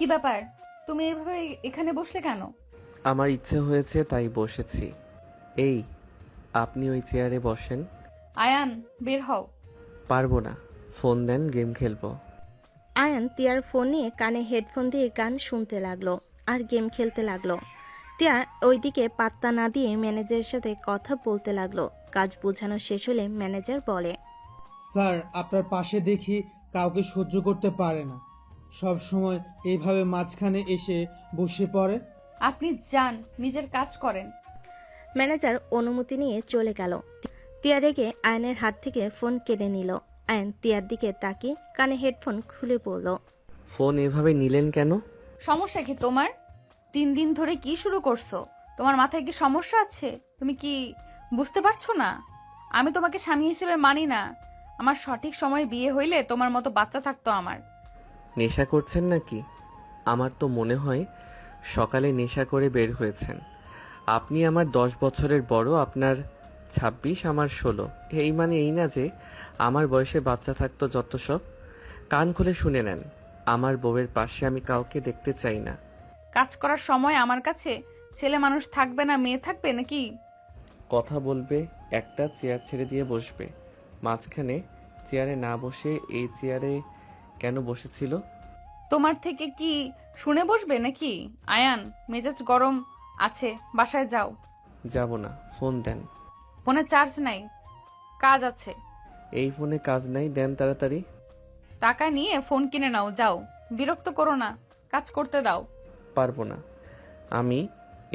কি ব্যাপার? তুমি এভাবে এখানে বসলে কেন? আমার ইচ্ছে হয়েছে তাই বসেছি। এই, আপনি ওই চেয়ারে বসেন। আয়ান, বের হও। পারবো না। ফোন দেন, গেম খেলবো। আয়ান তিয়ার ফোন নিয়ে কানে হেডফোন দিয়ে গান শুনতে লাগলো আর গেম খেলতে লাগলো। তিয়া ওইদিকে পাত্তা না দিয়ে ম্যানেজারের সাথে কথা বলতে লাগলো। কাজ বোঝানো শেষ হলে ম্যানেজার বলে, স্যার, আপনার পাশে দেখি কাউকে সহ্য করতে পারে না, সব সময় এইভাবে মাঝখানে এসে বসে পড়ে। আপনি যান, নিজের কাজ করেন। ম্যানেজার অনুমতি নিয়ে চলে গেল। তিয়া রেগে আয়নের হাত থেকে ফোন কেড়ে নিল। আয়ন তিয়ার দিকে তাকিয়ে কানে হেডফোন খুলে পড়ল। ফোন এভাবে নিলেন কেন? সমস্যা কি তোমার? 3 দিন ধরে কি শুরু করছো? তোমার মাথায় কি সমস্যা আছে? তুমি কি বুঝতে পারছো না? আমি তোমাকে স্বামী হিসেবে মানি না। আমার সঠিক সময়ে বিয়ে হইলে তোমার মতো বাচ্চা থাকতো আমার। নেশা করছেন নাকি? আমার তো মনে হয় সকালে নেশা করে বের হয়েছেন। আপনি আমার 10 বছরের বড়, আপনার 26, আমার 16। এই মানে এই না যে আমার বয়সে বাচ্চা থাকতো যত সব। কান খুলে শুনে নেন, আমার বউয়ের পাশে আমি কাউকে দেখতে চাই না। কাজ করার সময় আমার কাছে ছেলে মানুষ থাকবে না, মেয়ে থাকবে নাকি? কথা বলবে, একটা চেয়ার ছেড়ে দিয়ে বসবে। মাঝখানে চেয়ারে না বসে এই চেয়ারে কেন বসেছিল? তোমার থেকে কি শুনে বসবে নাকি? আয়ান, মেজাজ গরম আছে, বাসায় যাও। যাব না, ফোন দেন। ফোনে চার্জ নাই, কাজ আছে। এই ফোনে কাজ নাই, দেন তাড়াতাড়ি। টাকা নিয়ে ফোন কিনে নাও, যাও। বিরক্ত করো না, কাজ করতে দাও। পারবো না, আমি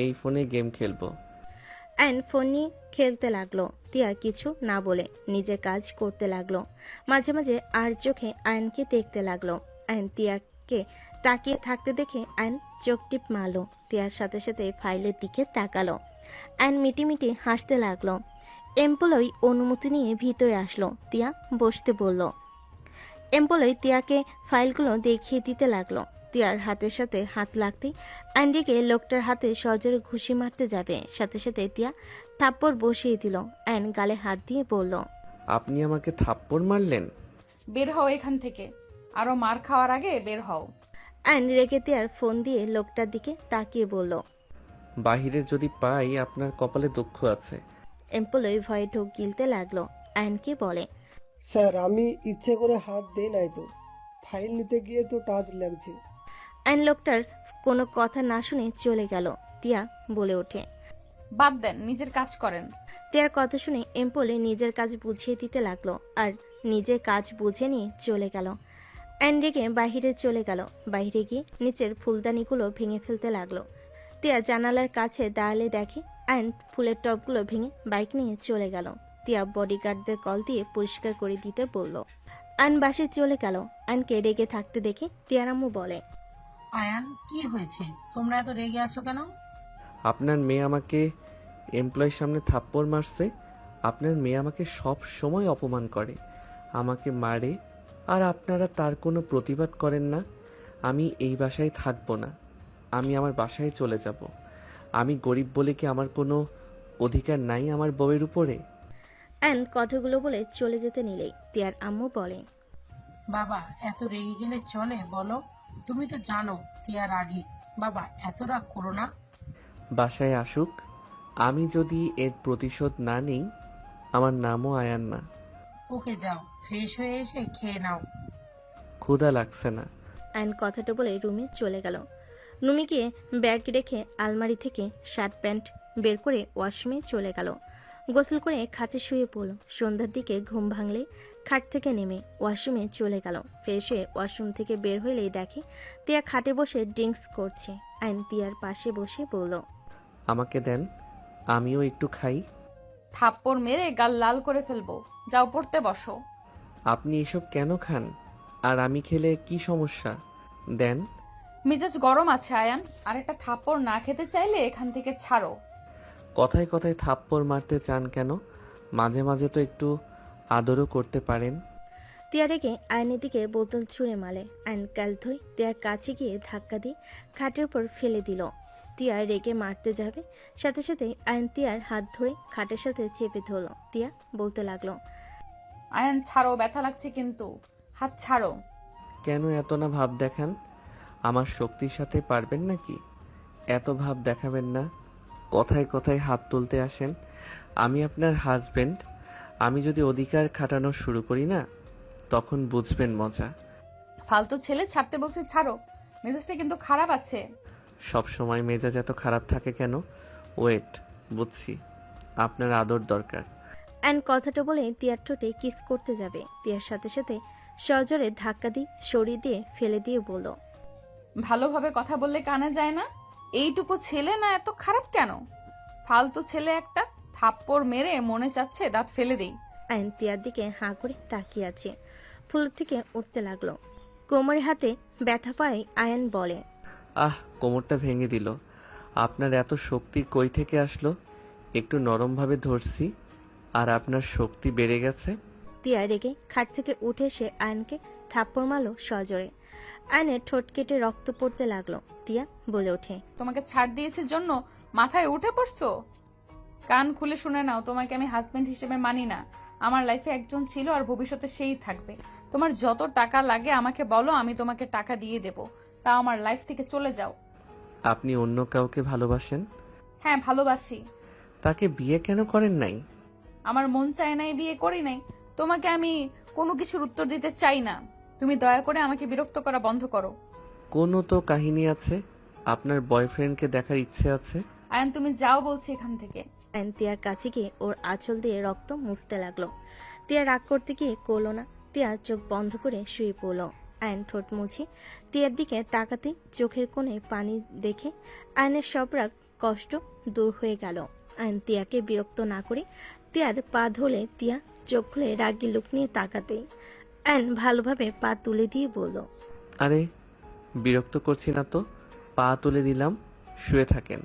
এই ফোনে গেম খেলবো। আয়ন ফোন নিয়ে খেলতে লাগলো। তিয়া কিছু না বলে নিজের কাজ করতে লাগলো। মাঝে মাঝে আর চোখে আয়নকে দেখতে লাগলো। আয়ন তিয়াকে তাকিয়ে থাকতে দেখে আয়ন চোখ টিপ মারলো। তিয়ার সাথে সাথে ফাইলের দিকে তাকালো। আয়ন মিটিমিটি হাসতে লাগলো। এমপ্লয়ি অনুমতি নিয়ে ভিতরে আসলো। তিয়া বসতে বলল। এমপ্লয়ি তিয়াকে ফাইলগুলো দেখিয়ে দিতে লাগলো। তিয়ার হাতের সাথে হাত লাগতেই অ্যান্ডিকে লোকটার হাতে সজোরে ঘুষি মারতে যাবে, সাথে সাথে তিয়া থাপ্পড় বসিয়ে দিল। অ্যান গালে হাত দিয়ে বলল, আপনি আমাকে থাপ্পড় মারলেন? বের হও এখান থেকে। আরো মার খাওয়ার আগে বের হও। অ্যান রেগে তিয়ার ফোন দিয়ে লোকটার দিকে তাকিয়ে বলল। বাহিরে যদি পাই, আপনার কপালে দুঃখ আছে। এমপ্লয়ি ভয়ে ঢোক গিলতে লাগলো। অ্যানকে বলে, স্যার, আমি ইচ্ছে করে হাত দেই নাই তো, ফাইল নিতে গিয়ে তো টাচ লাগছে। অ্যান লোকটার কোনো কথা না শুনে চলে গেল। তিয়া বলে ওঠে, বাদ দেন, নিজের কাজ করেন। তিয়ার কথা শুনে এমপ্লয়ি নিজের কাজ বুঝিয়ে দিতে লাগলো আর নিজের কাজ বুঝে নিয়ে চলে গেল। অ্যান্ড্রিকে বাহিরে চলে গেল। বাইরে গিয়ে নিচের ফুলদানিগুলো ভেঙে ফেলতে লাগলো। তিয়া জানালার কাছে দাঁড়ালে দেখে অ্যান্ড ফুলের টবগুলো ভেঙে বাইক নিয়ে চলে গেল। তিয়া বডিগার্ডদের কল দিয়ে পরিষ্কার করে দিতে বলল। আন বাসে চলে গেল। আনকে রেগে থাকতে দেখে তিয়ার আম্মু বলে, আয়ান, কি হয়েছে? তোমরা এত রেগে আছো কেন? আপনার মেয়ে আমাকে এমপ্লয়ের সামনে থাপ্পড় মারছে। আপনার মেয়ে আমাকে সব সময় অপমান করে, আমাকে মারে, আর আপনারা তার কোনো প্রতিবাদ করেন না। আমি এই বাসায় থাকবো না, আমি আমার বাসায় চলে যাব। আমি গরিব বলে কি আমার কোনো অধিকার নাই আমার বউয়ের উপরে? অ্যান কথাগুলো বলে চলে যেতে নিলেই তিয়ার আম্মু বলে, বাবা, এত রেগে গেলে চলে বলো? তুমি তো জানো তিয়া রাগী। বাবা, এত রাগ করো না। বাসায় আসুক, আমি যদি এর প্রতিশোধ না নিই, আমার নামও আয়ান না। ওকে, যাও, ফ্রেশ হয়ে এসে খেয়ে নাও। ক্ষুধা লাগছে না। অ্যান কথাটা বলে রুমে চলে গেল। রুমে গিয়ে ব্যাগ রেখে আলমারি থেকে শার্ট প্যান্ট বের করে ওয়াশরুমে চলে গেল। গোসল করে খাটে শুয়ে পড়ল। সন্ধ্যার দিকে ঘুম ভাঙলে খাট থেকে নেমে ওয়াশরুমে চলে গেল। ফ্রেশ হয়ে ওয়াশরুম থেকে বের হইলেই দেখে তিয়া খাটে বসে ড্রিঙ্কস করছে। আইন তিয়ার পাশে বসে বলল, আমাকে দেন, আমিও একটু খাই। থাপ্পড় মেরে গাল লাল করে ফেলবো। যাও, পড়তে বসো। আপনি এসব কেন খান? আর আমি খেলে কি সমস্যা? দেন। মেজাজ গরম আছে আয়ান, আর একটা থাপ্পড় না খেতে চাইলে এখান থেকে ছাড়ো। কথায় কথায় থাপ্পড় মারতে চান কেন? মাঝে মাঝে তো একটু আদরও করতে পারেন। তিয়া রেগে আয়নের দিকে বোতল ছুঁড়ে মারে। আইন কাল ধরে তিয়ার কাছে গিয়ে ধাক্কা দিয়ে খাটের উপর ফেলে দিল। তিয়া রেগে মারতে যাবে, সাথে সাথে আইন তিয়ার হাত ধরে খাটের সাথে চেপে ধরল। তিয়া বলতে লাগলো, আয়ান ছাড়ো, ব্যথা লাগছে কিন্তু। হাত ছাড়ো। কেন এত না ভাব দেখান? আমার শক্তির সাথে পারবেন নাকি? এত ভাব দেখাবেন না। কথায় কথায় হাত তুলতে আসেন। আমি আপনার হাজবেন্ড। আমি যদি অধিকার খাটানো শুরু করি না, তখন বুঝবেন মজা। ফালতু ছেলে, ছাড়তে বলছি ছাড়ো। মেজাজটা কিন্তু খারাপ আছে। সব সময় মেজাজ এত খারাপ থাকে কেন? ওয়েট, বুঝছি। আপনার আদর দরকার। অ্যান কথাটা বলে তিয়ার ঠোঁটে কিস করতে যাবে। তিয়ার সাথে সাথে সজোরে ধাক্কা দিয়ে সরিয়ে দিয়ে ফেলে দিয়ে বলল, ভালোভাবে কথা বললে কানে যায় না? এইটুকু ছেলে না এত খারাপ কেন? ফালতু ছেলে একটা। থাপ্পড় মেরে মনে চাচ্ছে দাঁত ফেলে দেই। আয়ন তিয়ার দিকে হাঁ করে তাকিয়ে আছে। ফুল থেকে উঠতে লাগলো। কোমরের হাতে ব্যথা পায় আয়ন বলে, কোমরটা ভেঙে দিল। আপনার এত শক্তি কই থেকে আসলো? একটু নরমভাবে ধরছি, আর আপনার শক্তি বেড়ে গেছে। তিয়া রেগে খাট থেকে উঠে এসে আয়নকে থাপ্পড় মারল সজোরে। আয়নের ঠোঁট কেটে রক্ত পড়তে লাগলো। তিয়া বলে ওঠে, তোমাকে ছাড় দিয়েছে জন্য মাথায় উঠে পড়ছো? কান খুলে শুনে নাও, তোমাকে আমি হাজবেন্ড হিসেবে মানি না। আমার লাইফে একজন ছিল আর ভবিষ্যতে সেই থাকবে। তোমার যত টাকা লাগে আমাকে বলো, আমি তোমাকে টাকা দিয়ে দেব। তা আমার লাইফ থেকে চলে যাও। আপনি অন্য কাউকে ভালোবাসেন? হ্যাঁ, ভালোবাসি। তাকে বিয়ে কেন করেন নাই? আমার মন চায় নাই, বিয়ে করি নাই। তোমাকে আমি কোনো কিছুর উত্তর দিতে চাই না। তুমি দয়া করে আমাকে বিরক্ত করা বন্ধ করো। কোনো তো কাহিনী আছে। আপনার বয়ফ্রেন্ডকে দেখার ইচ্ছে আছে। আয়ান, তুমি যাও বলছি এখান থেকে। আয়ন তিয়ার কাছে গিয়ে ওর আঁচল দিয়ে রক্ত মুছতে লাগলো। তিয়া রাগ করতে গিয়ে করলো না। তিয়া চোখ বন্ধ করে শুয়ে পড়ল। আয়ন ঠোঁট মুছে তিয়ার দিকে তাকাতে চোখের কোণে পানি দেখে আয়নের সব রাগ কষ্ট দূর হয়ে গেল। আয়ন তিয়াকে বিরক্ত না করে তিয়ার পা ধরলে তিয়া চোখ খুলে রাগি লুক নিয়ে তাকাতে আয়ন ভালোভাবে পা তুলে দিয়ে বলল, আরে, বিরক্ত করছি না তো। পা তুলে দিলাম, শুয়ে থাকেন।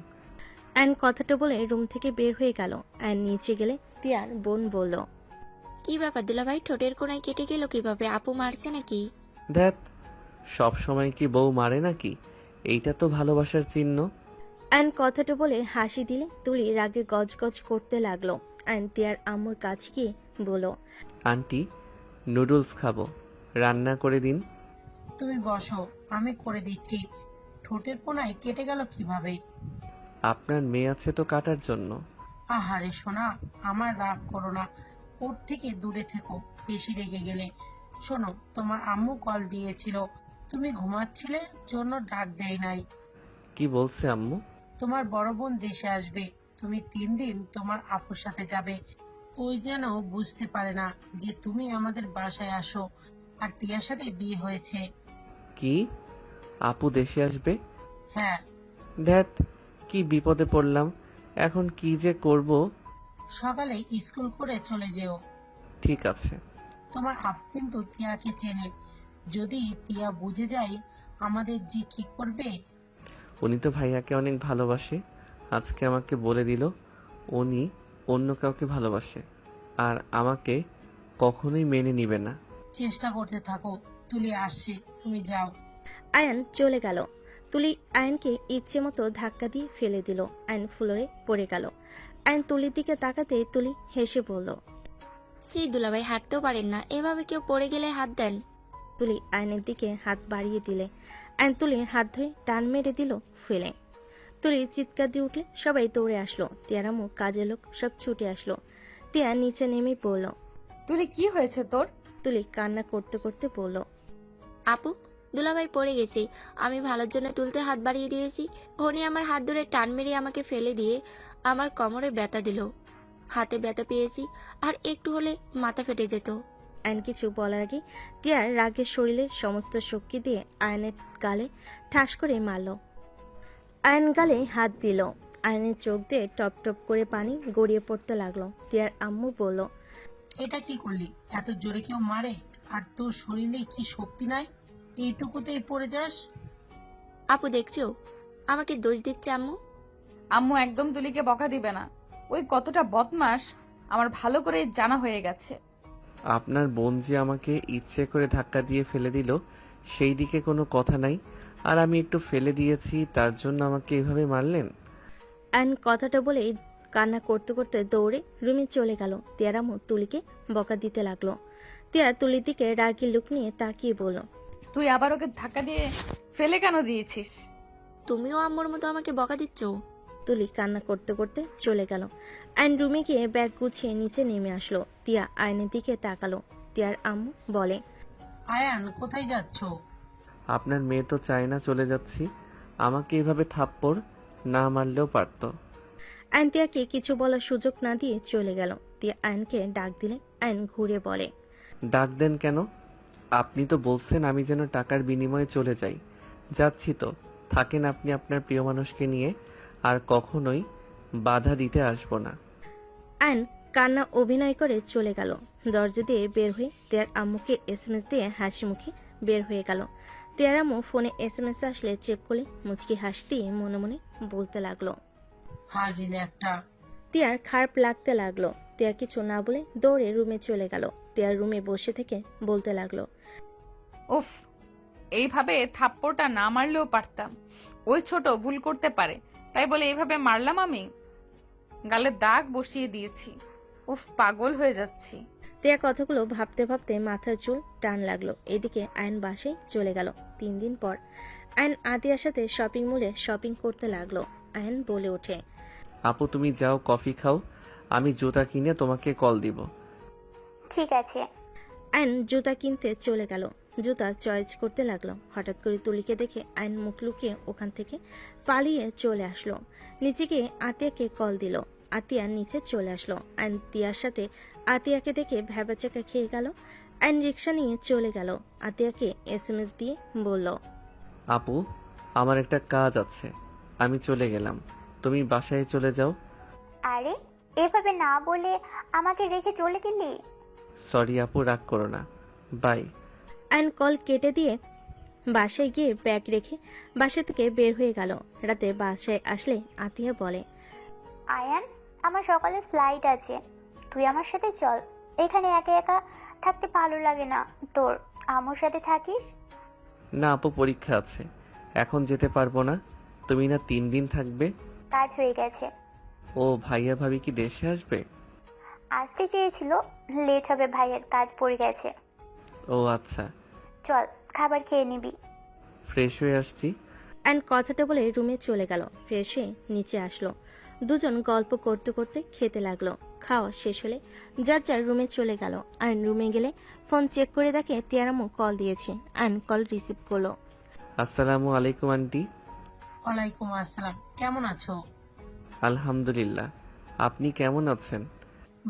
আয়ন কথাটা বলে রুম থেকে বের হয়ে গেল। আয়ন নিচে গেলে তিয়ার বোন বলল, কি ব্যাপার দুলাভাই, ঠোঁটের কোনায় কেটে গেল কিভাবে? আপু মারছে নাকি? ধ্যাত, সব সময় কি বউ মারে নাকি? এইটা তো ভালোবাসার চিহ্ন। আয়ন কথাটা বলে হাসি দিলে তুলি রাগে গজগজ করতে লাগলো। আয়ন তিয়ার আম্মুর কাছে গিয়ে বলল, আন্টি, নুডলস খাবো, রান্না করে দিন। তুমি বসো, আমি করে দিচ্ছি। ঠোঁটের কোনায় কেটে গেল কিভাবে? আপনার মেয়ে আছে তো কাটার জন্য। আহারে সোনা, আমার রাগ করো না। ওর থেকে দূরে থেকো, বেশি রেগে গেলে। শোনো, তোমার আম্মু কল দিয়েছিল, তুমি ঘুমাচ্ছিলে জন্য ডাক দেয় নাই। কি বলছে আম্মু? তোমার বড় বোন দেশে আসবে, তুমি 3 দিন তোমার আপুর সাথে যাবে। ওই যেন বুঝতে পারে না যে তুমি আমাদের বাসায় আসো আর তিয়ার সাথে বিয়ে হয়েছে। কি? আপু দেশে আসবে? হ্যাঁ। ধ্যাত, কি বিপদে পড়লাম। এখন কি যে করব। সকালে স্কুল করে চলে যেও। ঠিক আছে। তোমার আপু কিন্তু তিয়াকে চেনে, যদি তিয়া বুঝে যায় আমাদের যে কি করবে। উনি তো ভাইয়াকে অনেক ভালোবাসে। আজকে আমাকে বলে দিল উনি অন্য কাউকে ভালোবাসে, আর আমাকে কখনোই মেনে নিবে না। চেষ্টা করতে থাকো, তুলি আসছে, তুমি যাও। আয়ন চলে গেল। তুলি আয়নকে ইচ্ছে মতো ধাক্কা দিয়ে ফেলে দিল। আয়ন ফ্লোরে পড়ে গেল। আয়ন তুলির দিকে তাকাতে তুলি হেসে বলল, সেই দুলাভাই হাঁটতেও পারেন না, এভাবে কেউ পড়ে গেলে হাত দেন। তুলি আয়নের দিকে হাত বাড়িয়ে দিলে আয়ন তুলির হাত ধরে টান মেরে দিল ফেলে। তুলি চিৎকার দিয়ে উঠলে সবাই দৌড়ে আসলো। তিয়ারামু কাজের লোক সব ছুটে আসলো। তিয়া নিচে নেমে পড়ল। তুলি, কি হয়েছে তোর? তুলি কান্না করতে করতে বলল, আপু, দুলাভাই পড়ে গেছে, আমি ভালোর জন্য তুলতে হাত বাড়িয়ে দিয়েছি। উনি আমার হাত ধরে টান মেরে আমাকে ফেলে দিয়ে আমার কোমরে ব্যথা দিল। হাতে ব্যথা পেয়েছি, আর একটু হলে মাথা ফেটে যেত। আয়ন কিছু বলার আগে তিয়ার রাগের শরীরের সমস্ত শক্তি দিয়ে আয়নের গালে ঠাস করে মারল। আয়ন গালে হাত দিল। আয়নের চোখ দিয়ে টপ টপ করে পানি গড়িয়ে পড়তে লাগলো। তিয়ার আম্মু বলল, এটা কি করলি? এত জোরে কেউ মারে? আর তোর শরীরে কি শক্তি নাই, এইটুকুতেই পড়ে যাস? আপু দেখছো, আমাকে দোষ দিচ্ছে আম্মু। আম্মু একদম তুলিকে বকা দিবে না। ওই কতটা বদমাস আমার ভালো করে জানা হয়ে গেছে। আপনার বোন যে আমাকে ইচ্ছে করে ধাক্কা দিয়ে ফেলে দিল, সেই দিকে কোনো কথা নাই। আর আমি একটু ফেলে দিয়েছি, তার জন্য আমাকে এভাবে মারলেন? আয়ন কথাটা বলে কান্না করতে করতে দৌড়ে রুমে চলে গেল। তিয়ার আম্মু তুলিকে বকা দিতে লাগলো। তিয়া তুলির দিকে রাগি লুক নিয়ে তাকিয়ে বলল, তুই আবার ওকে ধাক্কা দিয়ে ফেলে কেন দিয়েছিস? তুমিও আম্মুর মতো আমাকে বকা দিচ্ছ? তুলি কান্না করতে করতে চলে গেল। আয়ন রুমে গিয়ে ব্যাগ গুছিয়ে নিচে নেমে আসলো। তিয়া আয়নের দিকে তাকালো। তিয়ার আম্মু বলে, আয়ান কোথায় যাচ্ছ? আপনার মেয়ে তো চায় না চলে যাচ্ছি। আমাকে এভাবে থাপ্পড় না মারলেও পারতো। আয়ন তিয়াকে কিছু বলার সুযোগ না দিয়ে চলে গেল। তিয়া আয়নকে ডাক দিলে আয়ন ঘুরে বলে, ডাক দেন কেন? আপনি তো বলছেন আমি যেন টাকার বিনিময়ে চলে যাই। যাচ্ছি তো, থাকেন আপনি আপনার প্রিয় মানুষকে নিয়ে, আর কখনোই বাধা দিতে আসবো না। আয়ন কান্না অভিনয় করে চলে গেল। দরজা দিয়ে বের হয়ে তিয়ার আম্মুকে এসএমএস দিয়ে হাসি মুখে বের হয়ে গেল। তিয়ার আম্মু ফোনে এসএমএস আসলে চেক করলে মুচকি হাসতে মনে মনে বলতে লাগলো। হাজির একটা। তিয়ার খারাপ লাগতে লাগলো। তিয়া কিছু না বলে দৌড়ে রুমে চলে গেল। তিয়ার রুমে বসে থেকে বলতে লাগলো, উফ, এইভাবে থাপ্পড়টা না মারলেও পারতাম। ওই ছোট ভুল করতে পারে, তাই বলে এইভাবে মারলাম আমি? গালে দাগ বসিয়ে দিয়েছি। উফ, পাগল হয়ে যাচ্ছি। তিয়া কথাগুলো ভাবতে ভাবতে মাথার চুল টান লাগলো। এদিকে আয়ন বাসায় চলে গেল। 3 দিন পর আয়ন আতিয়ার সাথে শপিং মলে শপিং করতে লাগলো। আয়ন বলে ওঠে, আপু তুমি যাও, কফি খাও, আমি জুতা কিনে তোমাকে কল দিব। ঠিক আছে। আয়ন জুতা কিনতে চলে গেল। জুতা চয়েস করতে লাগলো। হঠাৎ করে তুলিকে দেখে আয়ন মুখ লুকিয়ে ওখান থেকে পালিয়ে চলে আসলো। নিচে গিয়ে আতিয়াকে কল দিল। আতিয়া নিচে চলে আসলো। আয়ন তিয়ার সাথে আতিয়াকে দেখে ভ্যাবাচাকা খেয়ে গেল। আয়ন রিক্সা নিয়ে চলে গেল। আতিয়াকে এসএমএস দিয়ে বলল, আপু আমার একটা কাজ আছে, আমি চলে গেলাম, তুমি বাসায় চলে যাও। আরে এভাবে না বলে আমাকে রেখে চলে গেলি? সরি আপু, রাগ করো না, বাই। আয়ন কল কেটে দিয়ে বাসায় গিয়ে ব্যাগ রেখে বাসা থেকে বের হয়ে গেল। রাতে বাসায় আসলে আতিয়া বলে, আয়ান, আমার সকালে ফ্লাইট আছে, তুই আমার সাথে চল। এখানে একা একা থাকতে ভালো লাগে না তোর, আমার সাথে থাকিস। না আপু, পরীক্ষা আছে, এখন যেতে পারবো না। তুমি না 3 দিন থাকবে? কাজ হয়ে গেছে। ও ভাইয়া ভাবি কি দেশে আসবে? আসতে চেয়েছিল, লেট হবে, ভাইয়ের কাজ পড়ে গেছে। ও আচ্ছা, চল খাবার খেয়ে নিবি। ফ্রেশ হয়ে আসছি। অ্যান্ড কথাটা বলে রুমে চলে গেল। ফ্রেশ হয়ে নিচে আসলো। দুজন গল্প করতে করতে খেতে লাগলো। খাওয়া শেষ হলে যার যার রুমে চলে গেল। আর রুমে গেলে ফোন চেক করে দেখে তিয়ারামু কল দিয়েছে। অ্যান্ড কল রিসিভ করলো। আসসালামু আলাইকুম আন্টি। ওয়ালাইকুম আসসালাম, কেমন আছো? আলহামদুলিল্লাহ, আপনি কেমন আছেন?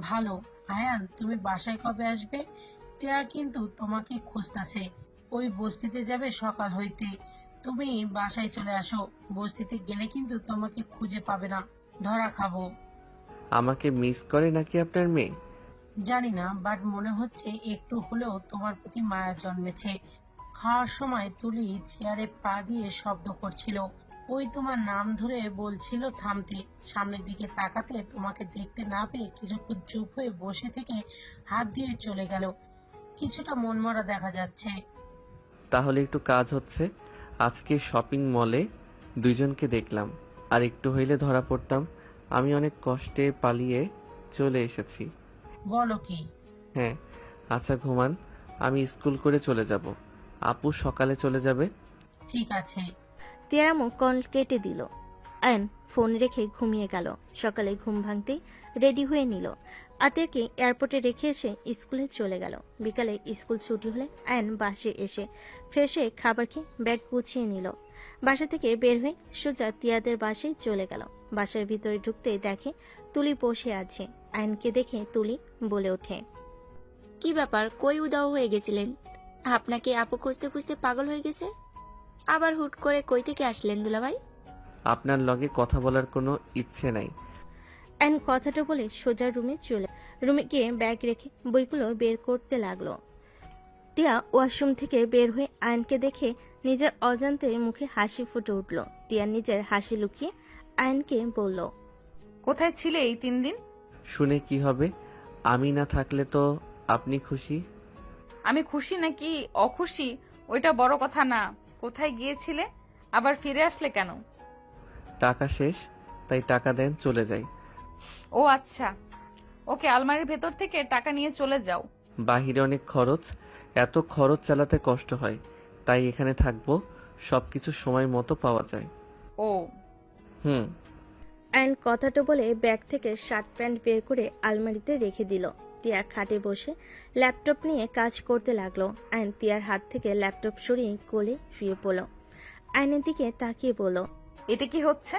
ভালো। আয়ান, তুমি বাসায় কবে আসবে? তিয়া কিন্তু তোমাকে খুঁজতাছে। ওই বস্তিতে যাবে সকাল হইতে। তুমি বাসায় চলে আসো, বস্তিতে গেলে কিন্তু তোমাকে খুঁজে পাবে না, ধরা খাবো। আমাকে মিস করে নাকি আপনার মেয়ে? জানি না, বাট মনে হচ্ছে একটু হলেও তোমার প্রতি মায়া জন্মেছে। খাওয়ার সময় তুলি চেয়ারে পা দিয়ে শব্দ করছিল, ওই তোমার নাম ধরে বলছিল থামতে। সামনের দিকে তাকাতে তোমাকে দেখতে না পেয়ে কিছুক্ষণ চুপ হয়ে বসে থেকে হাত দিয়ে চলে গেল। কিছুটা মনমরা দেখা যাচ্ছে। তাহলে একটু কাজ হচ্ছে। আজকে শপিং মলে দুইজনকে দেখলাম, আর একটু হইলে ধরা পড়তাম। আমি অনেক কষ্টে পালিয়ে চলে এসেছি। বলো কি? হ্যাঁ। আচ্ছা ঘুমান, আমি স্কুল করে চলে যাব। আপু সকালে চলে যাবে। ঠিক আছে। তিয়ারামু কল কেটে দিল। অ্যান ফোন রেখে ঘুমিয়ে গেল। সকালে ঘুম ভাঙতেই রেডি হয়ে নিল। আতিয়াকে এয়ারপোর্টে রেখে এসে স্কুলে চলে গেল। বিকালে স্কুল ছুটি হলে অ্যান বাসে এসে ফ্রেশ হয়ে খাবার খেয়ে ব্যাগ গুছিয়ে নিল। বাসা থেকে বের হয়ে সোজা তিয়াদের বাসায় চলে গেল। বাসার ভিতরে ঢুকতেই দেখে তুলি বসে আছে। আয়নকে দেখে তুলি বলে ওঠে, কি ব্যাপার, কই উদাও হয়ে গেছিলেন? আপনাকে আপু খুঁজতে খুঁজতে পাগল হয়ে গেছে। আবার হুট করে কই থেকে আসলেন দুলাভাই? আপনার লগে কথা বলার কোনো ইচ্ছে নাই। অ্যান কথাটা বলে সোজা রুমে গিয়ে ব্যাগ রেখে বইগুলো বের করতে লাগলো। টিয়া ওয়াশরুম থেকে বের হয়ে আয়নকে দেখে নিজের অজান্তে মুখে হাসি ফুটে উঠল। টিয়া নিজের হাসি লুকিয়ে আয়নকে বলল, কোথায় ছিলে এই 3 দিন? শুনে কি হবে? আমি না থাকলে তো আপনি খুশি। আমি খুশি নাকি অখুশি ওইটা বড় কথা না। কোথায় গিয়েছিলে, আবার ফিরে আসলে কেন? টাকা শেষ, তাই টাকা দেন, চলে যাই। ও আচ্ছা, ওকে, আলমারির ভেতর থেকে টাকা নিয়ে চলে যাও। বাহিরে অনেক খরচ, এত খরচ চালাতে কষ্ট হয়, তাই এখানে থাকবো, সব কিছু সময় মতো পাওয়া যায়। ও হুম। অ্যান্ড কথাটা বলে ব্যাগ থেকে শার্ট প্যান্ট বের করে আলমারিতে রেখে দিল। তিয়া খাটে বসে ল্যাপটপ নিয়ে কাজ করতে লাগলো। অ্যান্ড তিয়ার হাত থেকে ল্যাপটপ সরিয়ে কোলে শুয়ে পড়ল। আয়নের দিকে তাকিয়ে বলল, এটা কি হচ্ছে?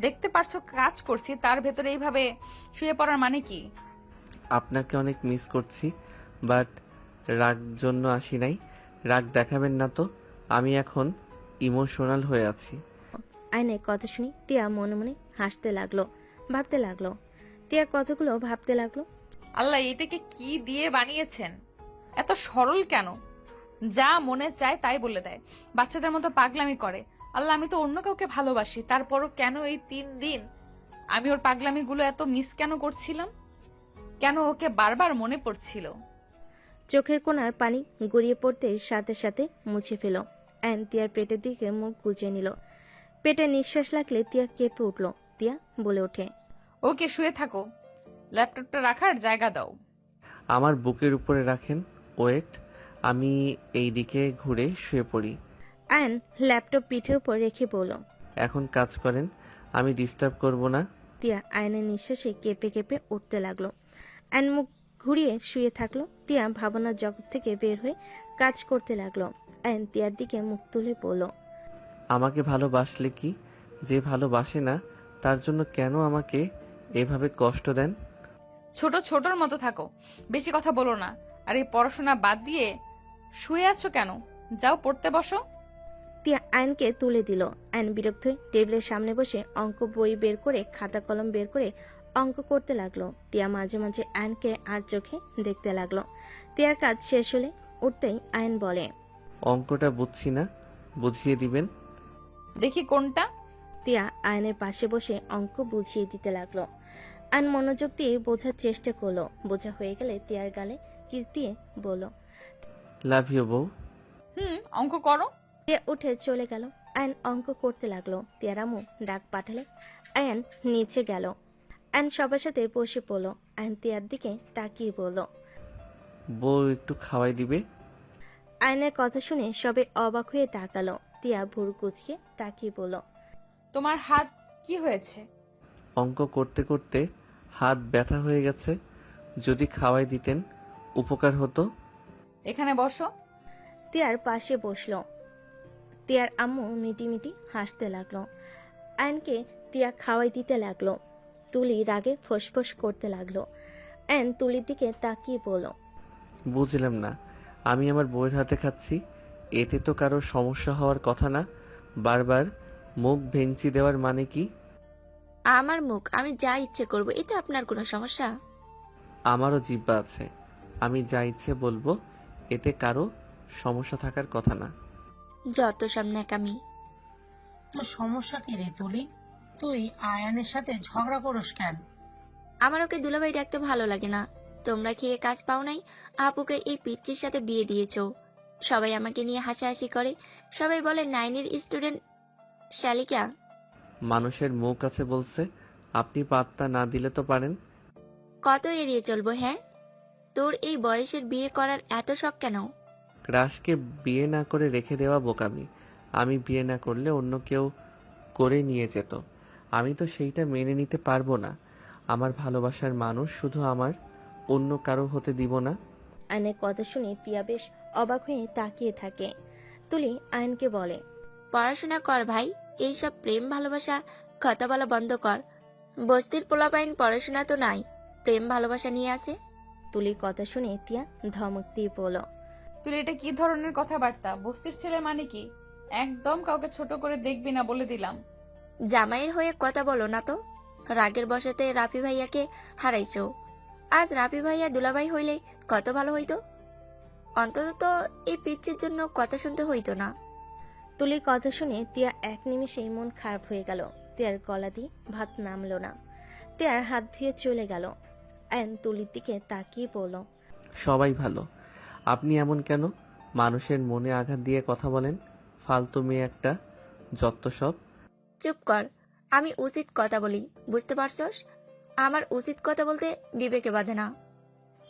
দেখতে পারছো কাজ করছি, তার ভেতরে এইভাবে শুয়ে পড়ার মানে কি? আপনাকে অনেক মিস করছি, বাট রাগ জন্য আসি নাই। রাগ দেখাবেন না তো, আমি এখন ইমোশনাল হয়ে আছি। আয়নের কথা শুনে তিয়া মনে মনে হাসতে লাগলো, ভাবতে লাগলো। তিয়ার কথাগুলো ভাবতে লাগলো। আল্লাহ, এটাকে কি দিয়ে বানিয়েছেন? এত সরল কেন? যা মনে চায় তাই বলে দেয়, বাচ্চাদের মতো পাগলামি করে। আল্লাহ, আমি তো অন্য কাউকে ভালোবাসি, তারপরও কেন এই 3 দিন আমি ওর পাগলামিগুলো এত মিস কেন করছিলাম? কেন ওকে বারবার মনে পড়ছিল? চোখের কোণার পানি গড়িয়ে পড়তে সাথে সাথে মুছে ফেল। অ্যান তিয়ার পেটের দিকে মুখ গুজে নিল। পেটে নিঃশ্বাস লাগলে তিয়া কেঁপে উঠল। তিয়া বলে ওঠে, ওকে, শুয়ে থাকো, ল্যাপটপটা রাখার জায়গা দাও। আমার বুকের উপরে রাখেন, ওয়েট। আমি এই দিকে ঘুরে শুয়ে পড়ি। অ্যান ল্যাপটপ পিঠের উপর রেখে বলল। এখন কাজ করেন, আমি ডিস্টার্ব করব না। তিয়া আয়নের নিঃশ্বাসে কেঁপে কেঁপে উঠতে লাগলো। অ্যান মুখ ঘুরিয়ে শুয়ে থাকলো। তিয়া ভাবনার জগৎ থেকে বের হয়ে কাজ করতে লাগলো। অ্যান তিয়ার দিকে মুখ তুলে বলল, আমাকে ভালোবাসলে কি, যে ভালোবাসে না তার জন্য কেন আমাকে এভাবে কষ্ট দেন? ছোট ছোটর মতো থাকো, বেশি কথা বলো না। আর এই পড়াশোনা বাদ দিয়ে শুয়ে আছো কেন? যাও পড়তে বসো। তিয়া আয়নকে তুলে দিল। আয়ন বিরক্ত হয়ে টেবিলের সামনে বসে অঙ্ক বই বের করে খাতা কলম বের করে অঙ্ক করতে লাগলো। তিয়া মাঝে মাঝে আয়নকে আর চোখে দেখতে লাগলো। তিয়ার কাজ শেষ হলে উঠতেই আয়ন বলে, অঙ্কটা বুঝছি না, বুঝিয়ে দিবেন? দেখি কোনটা। তিয়া আয়নের পাশে বসে অঙ্ক বুঝিয়ে দিতে লাগলো। আয়ন মনোযোগ দিয়ে বোঝার চেষ্টা করলো। বোঝা হয়ে গেলে তিয়ার গালে কিস দিয়ে বলল। লাভ ইউ বউ। অঙ্ক করো। তিয়া উঠে চলে গেল। আয়ন অঙ্ক করতে লাগলো। তিয়ার আম্মু ডাক পাঠালে আয়ন নিচে গেল। আয়ন সবার সাথে বসে পড়লো। আয়ন তিয়ার দিকে তাকিয়ে বলল। বউ একটু খাওয়াই দিবে? আয়নের কথা শুনে সবে অবাক হয়ে তাকালো। তিয়া ভুরু কুচকে তাকিয়ে বলল, তোমার হাত কি হয়েছে? অঙ্ক করতে করতে হাত ব্যথা হয়ে গেছে, যদি খাওয়াই দিতেন উপকার হতো। এখানে বসো। তিয়ার পাশে বসলো। তিয়ার আম্মু মিটিমিটি হাসতে লাগলো। আয়নকে তিয়া খাওয়াই দিতে লাগলো। তুলি রাগে ফোঁসফোঁস করতে লাগলো। আয়ন তুলির দিকে তাকিয়ে বলল, বুঝলাম না, আমি আমার বউয়ের হাতে খাচ্ছি, এতে তো কারো সমস্যা হওয়ার কথা না। বারবার মুখ ভেঙচি দেওয়ার মানে কি? আমার মুখ, আমি যা ইচ্ছে করব, এতে আপনার কোনো সমস্যা? আমারও জিহ্বা আছে, আমি যা ইচ্ছে বলবো, এতে কারো সমস্যা থাকার কথা না। যত সব ন্যাকামি। তো সমস্যা কি রে তুলি? তুই আয়ানের সাথে ঝগড়া করিস কেন? আমার ওকে দুলাভাই ডাকতে ভালো লাগে না। তোমরা খেয়ে কাজ পাও নাই, আপুকে এই পিচ্চির সাথে বিয়ে দিয়েছো। সবাই আমাকে নিয়ে হাসাহাসি করে, সবাই বলে নাইনের স্টুডেন্ট শালিকা। মানুষের মুখ আছে বলছে, আপনি পাত্তা না দিলে তো পারেন। কত এড়িয়ে চলবো? হ্যাঁ, তোর এই বয়সের বিয়ে করার এত শখ কেন? ক্রাশকে বিয়ে না করে রেখে দেওয়া বোকামি। আমি বিয়ে না করলে অন্য কেউ করে নিয়ে যেত, আমি তো সেইটা মেনে নিতে পারবো না। আমার ভালোবাসার মানুষ শুধু আমার, অন্য কারো হতে দিব না। আয়নের কথা শুনে তিয়া বেশ অবাক হয়ে তাকিয়ে থাকে। তুলি আয়নকে বলে, পড়াশোনা কর ভাই, এইসব প্রেম ভালোবাসা কথা বলা বন্ধ কর। বস্তির পোলাপাইন পড়াশোনা তো নাই, প্রেম ভালোবাসা নিয়ে আসে। তুলির কথা শুনে তিয়া ধমক দিয়ে বলল, তুই এটা কি ধরনের কথাবার্তা? বস্তির ছেলে মানে কি? একদম কাউকে ছোট করে দেখবি না, বলে দিলাম। জামাইয়ের হয়ে কথা বলো না তো। রাগের বশতে রাফি ভাইয়াকে হারাইছো। আজ রাফি ভাইয়া দুলাভাই হইলে কত ভালো হইতো। অন্তত তো এই পিচ্চির জন্য কথা শুনতে হইতো না। তুলির কথা শুনে তিয়া এক নিমিষেই মন খারাপ হয়ে গেল। তিয়ার গলা দিয়ে ভাত নামলো না। তিয়ার হাত ধুয়ে চলে গেল। আয়ন তুলির দিকে তাকিয়ে বলল, সবাই ভালো, আপনি এমন কেন? মানুষের মনে আঘাত দিয়ে কথা বলেন, ফালতু মেয়ে একটা, যত সব। চুপ কর, আমি উচিত কথা বলি, বুঝতে পারছস? আমার উচিত কথা বলতে বিবেকে বাধে না।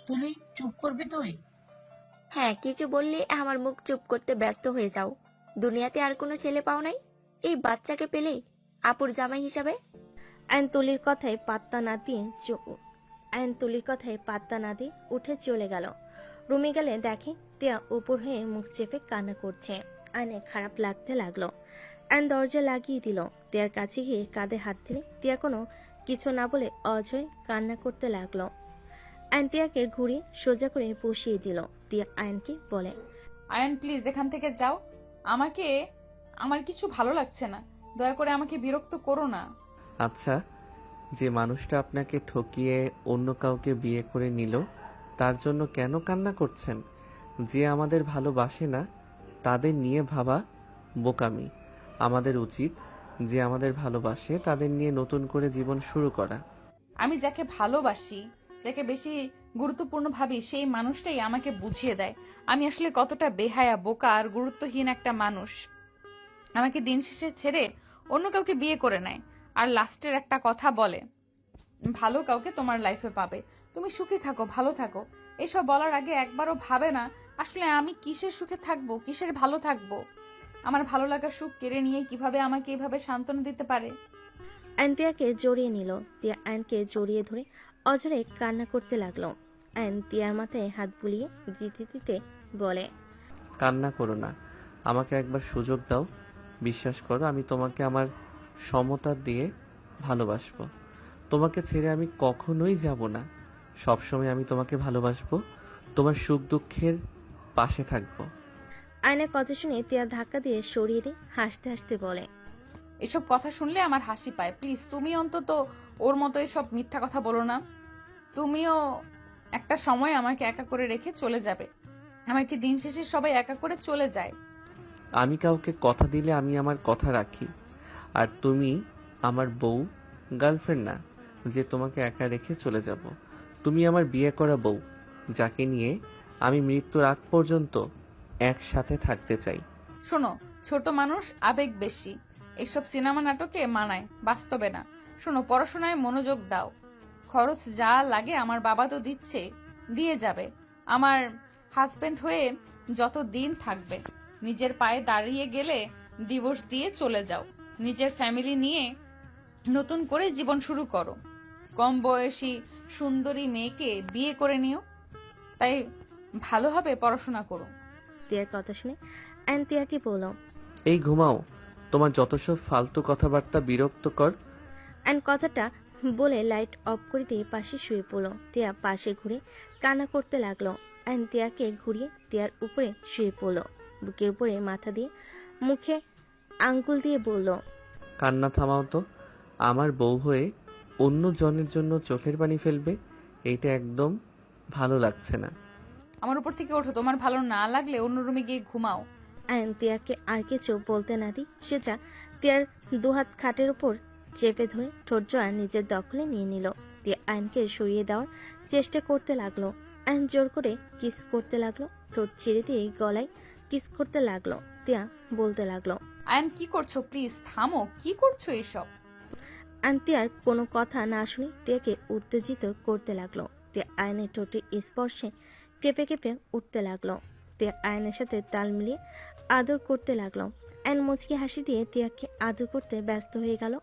তুলি চুপ করবি তুই? হ্যাঁ, কিছু বললে আমার মুখ চুপ করতে ব্যস্ত হয়ে যাও। দুনিয়াতে আর কোনো ছেলে পাও নাই এই বাচ্চাকে পেলে আপুর জামাই হিসাবে? তুলির কথায় পাত্তা না দিয়ে উঠে চলে গেল। রুমে গেলে দেখে তিয়া উপর হয়ে মুখ চেপে কান্না করছে। আয়নে খারাপ লাগতে লাগলো। দরজা লাগিয়ে দিল। তিয়ার কাছে গিয়ে কাঁধে হাত দিলে তিয়া কোনো কিছু না বলে অজয় কান্না করতে লাগলো। তিয়াকে ঘুরিয়ে সোজা করে বসিয়ে দিল। তিয়া আয়নকে বলে, আয়ান প্লিজ এখান থেকে যাও। আমার কিছু ভালো লাগছে না, দয়া করে আমাকে বিরক্ত করো না। আচ্ছা, যে মানুষটা আপনাকে ঠকিয়ে অন্য কাউকে বিয়ে করে নিল তার জন্য কেন কান্না করছেন? যে আমাদের ভালোবাসে না তাদের নিয়ে ভাবা বোকামি। আমাদের উচিত যে আমাদের ভালোবাসে তাদের নিয়ে নতুন করে জীবন শুরু করা। আমি যাকে ভালোবাসি, যাকে বেশি গুরুত্বপূর্ণ ভাবি, সেই মানুষটাই আমাকে বুঝিয়ে দেয় আমি আসলে কতটা বেহায়া, বোকা আর গুরুত্বহীন একটা মানুষ। আমাকে দিন শেষে ছেড়ে অন্য কাউকে বিয়ে করে নেয় আর লাস্টের একটা কথা বলে, ভালো কাউকে তোমার লাইফে পাবে, তুমি সুখে থাকো, ভালো থাকো। এসব বলার আগে একবারও ভাবে না আসলে আমি কিসের সুখে থাকবো, কিসের ভালো থাকবো। আমার ভালো লাগার সুখ কেড়ে নিয়ে কিভাবে আমাকে এইভাবে সান্ত্বনা দিতে পারে। তিয়াকে জড়িয়ে নিল। তিয়া আয়নকে জড়িয়ে ধরে অজরে কান্না করতে লাগলো। আয়ন তিয়ার মাথায় হাত বুলিয়ে দিতে দিতে বলে, কান্না করো না, আমাকে একবার সুযোগ দাও। বিশ্বাস করো, আমি তোমাকে আমার সমতা দিয়ে ভালোবাসবো। তোমাকে ছেড়ে আমি কখনোই যাব না। সবসময় আমি তোমাকে ভালোবাসবো, তোমার সুখ দুঃখের পাশে থাকবো। আয়নের কথা শুনে তিয়া ধাক্কা দিয়ে সরিয়ে দিয়ে হাসতে হাসতে বলে, এসব কথা শুনলে আমার হাসি পায়। প্লিজ তুমি অন্তত ওর মতো এসব মিথ্যা কথা বলো না। তুমিও একটা সময় আমাকে একা করে রেখে চলে যাবে। আমাকে দিন শেষে সবাই একা করে চলে যায়। আমি কাউকে কথা দিলে আমি আমার কথা রাখি। আর তুমি আমার বউ, গার্লফ্রেন্ড না যে তোমাকে একা রেখে চলে যাব। তুমি আমার বিয়ে করা বউ, যাকে নিয়ে আমি মৃত্যুর আগ পর্যন্ত একসাথে থাকতে চাই। শোনো, ছোট মানুষ, আবেগ বেশি, এইসব সিনেমা নাটকে মানায়, বাস্তবে না। শোনো, পড়াশোনায় মনোযোগ দাও। খরচ যা লাগে আমার বাবা তো দিচ্ছে, দিয়ে যাবে। আমার হাজবেন্ড হয়ে যত দিন থাকবে। নিজের পায়ে দাঁড়িয়ে গেলে ডিভোর্স দিয়ে চলে যাও। নিজের ফ্যামিলি নিয়ে নতুন করে জীবন শুরু করো। কম বয়সী সুন্দরী মেয়েকে বিয়ে করে নিও। তাই ভালোভাবে পড়াশোনা করো। তিয়ার কথা শুনে আয়ন তিয়াকে বলল, এই ঘুমাও, তোমার যত সব ফালতু কথাবার্তা বিরক্তকর। আয়ন কথাটা বলে লাইট অফ করে দিয়ে পাশে শুয়ে পড়ল। তিয়া পাশে ঘুরে কান্না করতে লাগলো। আয়ন তিয়াকে ঘুরিয়ে তিয়ার উপরে শুয়ে পড়ল। বুকের উপরে মাথা দিয়ে মুখে আঙ্গুল দিয়ে বলল, কান্না থামাও তো। আমার বউ হয়ে অন্য জনের জন্য চোখের পানি ফেলবে, এইটা একদম ভালো লাগছে না। আমার উপর থেকে ওঠো, তোমার ভালো না লাগলে অন্য রুমে গিয়ে ঘুমাও। আয়ন তিয়াকে আর কিছু বলতে না দি সেটা তিয়ার দুহাত খাটের উপর চেপে ধরে ঠোঁট জোড়া নিজের দখলে নিয়ে নিল। তিয়া আয়নকে সরিয়ে দেওয়ার চেষ্টা করতে লাগলো। আয়ন জোর করে কিস করতে লাগলো। ঠোঁট ছেড়ে দিয়ে গলায় কিস করতে লাগলো। তিয়া বলতে লাগলো, আয়ন কি করছো? প্লিজ থামো, কি করছো এসব? আয়ন তিয়ার কোনো কথা না শুনে তিয়াকে উত্তেজিত করতে লাগলো। তিয়া আয়নের ঠোঁটের স্পর্শে কেঁপে কেঁপে উঠতে লাগলো। তিয়া আয়নের সাথে তাল মিলিয়ে আদর করতে লাগলো। আয়ন মুচকি হাসি দিয়ে তিয়াকে আদর করতে ব্যস্ত হয়ে গেল।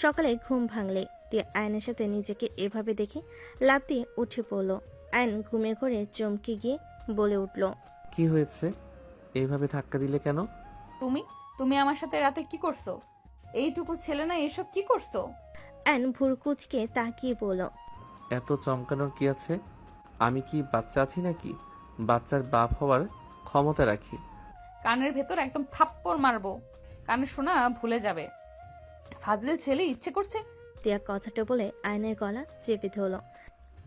সকালে ঘুম ভাঙলে তিয়া আয়নের সাথে নিজেকে এভাবে দেখে লাফ দিয়ে উঠে পড়ল। আয়ন ঘুমে ঘরে চমকে গিয়ে বলে উঠল, কি হয়েছে? এইভাবে ধাক্কা দিলে কেন? তুমি তুমি আমার সাথে রাতে কি করছো? এইটুকু ছেলে না, এসব কি করছো? আয়ন ভুরকুচকে তাকিয়ে বলল, এত চমকানোর কি আছে? আমি কি বাচ্চা আছি নাকি? বাচ্চার বাপ হওয়ার ক্ষমতা রাখি। কানের ভেতর একদম থাপ্পড় মারবো, কানে শোনা ভুলে যাবে। ফাজিল ছেলে, ইচ্ছে করছে। তিয়া কথাটা বলে আয়নের গলা চেপে ধরল।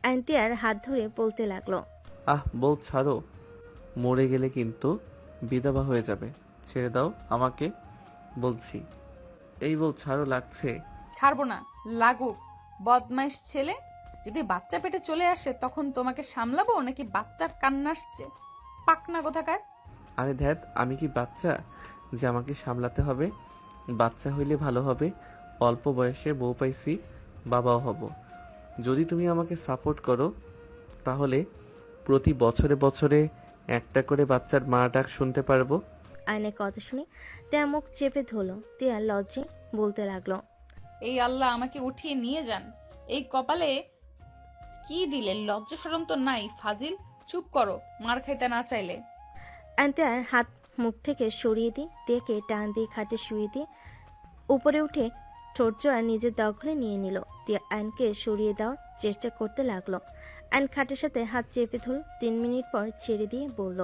আয়ন তিয়ার হাত ধরে বলতে লাগলো, বউ ছাড়ো, মরে গেলে কিন্তু বিধবা হয়ে যাবে। ছেড়ে দাও আমাকে বলছি। এই বউ ছাড়ো, লাগছে। ছাড়বো না, লাগুক। বদমাইশ ছেলে, যদি বাচ্চা পেটে চলে আসে তখন তোমাকে সামলাবো নাকি বাচ্চার কান্না আসছে? পাকনা কোথাকার। আরে ধ্যাত, আমি কি বাচ্চা যে আমাকে সামলাতে হবে? বাচ্চা হইলে ভালো হবে। অল্প বয়সে বউ পাইছি, বাবাও হব। যদি তুমি আমাকে সাপোর্ট করো তাহলে প্রতি বছরে বছরে একটা করে বাচ্চার মা ডাক শুনতে পারবো? আয়নের কথা শুনে তিয়া মুখ চেপে ধরলো। তিয়া লজ্জে বলতে লাগলো, এই আল্লাহ আমাকে উঠিয়ে নিয়ে যান। এই কপালে কি দিলে? লজ্জা শরম তো নাই। ফাজিল, চুপ করো, মার খাইতে না চাইলে। তিয়ার হাত মুখ থেকে সরিয়ে দিয়ে তিয়াকে টান দিয়ে খাটে শুয়ে দিয়ে উপরে উঠে ঠোঁট জোড়া নিজের দখলে নিয়ে নিল। তিয়া আয়নকে সরিয়ে দেওয়ার চেষ্টা করতে লাগলো। আয়ন খাটের সাথে হাত চেপে ধরে 3 মিনিট পর ছেড়ে দিয়ে বলল,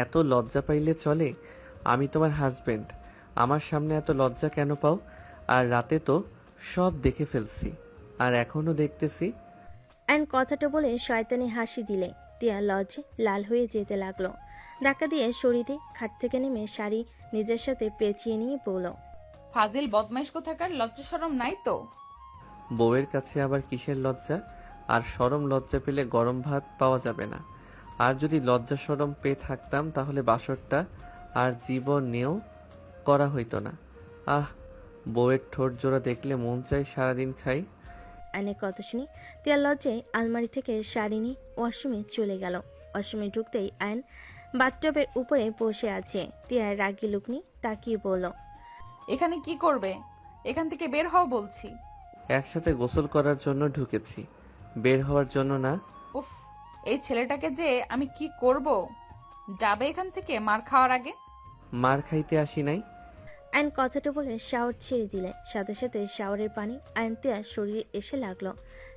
এত লজ্জা পাইলে চলে? আমি তোমার হাজবেন্ড, আমার সামনে এত লজ্জা কেন পাও? আর রাতে তো সব দেখে ফেলছি, আর এখনো দেখতেছি। আয়ন কথাটা বলে শয়তানি হাসি দিলে তিয়া লজ্জে লাল হয়ে যেতে লাগলো। ধাক্কা দিয়ে সরিয়ে দিয়ে খাট থেকে নেমে শাড়ি নিজের সাথে পেঁচিয়ে নিয়ে বলল, ফাজিল বদমাইশ কোথাকার, লজ্জা শরম নাই তো? বউয়ের কাছে আবার কিসের লজ্জা? আর শরম লজ্জা পেলে গরম ভাত পাওয়া যাবে না। আর যদি লজ্জা শরম পেয়ে থাকতাম তাহলে বাসরটা আর জীবনেও করা হইতো না। আহ, বউয়ের ঠোঁট জোড়া দেখলে মন চাই সারাদিন খাই। আয়নের কথা শুনে তিয়া লজ্জায় আলমারি থেকে শাড়ি নিয়ে ওয়াশরুমে চলে গেল। ওয়াশরুমে ঢুকতেই আয়ন বাথটবের উপরে বসে আছে। তিয়া রাগি লুক নিয়ে তাকিয়ে বলল, এখানে কি করবে? এখান থেকে বের হও বলছি। একসাথে গোসল করার জন্য ঢুকেছি, বের হওয়ার জন্য না। উফ, এই ছেলেটাকে যে আমি কি করব। যাবে এখান থেকে মার খাওয়ার আগে। মার খাইতে আসি নাই। আয়ন কথাটা বলে শাওয়ার ছেড়ে দিলে সাথে সাথে শাওয়ারের পানি আয়ন তিয়ার শরীরে এসে লাগলো।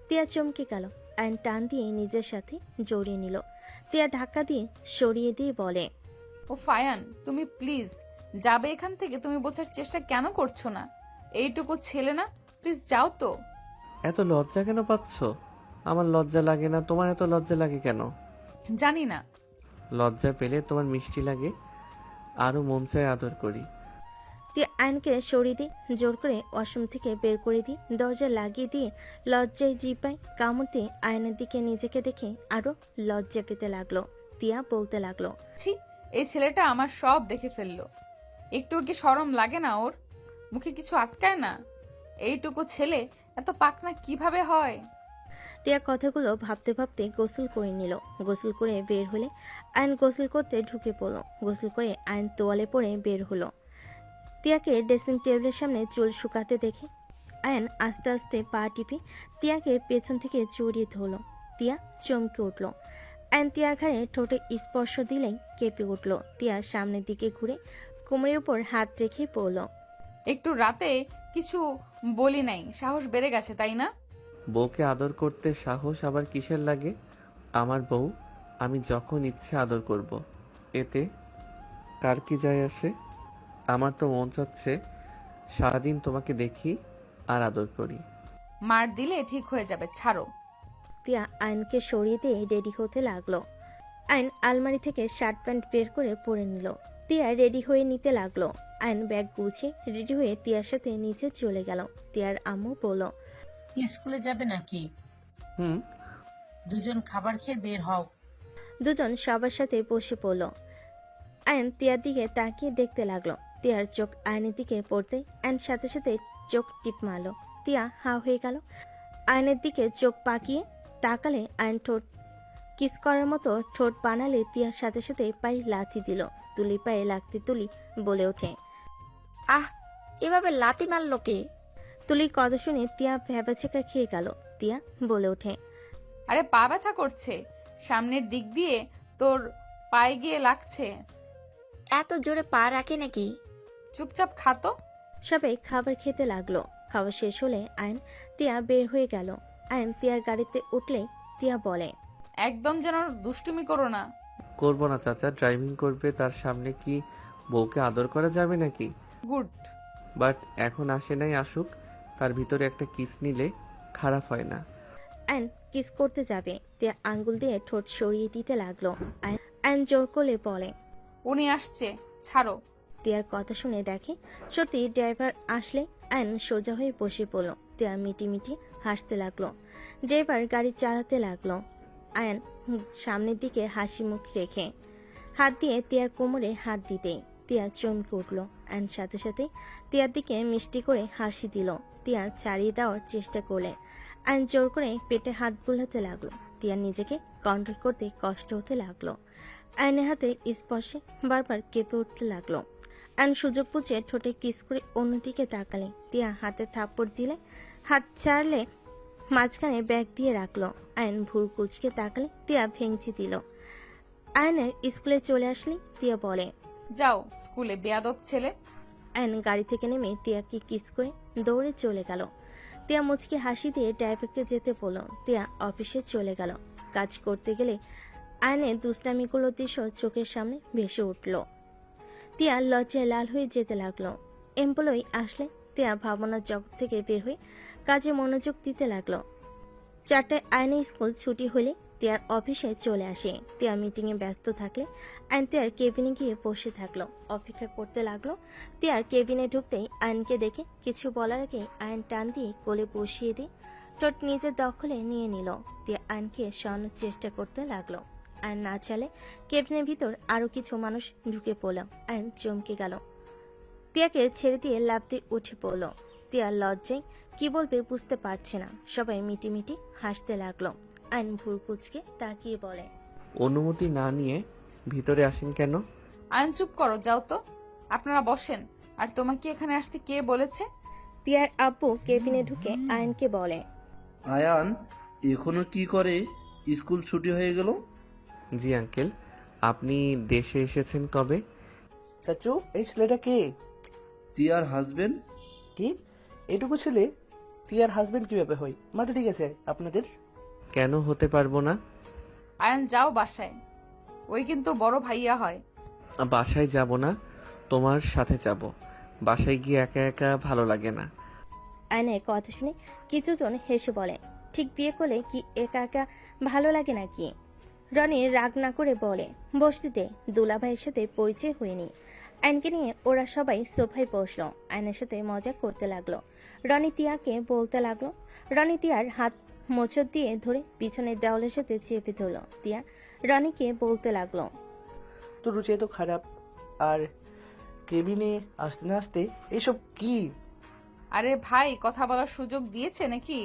তিয়া চমকে গেল। আয়ন টান দিয়ে নিজের সাথে জড়িয়ে নিল। তিয়া ধাক্কা দিয়ে সরিয়ে দিয়ে বলে, ও ফায়ান, তুমি প্লিজ যাবে এখান থেকে। তুমি বোঝার চেষ্টা কেন করছো না? এইটুকু ছেলে না, প্লিজ যাও তো। এত লজ্জা কেন পাচ্ছ? আমার লজ্জা লাগে না, তোমার এত লজ্জা লাগে কেন? জানি না। লজ্জা পেলে তোমার মিষ্টি লাগে, আরো মন চায় আদর করি। তিয়া আয়নকে সরিয়ে দিয়ে জোর করে ওয়াশরুম থেকে বের করে দিয়ে দরজা লাগিয়ে দিয়ে লজ্জায় জিপায় কামড় দিয়ে আয়নের দিকে নিজেকে দেখে আরো লজ্জা পেতে লাগলো। তিয়া বলতে লাগলো, ছি, এই ছেলেটা আমার সব দেখে ফেললো। একটু কি শরম লাগে না ওর? মুখে কিছু আটকায় না? এইটুকু ছেলে এত পাকনা কিভাবে হয়? তিয়া কথাগুলো ভাবতে ভাবতে গোসল করে নিল। গোসল করে বের হলে আয়ন গোসল করতে ঢুকে পড়লো। গোসল করে আয়ন তোয়ালে পরে বের হলো। তিয়াকে ড্রেসিং টেবিলের সামনে চুল শুকাতে দেখে আয়ন আস্তে আস্তে পা টিপে তিয়াকে পেছন থেকে জড়িয়ে ধরল। তিয়া চমকে উঠল। আয়ন তিয়ার ঘাড়ে ঠোঁটে স্পর্শ দিলেই কেঁপে উঠল। তিয়া সামনের দিকে ঘুরে কোমরের উপর হাত রেখে পড়ল। একটু রাতে কিছু বলি নাই, সাহস বেড়ে গেছে তাই না? বউকে আদর করতে সাহস আবার কিসের লাগে? আমার বউ, আমি যখন ইচ্ছে আদর করব, এতে কার কি যায় আসে? আমার তো মন চাচ্ছে সারাদিন তোমাকে দেখি আর আদর করি। মার দিলে ঠিক হয়ে যাবে, ছাড়ো। তিয়া আয়নকে সরিয়ে দিয়ে রেডি হতে লাগলো। আয়ন আলমারি থেকে শার্ট প্যান্ট বের করে পরে নিল। তিয়া রেডি হয়ে নিতে লাগলো। আয়ন ব্যাগ গুছিয়ে রেডি হয়ে তিয়ার সাথে নিচে চলে গেল। তিয়ার আম্মু বলল, স্কুলে যাবে নাকি? হুম। দুজন খাবার খেয়ে বের হও। দুজন সবার সাথে বসে পড়ল। আয়ন তিয়ার দিকে তাকিয়ে দেখতে লাগলো। তিয়ার চোখ আয়নের দিকে পড়তে আয়ন সাথে সাথে চোখ টিপ মারল। তিয়া হা হয়ে গেল। আয়নের দিকে চোখ পাকিয়ে তাকালে আয়ন ঠোঁট কিস করার মতো ঠোঁট বানালে তিয়ার সাথে সাথে পায়ে লাথি দিল। তুলি পায়ে লাগতে তুলি বলে ওঠে, আহ, এভাবে লাথি মারলো কে? তুলির কথা শুনে তিয়া ভ্যাবাচেকা খেয়ে গেল। তিয়া বলে ওঠে, আরে পা ব্যথা করছে, সামনের দিক দিয়ে তোর পায়ে গিয়ে লাগছে। এত জোরে পা রাখে নাকি? চুপচাপ খাতো। সবাই খাবার খেতে লাগলো। খাওয়া শেষ হলে আয়ন তিয়া বের হয়ে গেল। আয়ন তিয়ার গাড়িতে উঠলে তিয়া বলে, একদম যেন দুষ্টুমি করো না। করবো না চাচা, ড্রাইভিং করবে তার সামনে কি বউকে আদর করা যাবে নাকি? গুড। বাট এখন আসে নাই, আসুক, তার ভিতরে একটা কিস নিলে খারাপ হয় না। আয়ন কিস করতে যাবে। তিয়া আঙ্গুল দিয়ে ঠোঁট সরিয়ে দিতে লাগলো। আয়ন জোর করলে বলে, উনি আসছে, ছাড়ো। তিয়ার কথা শুনে দেখে সত্যি ড্রাইভার আসলে আয়ন সোজা হয়ে বসে পড়ল। তিয়া মিটি মিটি হাসতে লাগলো। ড্রাইভার গাড়ি চালাতে লাগলো। আয়ন সামনের দিকে হাসি মুখ রেখে হাত দিয়ে তিয়ার কোমরে হাত দিতেই তিয়া চমকে উঠল। আয়ন সাথে সাথে তিয়ার দিকে মিষ্টি করে হাসি দিল। তিয়া ছাড়িয়ে দেওয়ার চেষ্টা করলে আয়ন জোর করে পেটে হাত বুলাতে লাগলো। তিয়া নিজেকে কন্ট্রোল করতে কষ্ট হতে লাগলো। আয়নের হাতে স্পর্শে বারবার কেঁপে উঠতে লাগলো। আয়ন সুযোগ বুঝে ঠোঁটে কিস করে অন্যদিকে তাকালে তিয়া হাতে থাপ্পড় দিলে, হাত চাড়লে মাঝখানে ব্যাগ দিয়ে রাখলো। আয়ন ভুল কুচকে তাকালে তিয়া ভেঙচি দিল। আয়নের স্কুলে চলে আসলি তিয়া বলে। যাও স্কুলে, বেয়াদব ছেলে। আয়ন গাড়ি থেকে নেমে তিয়াকে কিস করে দৌড়ে চলে গেল। তিয়া মুচকি হাসি দিয়ে ড্রাইভারকে যেতে বলল। তিয়া অফিসে চলে গেল। কাজ করতে গেলে আয়নের দুষ্টামিগুলো দৃশ্য চোখের সামনে ভেসে উঠল। তিয়া লজ্জায় লাল হয়ে যেতে লাগলো। এমপ্লয়ি আসলে তিয়া ভাবনার জগৎ থেকে বের হয়ে কাজে মনোযোগ দিতে লাগলো। 4টায় আয়নের স্কুল ছুটি হলে তিয়ার অফিসে চলে আসে। তিয়া মিটিংয়ে ব্যস্ত থাকলে আয়ন তিয়ার কেবিনে গিয়ে বসে থাকলো, অপেক্ষা করতে লাগলো। তিয়ার কেবিনে ঢুকতেই আয়নকে দেখে কিছু বলার আগে আয়ন টান দিয়ে কোলে বসিয়ে দিয়ে ঠোঁট নিজের দখলে নিয়ে নিল। তিয়া আয়নকে সরানোর চেষ্টা করতে লাগলো। আয়ন না চালে কেবিনের ভিতর আরো কিছু মানুষ ঢুকে পড়ল। আয়ন চমকে গেল। তিয়াকে ছেড়ে দিয়ে লাফ দিয়ে উঠে পড়ল। তিয়া লজ্জায় কি বলবে বুঝতে পারছে না। সবাই মিটিমিটি হাসতে লাগলো। আইন ভুল কুচকে তাকিয়ে বলে। অনুমতি না নিয়ে ভিতরে আসেন কেন? আয়ন চুপ করো, যাও তো। আপনারা বসেন। আর তোমাকে এখানে আসতে কে বলেছে? তিয়ার আব্বু কেবিনে ঢুকে আয়নকে বলে। আয়ান এখনো কি করে? স্কুল ছুটি হয়ে গেল? জি আঙ্কেল। আপনি দেশে এসেছেন কবে? চাচু, এই ছেলেটা কে? তিয়ার হাজবেন্ড। কি এটুকু ছেলে তিয়ার হাজবেন্ড কিভাবে হয়? মাথা ঠিক আছে আপনাদের? কেন হতে পারবো না? আয়ন যাও বাসায়, ওই কিন্তু বড় ভাইয়া হয়। বাসায় যাব না, তোমার সাথে যাব। বাসায় গিয়ে একা একা ভালো লাগে না। আয়নের কথা শুনে কিছুজন হেসে বলে, ঠিক বিয়ে করলে কি একা একা ভালো লাগে নাকি? রনি রাগ না করে বলে, বসতিতে দুলাভাইয়ের সাথে পরিচয় হয়নি। আয়নকে নিয়ে ওরা সবাই সোফায় বসলো। আয়নের সাথে মজা করতে লাগলো। রনি তিয়াকে বলতে লাগলো। রনি তিয়ার হাত মোচড় দিয়ে ধরে পিছনের দেওয়ালের সাথে চেপে ধরল। তিয়া রনিকে বলতে লাগলো, তো রুচি তো খারাপ। আর কেবিনে আসতে না আসতে এসব কি? আরে ভাই, কথা বলার সুযোগ দিয়েছে নাকি?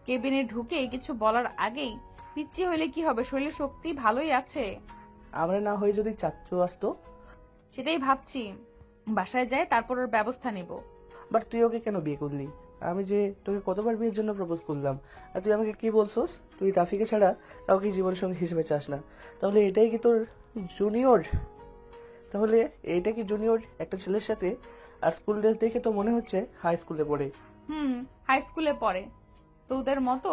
কেবিনে ঢুকে কিছু বলার আগেই পিচ্ছি হইলে কি হবে? শরীরের শক্তি ভালোই আছে। আমরা না হয়ে যদি চাচু আসতো? সেটাই ভাবছি, বাসায় যাই তারপর ওর ব্যবস্থা নিব। বাট তুই ওকে কেন বিয়ে করলি? আমি যে তোকে কতবার বিয়ের জন্য প্রপোজ করলাম, আর তুই আমাকে কি বলছস? তুই রাফিকে ছাড়া কাউকে জীবনের সঙ্গী হিসেবে চাস না। তাহলে এটাই কি তোর জুনিয়র? তাহলে এইটা কি জুনিয়র একটা ছেলের সাথে? আর স্কুল ড্রেস দেখে তো মনে হচ্ছে হাই স্কুলে পড়ে। হাই স্কুলে পড়ে। তোদের মতো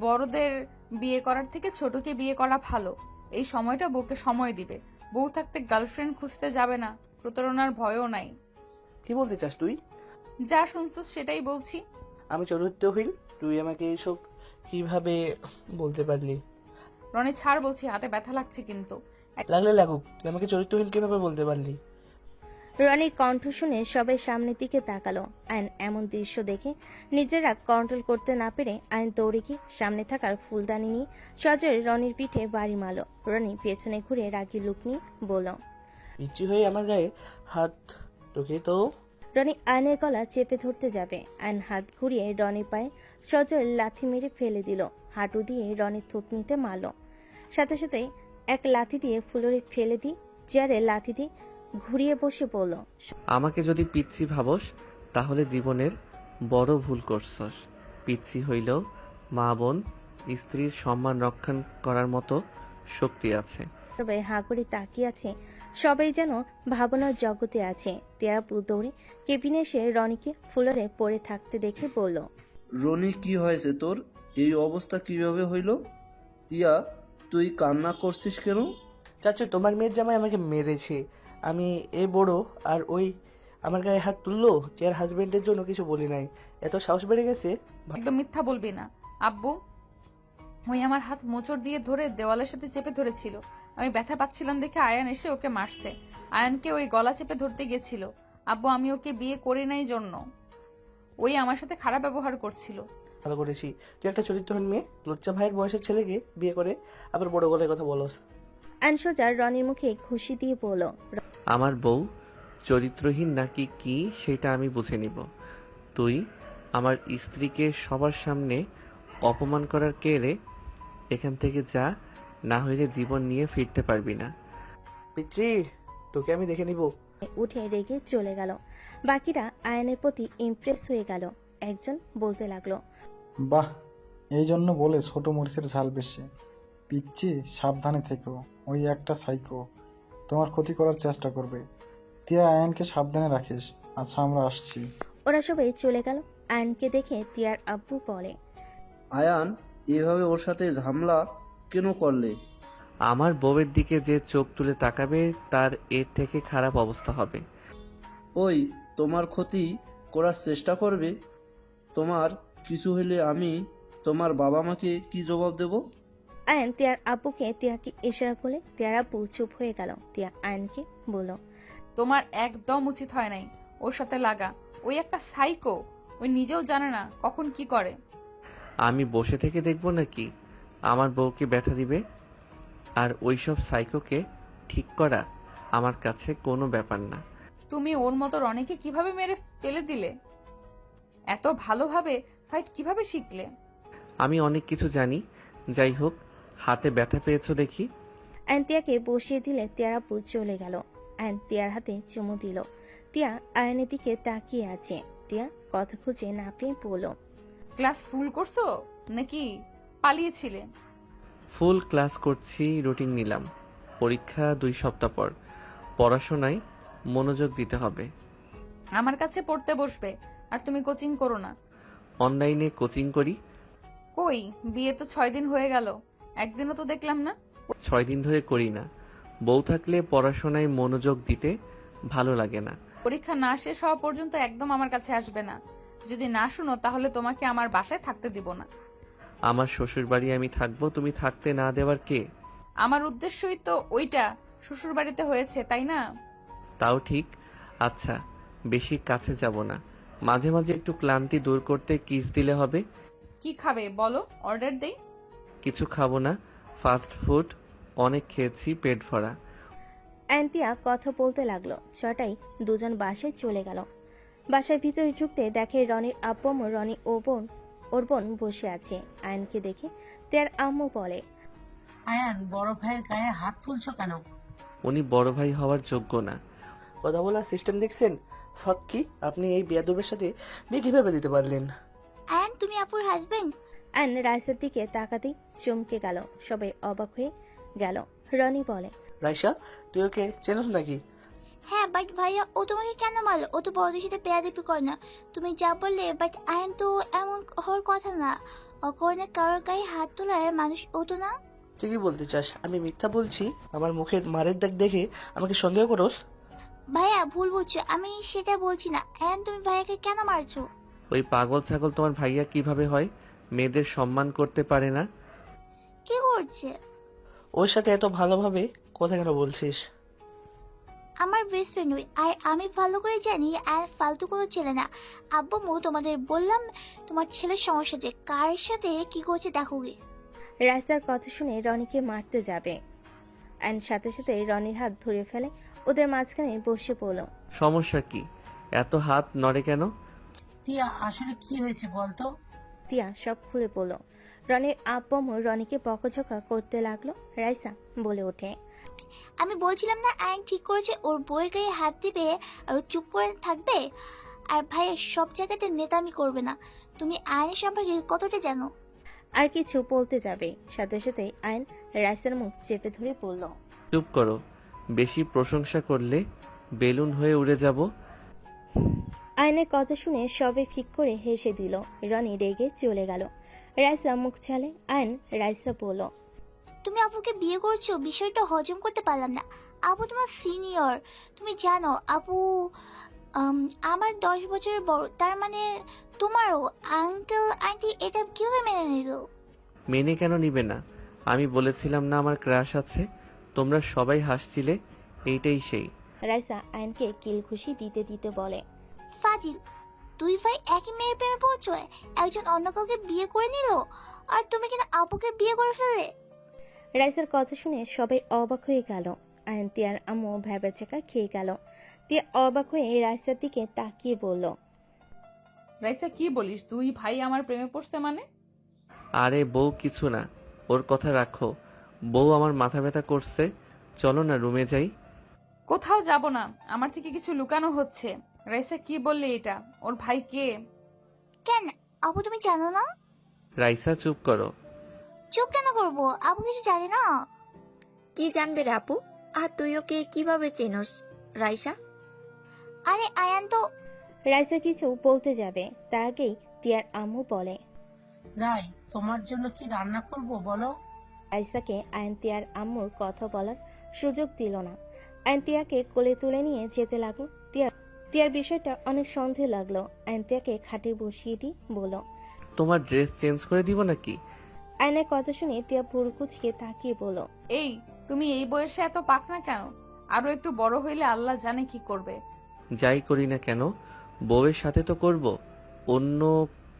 বড়দের বিয়ে করার থেকে ছোটকে বিয়ে করা ভালো। এই সময়টা বউকে সময় দিবে। বউ থাকতে গার্লফ্রেন্ড খুঁজতে যাবে না, প্রতারণার ভয়ও নাই। কি বলতে চাস তুই? যা শুনছিস সেটাই বলছি। আমি চরিত্রহীন? তুই আমাকে এসব কিভাবে বলতে পারলি? রনি ছাড় বলছি, হাতে ব্যথা লাগছে কিন্তু। লাগলে লাগুক, তুই আমাকে চরিত্রহীন কিভাবে বলতে পারলি? রনির কণ্ঠ শুনে সবাই সামনের দিকে তাকালো। আয়ন এমন দৃশ্য দেখে নিজেরা কন্ট্রোল করতে না পেরে আয়ন দৌড়ে গিয়ে সামনে থাকার ফুলদানি নিয়ে সজোরে রনির পিঠে বাড়ি মারল। রনি পেছনে ঘুরে রাগি লুক নিয়ে বলল, ইচ্ছি হয়ে আমার গায়ে হাত তোকে তো। রনি আয়নের গলা চেপে ধরতে যাবে। আয়ন হাত ঘুরিয়ে রনির পায়ে সজোরে লাথি মেরে ফেলে দিল। হাঁটু দিয়ে রনির থুতনিতে মারল। সাথে সাথে এক লাথি দিয়ে ফ্লোরে ফেলে দিয়ে চেয়ারে লাথি দিয়ে ঘুরিয়ে বসে বলল, আমাকে যদি পিচ্ছি ভাবস তাহলে জীবনের বড় ভুল করছস। পিচ্ছি হইলেও মা বোন স্ত্রীর সম্মান রক্ষা করার মতো শক্তি আছে। সবাই হাঁ করে তাকিয়ে আছে। সবাই যেন ভাবনার জগতে আছে। তিয়া দৌড়ে কেবিনে এসে রনিকে ফ্লোরে পড়ে থাকতে দেখে বলল, রনি কি হয়েছে তোর? এই অবস্থা কিভাবে হইল? তিয়া তুই কান্না করছিস কেন? চাচু, তোমার মেয়ের জামাই আমাকে মেরেছে। আমি এ বড় আর ওই আমার গায়ে হাত তুললো। চেয়ার হাজবেন্ডের জন্য কিছু বলি নাই, এত সাহস বেড়ে গেছে। একদম মিথ্যা বলবি না আব্বু। ওই আমার হাত মোচড় দিয়ে ধরে দেওয়ালের সাথে চেপে ধরেছিল। আমি ব্যথা পাচ্ছিলাম দেখে আয়ান এসে ওকে মারছে। আয়ানকে ওই গলা চেপে ধরতে গেছিল। আব্বু, আমি ওকে বিয়ে করি নাই জন্য ওই আমার সাথে খারাপ ব্যবহার করছিল। ভালো করেছি। তুই একটা চরিত্রহীন মেয়ে লুচ্চা ভাইয়ের বয়সের ছেলেকে বিয়ে করে আবার বড় গলায় কথা বলস। আয়ন সোজা রনির মুখে ঘুষি দিয়ে বলল, আমার বউ চরিত্রহীন নাকি কি সেটা আমি বুঝে নিব। তুই আমার স্ত্রীকে সবার সামনে অপমান করার কে রে? এখান থেকে যা, না হইলে জীবন নিয়ে ফিরতে পারবি না। পিচ্ছি, তোকে আমি দেখে নিব। উঠে রেগে চলে গেল। বাকিরা আয়নের প্রতি ইমপ্রেস হয়ে গেল। একজন বলতে লাগলো, বাহ, এই জন্য বলে ছোট মরিচের ঝাল বেশি। পিচ্ছি, সাবধানে থেকো, ওই একটা সাইকো তোমার ক্ষতি করার চেষ্টা করবে। তিয়া, আয়নকে সাবধানে রাখিস। আচ্ছা, আমরা আসছি। ওরা সবাই চলে গেল। আয়নকে দেখে তিয়ার আব্বু বলে, আয়ান, এভাবে ওর সাথে ঝামেলা কেন করলে? আমার বউয়ের দিকে যে চোখ তুলে তাকাবে তার এর থেকে খারাপ অবস্থা হবে। ওই তোমার ক্ষতি করার চেষ্টা করবে। তোমার কিছু হলে আমি তোমার বাবা মাকে কি জবাব দেব? আয়ন তিয়ার আব্বুকে তিয়াকে ইশারা করলে তিয়ার আব্বু চুপ হয়ে গেল। তিয়া আয়নকে বলল, তোমার একদম উচিত হয় নাই ওর সাথে লাগা। ওই একটা সাইকো, ওই নিজেও জানে না কখন কি করে। আমি বসে থেকে দেখব নাকি আমার বউকে ব্যথা দিবে? আর ওইসব সাইকোকে ঠিক করা আমার কাছে কোনো ব্যাপার না। তুমি ওর মতো রনিকে কিভাবে মেরে ফেলে দিলে? এত ভালোভাবে ফাইট কিভাবে শিখলে? আমি অনেক কিছু জানি। যাই হোক, হাতে ব্যথা পেয়েছো দেখি। আয়ন তিয়াকে বসিয়ে দিলে তিয়ার আব্বু চলে গেল। আয়ন তিয়ার হাতে চুমু দিল। তিয়া আয়নের দিকে তাকিয়ে আছে। তিয়া কথা খুঁজে না পেয়ে বলল, ক্লাস ফুল করছো নাকি পালিয়েছিলে? ফুল ক্লাস করছি, রুটিন নিলাম। পরীক্ষা 2 সপ্তাহ পর। পড়াশোনায় মনোযোগ দিতে হবে। আমার কাছে পড়তে বসবে, আর তুমি কোচিং করো না। অনলাইনে কোচিং করি। কই, বিয়ে তো 6 দিন হয়ে গেল, একদিনও তো দেখলাম না। 6 দিন ধরে করি না। বউ থাকলে পড়াশোনায় মনোযোগ দিতে ভালো লাগে না। পরীক্ষা না শেষ হওয়া পর্যন্ত একদম আমার কাছে আসবে না। যদি না শুনো তাহলে তোমাকে আমার বাসায় থাকতে দিব না। আমার শ্বশুর বাড়ি আমি থাকবো, তুমি থাকতে না দেওয়ার কে? আমার উদ্দেশ্যই তো ওইটা, শ্বশুর বাড়িতে হয়েছে তাই না? তাও ঠিক। আচ্ছা, বেশি কাছে যাব না। মাঝে মাঝে একটু ক্লান্তি দূর করতে কিস দিলে হবে। কি খাবে বলো, অর্ডার দেই? কিছু খাবো না, ফাস্ট ফুড অনেক খেয়েছি, পেট ভরা। অ্যান্তিয়া কথা বলতে লাগলো। ছটায় দুজন বাসায় চলে গেল। বাসার ভিতরে ঢুকতে দেখে রনির আব্বু আম্মু, রনি ওর বোন বসে আছে। আয়নকে দেখে তার আম্মু বলে, আয়ান, বড় ভাইয়ের গায়ে হাত তুলছো কেন? উনি বড় ভাই হওয়ার যোগ্য না। কথা বলার সিস্টেম দেখছেন? ফাক্কি, আপনি এই বেয়াদবের সাথে বিয়ে কিভাবে দিতে পারলেন? অ্যান্ড তুমি আপুর হাজবেন্ড? আয়ন রাইসার দিকে তাকাতেই চমকে গেল। সবাই অবাক হয়ে গেল। রনি বলে, রাইসা, তুই ওকে চেনস নাকি? হ্যাঁ, বাট ভাইয়া ও তোমাকে কেন মারলো? ও তো বড়দের সাথে বেয়াদবি করে না। তুমি যা বললে, বাট আয়ন তো এমন হওয়ার কথা না। অকারণে কারোর গায়ে হাত তোলার মানুষ ও তো না। তুই কি বলতে চাস আমি মিথ্যা বলছি? আমার মুখের মারের দাগ দেখে আমাকে সন্দেহ করোস? ভাইয়া ভুল বুঝছো, আমি সেটা বলছি না। অ্যান্ড তুমি ভাইয়াকে কেন মারছো? ওই পাগল ছাগল তোমার ভাইয়া কিভাবে হয়? মেয়েদের সম্মান করতে পারে না। কি করছে? ওর সাথে এত ভালোভাবে কথা কেন বলছিস? আমার বেস্ট ফ্রেন্ড ওই, আর আমি ভালো করে জানি আর ফালতু কোনো ছেলে না। আব্বু মু তোমাদের বললাম তোমার ছেলের সমস্যা যে কার সাথে কি করছে দেখো গে। রাইসার কথা শুনে রনিকে মারতে যাবে। অ্যান্ড সাথে সাথে রনির হাত ধরে ফেলে, ওদের মাঝখানে বসে পড়ল। সমস্যা কি? এত হাত নড়ে কেন? তিয়া, আসলে কি হয়েছে বলতো? তিয়া সব খুলে পড়ল। রনির আব্বু আম্মু রনিকে বকাঝকা করতে লাগলো। রাইসা বলে ওঠে, আমি বলছিলাম না আইন ঠিক করেছে ওর বইয়ের গায়ে হাত দিবে আর ও চুপ করে থাকবে। আর ভাই সব জায়গাতে নেতামি করবে না। তুমি আইনের সম্পর্কে কতটা জানো? আর কিছু বলতে যাবে, সাথে সাথে আইন রাইসার মুখ চেপে ধরে বলল, চুপ করো। বেশি প্রশংসা করলে বেলুন হয়ে উড়ে যাব। আইনের কথা শুনে সবে ফিক করে হেসে দিল। রনি রেগে চলে গেল। রাইসা মুখ চালে। আইন রাইসা বলল, তুমি আপুকে বিয়ে করছো, বিষয়টা হজম করতে পারলাম না। আপু তোমার সিনিয়র, তুমি জানো আপু আমার 10 বছরের বড়। তার মানে তোমারও আঙ্কেল আন্টি এটা কিভাবে মেনে নিল? মেনে কেন নিবে না? আমি বলেছিলাম না আমার ক্রাশ আছে? তোমরা সবাই হাসছিলে, এইটাই সেই। রাইসা আইনকে কিল খুশি দিতে দিতে বলে, ফাজিল, দুই ভাই একই মেয়ের প্রেমে পৌঁছয়, একজন অন্য কাউকে বিয়ে করে নিল, আর তুমি কিনা আপুকে বিয়ে করে ফেললে। রাইসার কথা শুনে সবাই অবাক হয়ে গেল। আয়ন তিয়ার আম্মু ভ্যাবাচাকা খেয়ে গেল। তিয়া অবাক হয়ে রাইসার দিকে তাকিয়ে বলল, রাইসা কি বলিস? দুই ভাই আমার প্রেমে পড়ছে মানে? আরে বউ কিছু না, ওর কথা রাখো। বউ আমার মাথা ব্যথা করছে, চলো না রুমে যাই। কোথাও যাব না, আমার থেকে কিছু লুকানো হচ্ছে। রাইসা কি বললে এটা? ওর ভাই কে? কেন আপু তুমি জানো না? রাইসা চুপ করো। চুপ কেন করবো? আপু কিছু জানে না। কি জানবে রে আপু? আর তুই ওকে কিভাবে চেনস রাইসা? আরে আয়ান তো। রাইসা কিছু বলতে যাবে তার আগেই তিয়ার আম্মু বলে। রাই, তোমার জন্য কি রান্না করব বলো? রাইসাকে আয়ন তিয়ার আম্মুর কথা বলার সুযোগ দিল না। আয়ন তিয়াকে কোলে তুলে নিয়ে যেতে লাগলো। তিয়ার বিষয়টা অনেক সন্দেহ লাগলো। আয়ন তিয়াকে খাটে বসিয়ে দিয়ে বলল। তোমার ড্রেস চেঞ্জ করে দিব নাকি? আয়নের কথা শুনে তিয়া ভুরু কুচকে তাকিয়ে বলল। এই, তুমি এই বয়সে এত পাকনা কেন? আরো একটু বড় হইলে আল্লাহ জানে কি করবে। যাই করি না কেন, বউয়ের সাথে তো করব, অন্য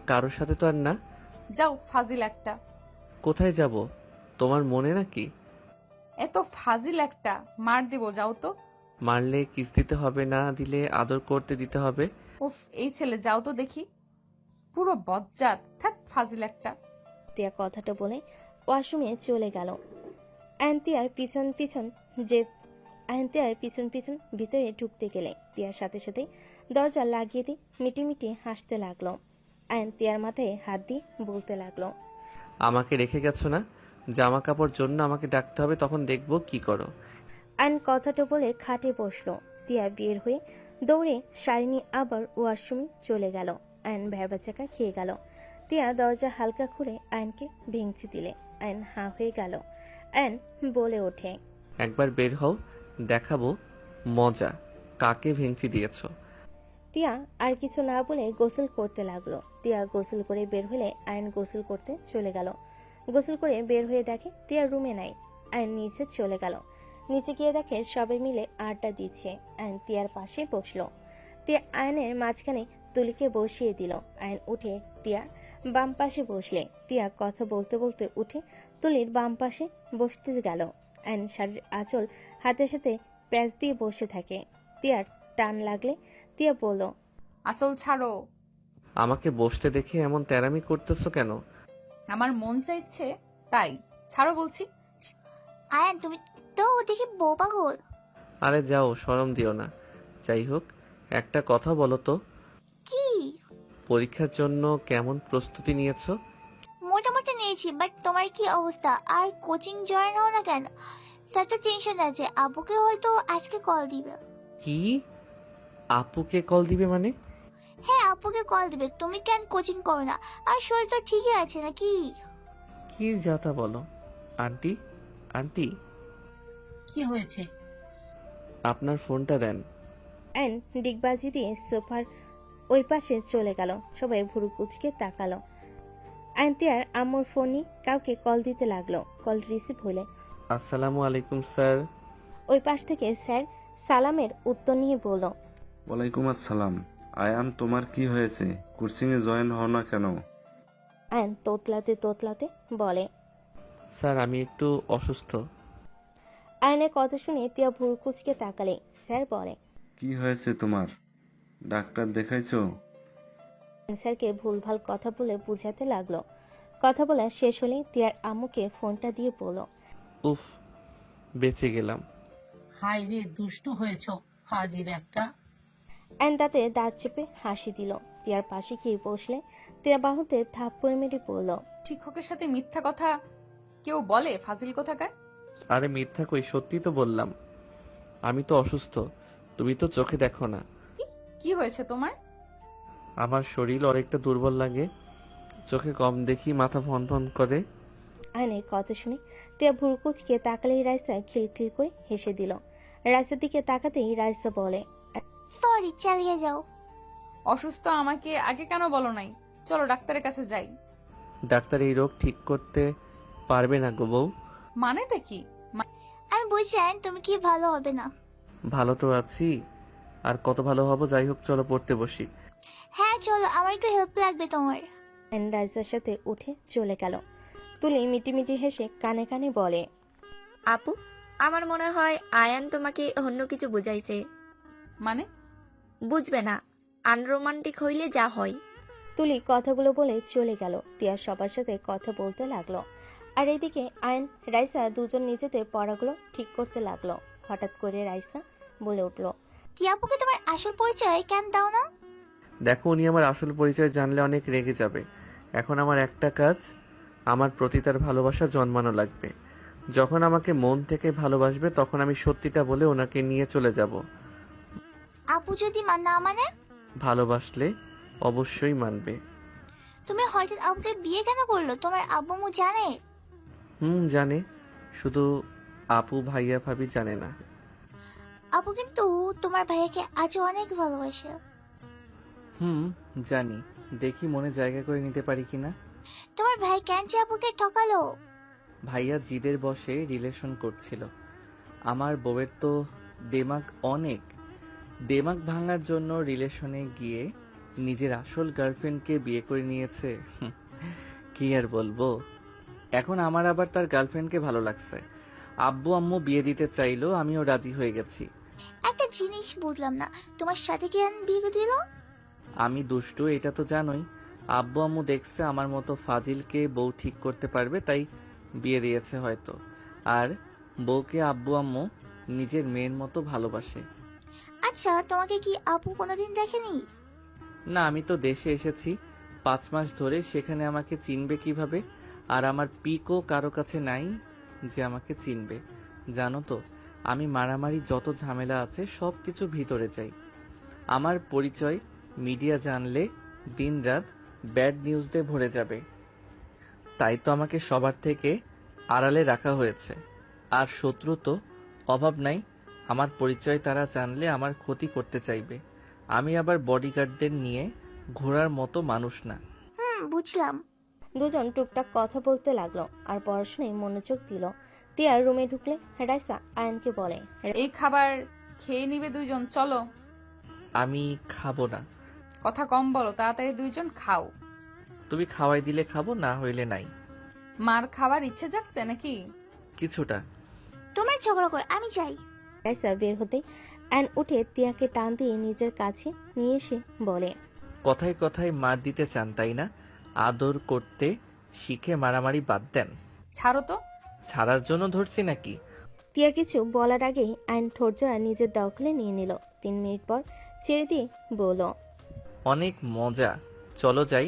কারোর সাথে তো আর না। যাও ফাজিল একটা। কোথায় যাব? তোমার মনে নাকি? এত ফাজিল একটা, মার দিব, যাও তো। মারলে কিস দিতে হবে, না দিলে আদর করতে দিতে হবে। উফ, এই ছেলে, যাও তো দেখি। পুরো বজ্জাত, থাক ফাজিল একটা। তিয়া কথাটা বলে ওয়াশরুমে চলে গেল। আয়ন্তিয়ার পিছন পিছন ভিতরে ঢুকতে গেলে তিয়ার সাথে সাথে দরজা লাগিয়ে দিয়ে মিটিমিটি হাসতে লাগলো। আয়ন্তিয়ার মাথায় হাত দিয়ে বলতে লাগলো। আমাকে রেখে গেছো না? জামা কাপড় জন্য আমাকে ডাকতে হবে, তখন দেখবো কি করো। আয়ন কথাটা বলে খাটে বসলো। তিয়া বের হয়ে দৌড়ে শাড়ি নিয়ে আবার ওয়াশরুমে চলে গেল। আয়ন ভ্যাবাচাকা খেয়ে গেল। তিয়া দরজা হালকা খুলে আয়নকে ভেঙচি দিলে আয়ন হাঁ হয়ে গেল। আয়ন বলে ওঠে। একবার বের হও, দেখাবো মজা কাকে ভেঙচি দিয়েছো। তিয়া আর কিছু না বলে গোসল করতে লাগলো। তিয়া গোসল করে বের হলে আয়ন গোসল করতে চলে গেল। গোসল করে বের হয়ে দেখে তিয়া রুমে নাই। আয়ন নিচে চলে গেল। নিচে গিয়ে দেখে সবাই মিলে আড্ডা দিচ্ছে। আয়ন তিয়ার পাশে বসলো। তিয়া আয়নের মাঝখানে তুলিকে বসিয়ে দিল। আয়ন উঠে তিয়ার বাম পাশে বসলে তিয়া কথা বলতে বলতে উঠে তুলির বাম পাশে বসতে গেল। আয়ন শাড়ির আঁচল হাতের সাথে প্যাঁচ দিয়ে বসে থাকে। তিয়ার টান লাগলে তিয়া বলল। আঁচল ছাড়ো। আমাকে বসতে দেখে এমন তেরামি করতেছো কেন? আমার মন চাইছে তাই, ছাড়ো বলছি। আয়ান তুমি তো দেখি বউ পাগল। আরে যাও, শরম দিও না। যাই হোক, একটা কথা বলো তো, কি? পরীক্ষার জন্য কেমন প্রস্তুতি নিয়েছো? মোটামুটি নিয়েছি, বাট তোমার কি অবস্থা? আর কোচিং জয়েন হও না কেন? স্যার তো টেনশন আছে, আব্বুকে হয়তো আজকে কল দিবে। কি? আপুকে কল দিবে মানে? হ্যাঁ আব্বুকে কল দিবে। তুমি কেন কোচিং করো না? আর শরীর তো ঠিকই আছে নাকি? কি যাতা বলো? আন্টি, আন্টি, কি হয়েছে? আপনার ফোনটা দেন। আয়ন ডিগবাজি দিয়ে সোফার ওই পাশে চলে গেল। সবাই ভুরু কুচকে তাকালো। আয়ন তিয়ার আম্মুর ফোনই কাউকে কল দিতে লাগলো। কল রিসিভ হলে আসসালামু আলাইকুম স্যার। ওই পাশ থেকে স্যার সালামের উত্তর নিয়ে বলল। ওয়ালাইকুম আসসালাম। আয়ান, তোমার কি হয়েছে? কোচিংয়ে জয়েন হও না কেন? আয়ন তোতলাতে বলে। স্যার আমি একটু অসুস্থ। আয়নের কথা শুনে তিয়া ভুরু কুচকে তাকালে স্যার বলে। কি হয়েছে তোমার? ডাক্তার দেখাইছো? স্যারকে ভুলভাল কথা বলে বুঝাতে লাগলো। কথা বলা শেষ হলে তিয়ার আম্মুকে ফোনটা দিয়ে বলল। উফ, বেঁচে গেলাম। হাই রে, দুষ্টু হয়েছ ফাজিল একটা। আয়ন দাঁতে দাঁত চেপে হাসি দিল। তিয়ার পাশে গিয়ে বসলে তিয়া বাহুতে থাপ্পড় মেরে পড়ল। শিক্ষকের সাথে মিথ্যা কথা কেউ বলে? ফাজিল কোথাকার। আরে মিথ্যা কই, সত্যি তো বললাম। আমি তো অসুস্থ, তুমি তো চোখে দেখো না। কি হয়েছে তোমার? আমার শরীর অনেকটা দুর্বল লাগে, চোখে কম দেখি, মাথা ফন ফন করে। আয়নের কথা শুনে তিয়া ভুরু কুচকে তাকালেই রাইসা খিলখিল করে হেসে দিল। রাইসার দিকে তাকাতেই রাইসা বলে। সরি, চালিয়ে যাও। অসুস্থ আমাকে আগে কেন বলো নাই? চলো ডাক্তারের কাছে যাই। ডাক্তার এই রোগ ঠিক করতে পারবে না গো বউ। মানেটা কি? আমি বুঝছি আয়ন, তুমি কি ভালো হবে না। ভালো তো আছি, আর কত ভালো হব। যাই হোক, চলো পড়তে বসি। হ্যাঁ চলো, আমার একটু হেল্প লাগবে তোমার। আয়ন রাইসার সাথে উঠে চলে গেল। তুলি মিটিমিটি হেসে কানে কানে বলে। আপু, আমার মনে হয় আয়ান তোমাকে অন্য কিছু বুঝাইছে। মানে? বুঝবে না, আনরোমান্টিক হইলে যা হয়। তুলি কথাগুলো বলে চলে গেল। তিয়া সবার সাথে কথা বলতে লাগলো। আর এদিকে আয়ন রাইসা দুজন নিজেদের পড়াগুলো ঠিক করতে লাগলো। হঠাৎ করে রাইসা বলে উঠল। টিয়া আপুকে তোমার আসল পরিচয় কেন দাও না? দেখো, উনি আমার আসল পরিচয় জানলে অনেক রেগে যাবে। এখন আমার একটা কাজ, আমার প্রতি তার ভালোবাসা জন্মানো লাগবে। যখন আমাকে মন থেকে ভালোবাসবে তখন আমি সত্যিটা বলে ওনাকে নিয়ে চলে যাব। আপু যদি না মানে? ভালোবাসলে অবশ্যই মানবে। তুমি হঠাৎ আপুকে বিয়ে কেন করলো? তোমার আব্বু আম্মু জানে? জানে, শুধু আপু ভাইয়া ভাবি জানে না। আপু কিন্তু তোমার ভাইয়াকে আজও অনেক ভালোবাসে। জানি, দেখি মনে জায়গা করে নিতে পারি কিনা। তোমার ভাই কেন যে আপুকে ঠকালো? ভাইয়া জিদের বসে রিলেশন করছিল। আমার বউয়ের তো দেমাগ অনেক। দেমাগ ভাঙার জন্য রিলেশনে গিয়ে নিজের আসল গার্লফ্রেন্ডকে বিয়ে করে নিয়েছে। কি আর বলবো। এখন আমার আবার তার গার্লফ্রেন্ডকে ভালো লাগছে। আব্বু আম্মু বিয়ে দিতে চাইলো, আমিও রাজি হয়ে গেছি। একটা জিনিস বুঝলাম না, তোমার সাথে কেন বিয়ে দিল? আমি দুষ্টু, এটা তো জানোই। আব্বু আম্মু দেখছে আমার মতো ফাজিলকে বউ ঠিক করতে পারবে, তাই বিয়ে দিয়েছে হয়তো। আর বউকে আব্বু আম্মু নিজের মেয়ের মতো ভালোবাসে। আচ্ছা, তোমাকে কি আপু কোনোদিন দেখেনি? না, আমি তো দেশে এসেছি 5 মাস ধরে, সেখানে আমাকে চিনবে কিভাবে? আর আমার পিকও কারো কাছে নাই যে আমাকে চিনবে। জানো তো, আমি মারামারি যত ঝামেলা আছে সব কিছু ভিতরে যাই। আমার পরিচয় মিডিয়া জানলে দিনরাত ব্যাড নিউজ দিয়ে ভরে যাবে। তাই তো আমাকে সবার থেকে আড়ালে রাখা হয়েছে। আর শত্রু তো অভাব নাই। আমার পরিচয় তারা জানলে আমার ক্ষতি করতে চাইবে। আমি আবার বডিগার্ডদের নিয়ে ঘোরার মতো মানুষ না। বুঝলাম। দুজন টুকটাক কথা বলতে লাগলো আর পড়াশোনায় মনোযোগ দিল। তিয়া রুমে ঢুকলে রাইসা আয়ানকে বলে, এই খাবার খেয়ে নিবে দুইজন, চলো। আমি খাবো না। কথা কম বলো, তাড়াতাড়ি দুইজন খাও। তুমি খাওয়াই দিলে খাবো, না হইলে নাই। মার খাবার ইচ্ছে জাগছে নাকি? কিছুটা। তোমার ঝগড়া করে আমি যাই। রাইসা বের হতে আয়ান উঠে তিয়াকে টান দিয়ে নিজের কাছে নিয়ে এসে বলে, কথায় কথায় মার দিতে চান তাই না? আদর করতে শিখে মারামারি বাদ দেন। ছাড়ো তো। ছাড়ার জন্য ধরছি নাকি? তিয়া কিছু বলার আগেই আইন ঠোরজোড়া নিজের দখলে নিয়ে নিল। 3 মিনিট পর ছেড়ে দিয়ে বলল, অনেক মজা, চলো যাই।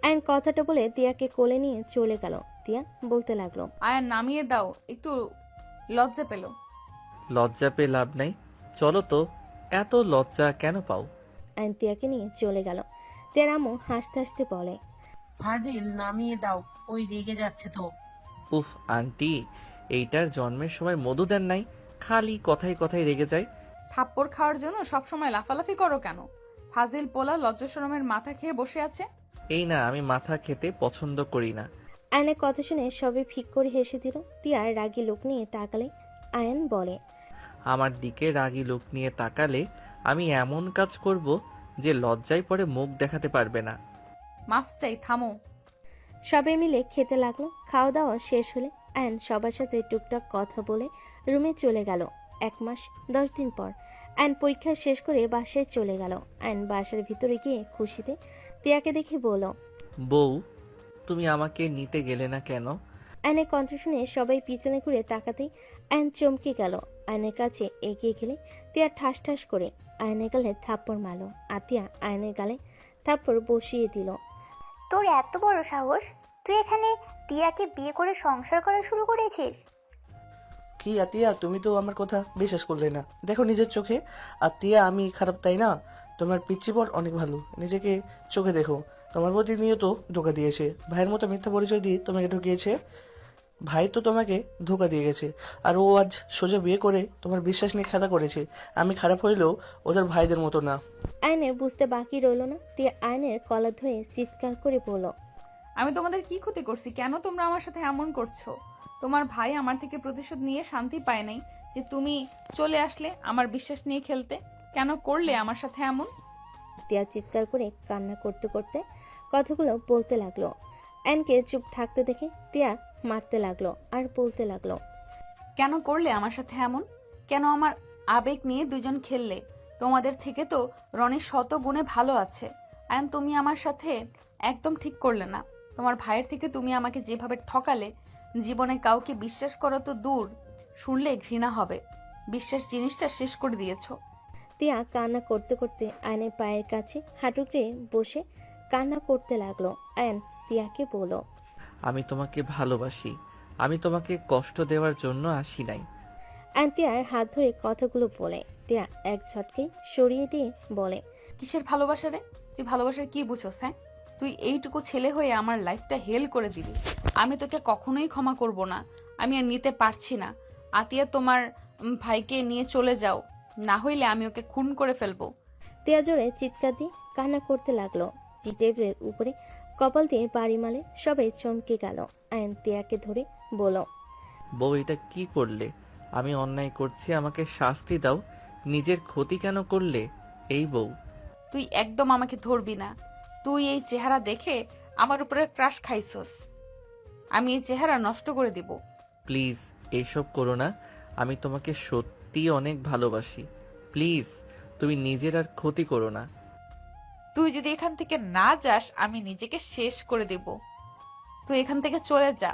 আইন কথাটা বলে তিয়াকে কোলে নিয়ে চলে গেল। তিয়া বলতে লাগলো, আয়ান নামিয়ে দাও, একটু লজ্জা পেল। লজ্জা পেয়ে লাভ নাই, চলো তো। এত লজ্জা কেন পাও? আইন তিয়াকে নিয়ে চলে গেল। তিয়ার আম্মু হাসতে হাসতে বলে, ফাজিল, নামিয়ে দাও, ওই রেগে যাচ্ছে তো। উফ আন্টি, এইটার জন্মের সময় মধু দেন নাই, খালি কথায় কথায় রেগে যায়। থাপ্পড় খাওয়ার জন্য সবসময় লাফালাফি করো কেন? ফাজিল পোলা লজ্জা শরমের মাথা খেয়ে বসে আছে। এই না, আমি মাথা খেতে পছন্দ করি না। আয়নের কথা শুনে সবে ফিক করে হেসে দিল। তিয়ার রাগী লোক নিয়ে তাকালে আয়ন বলে, আমার দিকে রাগী লোক নিয়ে তাকালে আমি এমন কাজ করব যে লজ্জায় পরে মুখ দেখাতে পারবে না। মাফ চাই, থামো। সবে মিলে খেতে লাগলো। খাওয়া দাওয়া শেষ হলে আয়ন সবার সাথে টুকটাক কথা বলে রুমে চলে গেল। 1 মাস 10 দিন পর আয়ন পরীক্ষা শেষ করে বাসায় চলে গেল। আয়ন বাসার ভিতরে গিয়ে খুশিতে তিয়াকে দেখে বলল, বউ, তুমি আমাকে নিতে গেলে না কেন? আয়নের কণ্ঠ শুনে সবাই পিছনে ঘুরে তাকাতেই আয়ন চমকে গেল। আয়নের কাছে এগিয়ে গেলে তিয়া ঠাস ঠাস করে আয়নের গালে থাপ্পড় মারল। আতিয়া আয়নের গালে থাপ্পড় বসিয়ে দিল। তোর এত বড় সাহস, তুই এখানে টিয়াকে বিয়ে করে সংসার করা শুরু করেছিস? কি আতিয়া, তুমি তো আমার কথা বিশ্বাস করলে না। দেখো নিজের চোখে। আতিয়া আমি খারাপ তাই না? তোমার পিচ্চি পর অনেক ভালো, নিজেকে চোখে দেখো। তোমার প্রতিনিয়ত ধোকা দিয়েছে, ভাইয়ের মতো মিথ্যা পরিচয় দিয়ে তোমাকে ঢুকিয়েছে। ভাই তো তোমাকে ধোকা দিয়ে গেছে, আর ও আজ সোজা বিয়ে করে তোমার বিশ্বাস নিয়ে খেলা করেছে। আমি খারাপ হইলেও ওদের ভাইদের মতো না। আয়নের বুঝতে বাকি রইল না। তিয়া আয়নের কলার ধরে চিৎকার করে বলল, আমি তোমাদের কি ক্ষতি করছি? কেন তোমরা আমার সাথে এমন করছো? তোমার ভাই আমার থেকে প্রতিশোধ নিয়ে শান্তি পায় নাই যে তুমি চলে আসলে আমার বিশ্বাস নিয়ে খেলতে। কেন করলে আমার সাথে এমন? তিয়া চিৎকার করে কান্না করতে করতে কথাগুলো বলতে লাগলো। আয়নকে চুপ থাকতে দেখে তিয়া মারতে লাগলো আর বলতে লাগলো, কেন করলে আমার সাথে এমন? কেন আমার আবেগ নিয়ে দুজন খেললে? তোমাদের থেকে তো রনি শত গুণে ভালো আছে। আয়ন, তুমি আমার সাথে একদম ঠিক করলে না। তোমার ভাইয়ের থেকে তুমি আমাকে যেভাবে ঠকালে, জীবনে কাউকে বিশ্বাস করো তো দূর, শুনলে ঘৃণা হবে। বিশ্বাস জিনিসটা শেষ করে দিয়েছো। তিয়া কান্না করতে করতে আয়নের পায়ের কাছে হাঁটুকে বসে কান্না করতে লাগলো। আয়ন তিয়াকে বলল, আমি তোমাকে ভালোবাসি। আমি তোমাকে কষ্ট দেওয়ার জন্য আসি নাই। আয়ন তিয়ার হাত ধরে কথাগুলো বলে তিয়া এক ঝটকে সরিয়ে দিয়ে বলে, কিসের ভালোবাসা রে? তুই ভালোবাসার কি বুঝোস? হ্যাঁ, তুই এইটুকু ছেলে হয়ে আমার লাইফটা হেল করে দিলি। আমি তোকে কখনোই ক্ষমা করব না। আমি আর নিতে পারছি না। আতিয়া, তোমার ভাইকে নিয়ে চলে যাও, না হইলে আমি ওকে খুন করে ফেলবো। তিয়া জোরে চিৎকার দিয়ে কান্না করতে লাগলো। টি টেবিলের উপরে কপাল দিয়ে বাড়ি মালে সবাই চমকে গেল। আয়ন তিয়াকে ধরে বলল, বউ, এটা কি করলে? আমি অন্যায় করছি, আমাকে শাস্তি দাও। নিজের ক্ষতি কেন করলে? এই বউ, তুই একদম আমাকে ধরবি না। তুই এই চেহারা দেখে আমার উপরে ক্রাশ খাইছস। আমি এই চেহারা নষ্ট করে দিব। প্লিজ এইসব করো না। আমি তোমাকে সত্যি অনেক ভালোবাসি। প্লিজ তুমি নিজের আর ক্ষতি করো না। তুই যদি এখান থেকে না যাস, আমি নিজেকে শেষ করে দেব। তুই এখান থেকে চলে যা।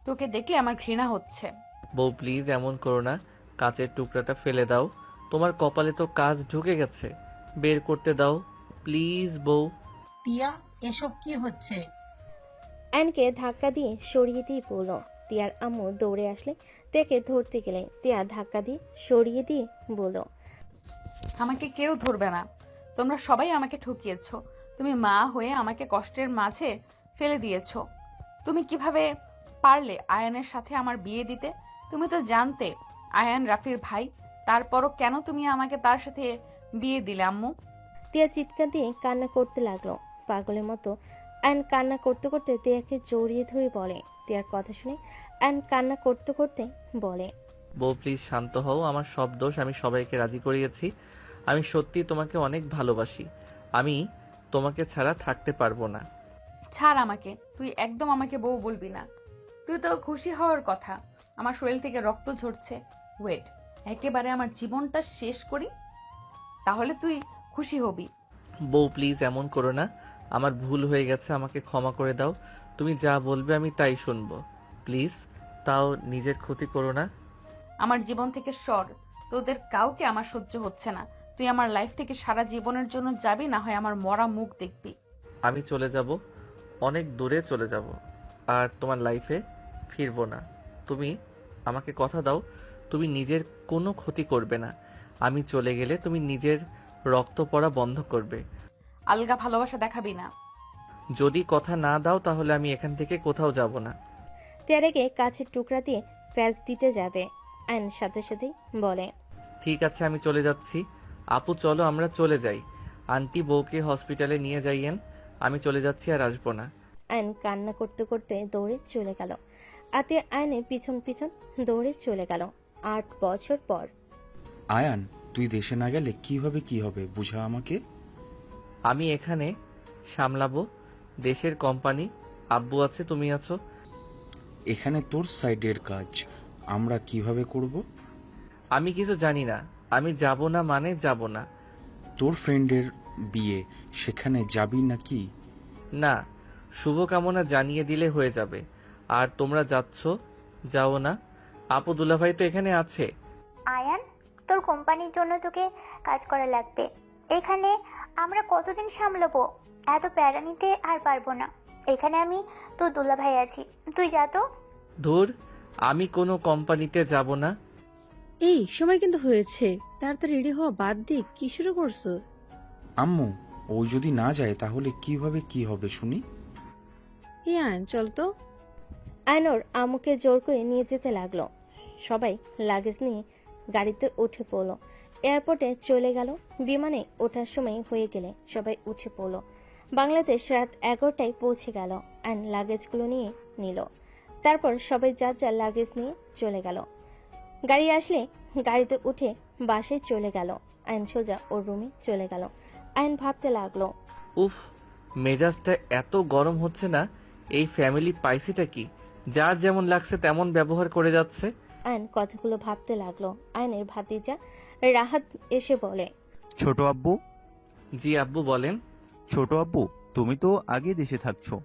তোকে দেখলে আমার ঘৃণা হচ্ছে। বউ প্লিজ এমন করো না। কাচের টুকরাটা ফেলে দাও। তোমার কপালে তো কাজ ঢুকে গেছে, বের করতে দাও প্লিজ বউ। তিয়া, এসব কি হচ্ছে? আয়নকে ধাক্কা দিয়ে সরিয়ে দিয়ে বলল। তিয়ার আম্মু দৌড়ে আসলে তিয়াকে ধরতে গেলে তিয়া ধাক্কা দিয়ে সরিয়ে দিয়ে বলল, আমাকে কেউ ধরবে না। তোমরা সবাই আমাকে ঠকিয়েছো। তুমি মা হয়ে আমাকে কষ্টের মাঝে ফেলে দিয়েছো। তুমি কিভাবে পারলে আয়ানের সাথে আমার বিয়ে দিতে? তুমি তো জানতে আয়ান রাফির ভাই, তারপরও কেন তুমি আমাকে তার সাথে বিয়ে দিলে আম্মু? তিয়া চিৎকার দিয়ে কান্না করতে লাগলো পাগলের মতো। আয়ন কান্না করতে করতে তিয়াকে জড়িয়ে ধরে বলে। তিয়ার কথা শুনে আয়ন কান্না করতে করতে বলে, বউ প্লিজ শান্ত হও। আমার সব দোষ, আমি সবাইকে রাজি করিয়েছি। আমি সত্যি তোমাকে অনেক ভালোবাসি। আমি তোমাকে ছাড়া থাকতে পারবো না। ছাড় আমাকে। তুই একদম আমাকে বউ বলবি না। তুই তো খুশি হওয়ার কথা। আমার শরীর থেকে রক্ত ঝরছে। ওয়েট, একেবারে আমার জীবনটা শেষ করি, তাহলে তুই খুশি হবি। বউ প্লিজ এমন করো না। আমার ভুল হয়ে গেছে, আমাকে ক্ষমা করে দাও। তুমি যা বলবে আমি তাই শুনবো। প্লিজ, তাও নিজের ক্ষতি করো না। আমার জীবন থেকে সর। তোদের কাউকে আমার সহ্য হচ্ছে না। তুই আমার লাইফ থেকে সারা জীবনের জন্য যাবি, না হয় আমার মরা মুখ দেখবি। আমি চলে যাব, অনেক দূরে চলে যাব, আর তোমার লাইফে ফিরবো না। তুমি আমাকে কথা দাও, তুমি নিজের কোনো ক্ষতি করবে না। আমি চলে গেলে তুমি নিজের রক্ত পড়া বন্ধ করবে। আলগা ভালোবাসা দেখাবি না। যদি কথা না দাও তাহলে আমি এখান থেকে কোথাও যাব না। তিয়ারেকে কাছের টুকরা দিয়ে প্যাঁচ দিতে যাবে। আয়ন সাথে সাথেই বলে, ঠিক আছে, আমি চলে যাচ্ছি। আপু চলো আমরা চলে যাই। আন্টি বউকে হসপিটালে নিয়ে যাইয়েন। আমি চলে যাচ্ছি, আর আসবো না। আয়ন কান্না করতে করতে দৌড়ে চলে গেল। আতিয়া আয়নের পিছন পিছন দৌড়ে চলে গেল। 8 বছর পর। আয়ান, তুই দেশে না গেলে কিভাবে কি হবে বুঝা আমাকে। আমি এখানে সামলাবো, দেশের কোম্পানি। আব্বু আছে, তুমি আছো। এখানে তোর সাইডের কাজ আমরা কিভাবে করব? আমি কিছু জানি না। আমি যাব না মানে যাব না। তোর ফ্রেন্ডের বিয়ে, সেখানে যাবি নাকি? না, শুভকামনা জানিয়ে দিলে হয়ে যাবে। আর তোমরা যাচ্ছ, যাও না। আপু দুলাভাই তো এখানে আছে। আয়ান, তোর কোম্পানির জন্য তোকে কাজ করা লাগবে। এখানে আমরা কতদিন সামলাবো? এত প্যারা নিতে আর পারবো না। এখানে আমি তোর দুলাভাই আছি, তুই যা তো। ধুর, আমি কোনো কোম্পানিতে যাব না। এই সময় কিন্তু হয়েছে, তাড়াতাড়ি রেডি হওয়া বাদ দিয়ে কি শুরু করছো? আম্মু, ও যদি না যায় তাহলে কিভাবে কি হবে শুনি। এই আয়ন, চল তো। আয়নর আমুকে জোর করে নিয়ে যেতে লাগলো। সবাই লাগেজ নিয়ে গাড়িতে উঠে পড়লো। এয়ারপোর্টে চলে গেল। বিমানে ওঠার সময় হয়ে গেলে সবাই উঠে পড়লো। বাংলাদেশ রাত 11টায় পৌঁছে গেল। আয়ন লাগেজগুলো নিয়ে নিল। তারপর সবাই যার যার লাগেজ নিয়ে চলে গেল। গাড়ি আসলে গাড়িতে উঠে বাসায় চলে গেল। আয়ন সোজা ওর রুমে চলে গেল। আয়ন ভাবতে লাগলো, উফ, মেজাজটা এত গরম হচ্ছে না। এই ফ্যামিলি পাইসিটা কি? যার যেমন লাগছে তেমন ব্যবহার করে যাচ্ছে। আয়ন কথাগুলো ভাবতে লাগলো। আয়নের ভাতিজা রাহাত এসে বলে, ছোট আব্বু। জি আব্বু বলেন। ছোট আব্বু, তুমি তো আগে দেশে থাকছো,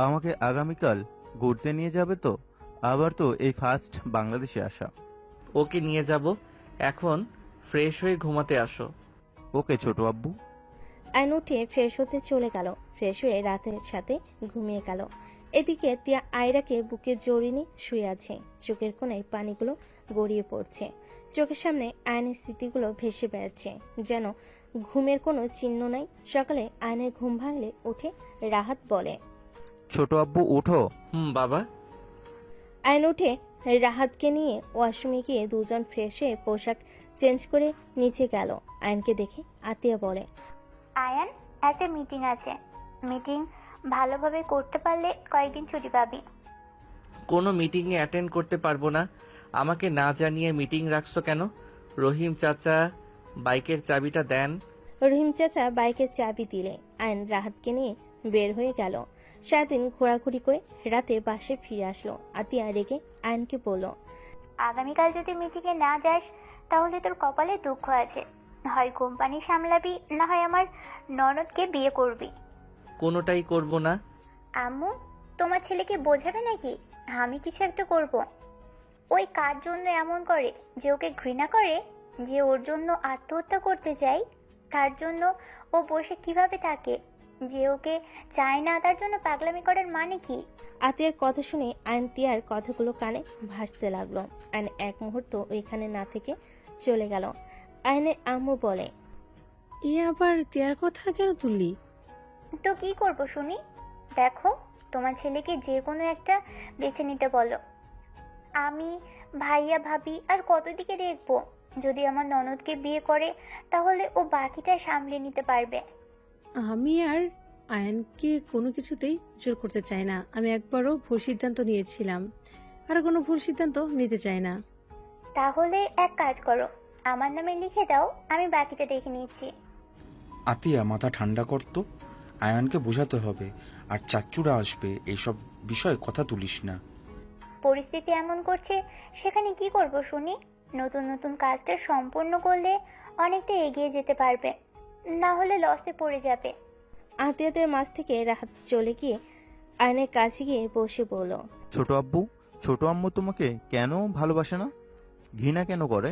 আমাকে আগামীকাল ঘুরতে নিয়ে যাবে তো? আবার তো এই ফার্স্ট বাংলাদেশে আসা। ওকে নিয়ে যাব। এখন ফ্রেশ হয়ে ঘুমাতে আসো। ওকে ছোট আব্বু। আয়ন উঠে ফ্রেশ হতে চলে গেল। ফ্রেশ হয়ে রাতের সাথে ঘুমিয়ে গেল। এদিকে তিয়া আয়রাকে বুকে জড়িয়ে নিয়ে শুয়ে আছে। চোখের কোণায় পানিগুলো গড়িয়ে পড়ছে। চোখের সামনে আয়নের স্মৃতিগুলো ভেসে বেড়াচ্ছে, যেন ঘুমের কোনো চিহ্ন নাই। সকালে আয়নের ঘুম ভাঙলে উঠে রাহাত বলে, ছোট আব্বু ওঠো। বাবা। আয়ন উঠে রাহাতকে নিয়ে ওয়াশরুমে গিয়ে দুজন ফ্রেশ হয়ে পোশাক চেঞ্জ করে নিচে গেল। আয়নকে দেখে আতিয়া বলে, আয়ান, একটা মিটিং আছে। মিটিং ভালোভাবে করতে পারলে কয়েকদিন ছুটি পাবি। কোনো মিটিংয়ে অ্যাটেন্ড করতে পারবো না। আমাকে না জানিয়ে মিটিং রাখছো কেন? রহিম চাচা বাইকের চাবিটা দেন। রহিম চাচা বাইকের চাবি দিলে আয়ন রাহাতকে নিয়ে বের হয়ে গেল। সারাদিন ঘোরাঘুরি করে রাতে বাসে ফিরে আসলো। আতিয়া রেগে আয়নকে বলল, আগামীকাল যদি মিটিংয়ে না যাস তাহলে তোর কপালে দুঃখ আছে। হয় কোম্পানি সামলাবি, না হয় আমার ননদকে বিয়ে করবি। কোনোটাই করব না। আম্মু, তোমার ছেলেকে বোঝাবে নাকি আমি কিছু একটা করব? ওই কার জন্য এমন করে যে ওকে ঘৃণা করে, যে ওর জন্য আত্মহত্যা করতে চায়, তার জন্য ও বসে কিভাবে থাকে, যে ওকে চায় না, তার জন্য পাগলামি করার মানে কি? আতিয়ার কথা শুনে আয়ন তিয়ার কথাগুলো কানে ভাসতে লাগলো। আয়ন এক মুহূর্ত ওইখানে না থেকে চলে গেল। আয়নের আম্মু বলে, এ আবার তিয়ার কথা কেন তুললি? তো কি করব শুনি? দেখো, তোমার ছেলেকে যে কোনো একটা বেছে নিতে বলো। আমি, ভাইয়া, ভাবি আর কত দিকে দেখবো? যদি আমার ননদকে বিয়ে করে তাহলে ও বাকিটা সামলে নিতে পারবে। আমি আর আয়ানকে কোনো কিছুতেই জোর করতে চাই না। আমি একবারও ভুল সিদ্ধান্ত নিয়েছিলাম, আর কোনো ভুল সিদ্ধান্ত নিতে চাই না। তাহলে এক কাজ করো, আমার নামে লিখে দাও, আমি বাকিটা দেখে নিচ্ছি। আতিয়া মাথা ঠান্ডা করতো। আয়ানকে বোঝাতে হবে, আর চাচ্চুরা আসবে, এইসব বিষয়ে কথা তুলিস না। পরিস্থিতি এমন করছে, সেখানে কি করব শুনি? নতুন নতুন কাজটা সম্পূর্ণ করলে অনেকটা এগিয়ে যেতে পারবে, না হলে লসে পড়ে যাবে। আতিয়াদের মাঝ থেকে রাহাত চলে গিয়ে আয়নের কাছে গিয়ে বসে বলল, ছোট আব্বু, ছোট আম্মু তোমাকে কেন ভালোবাসে না, ঘৃণা কেন করে?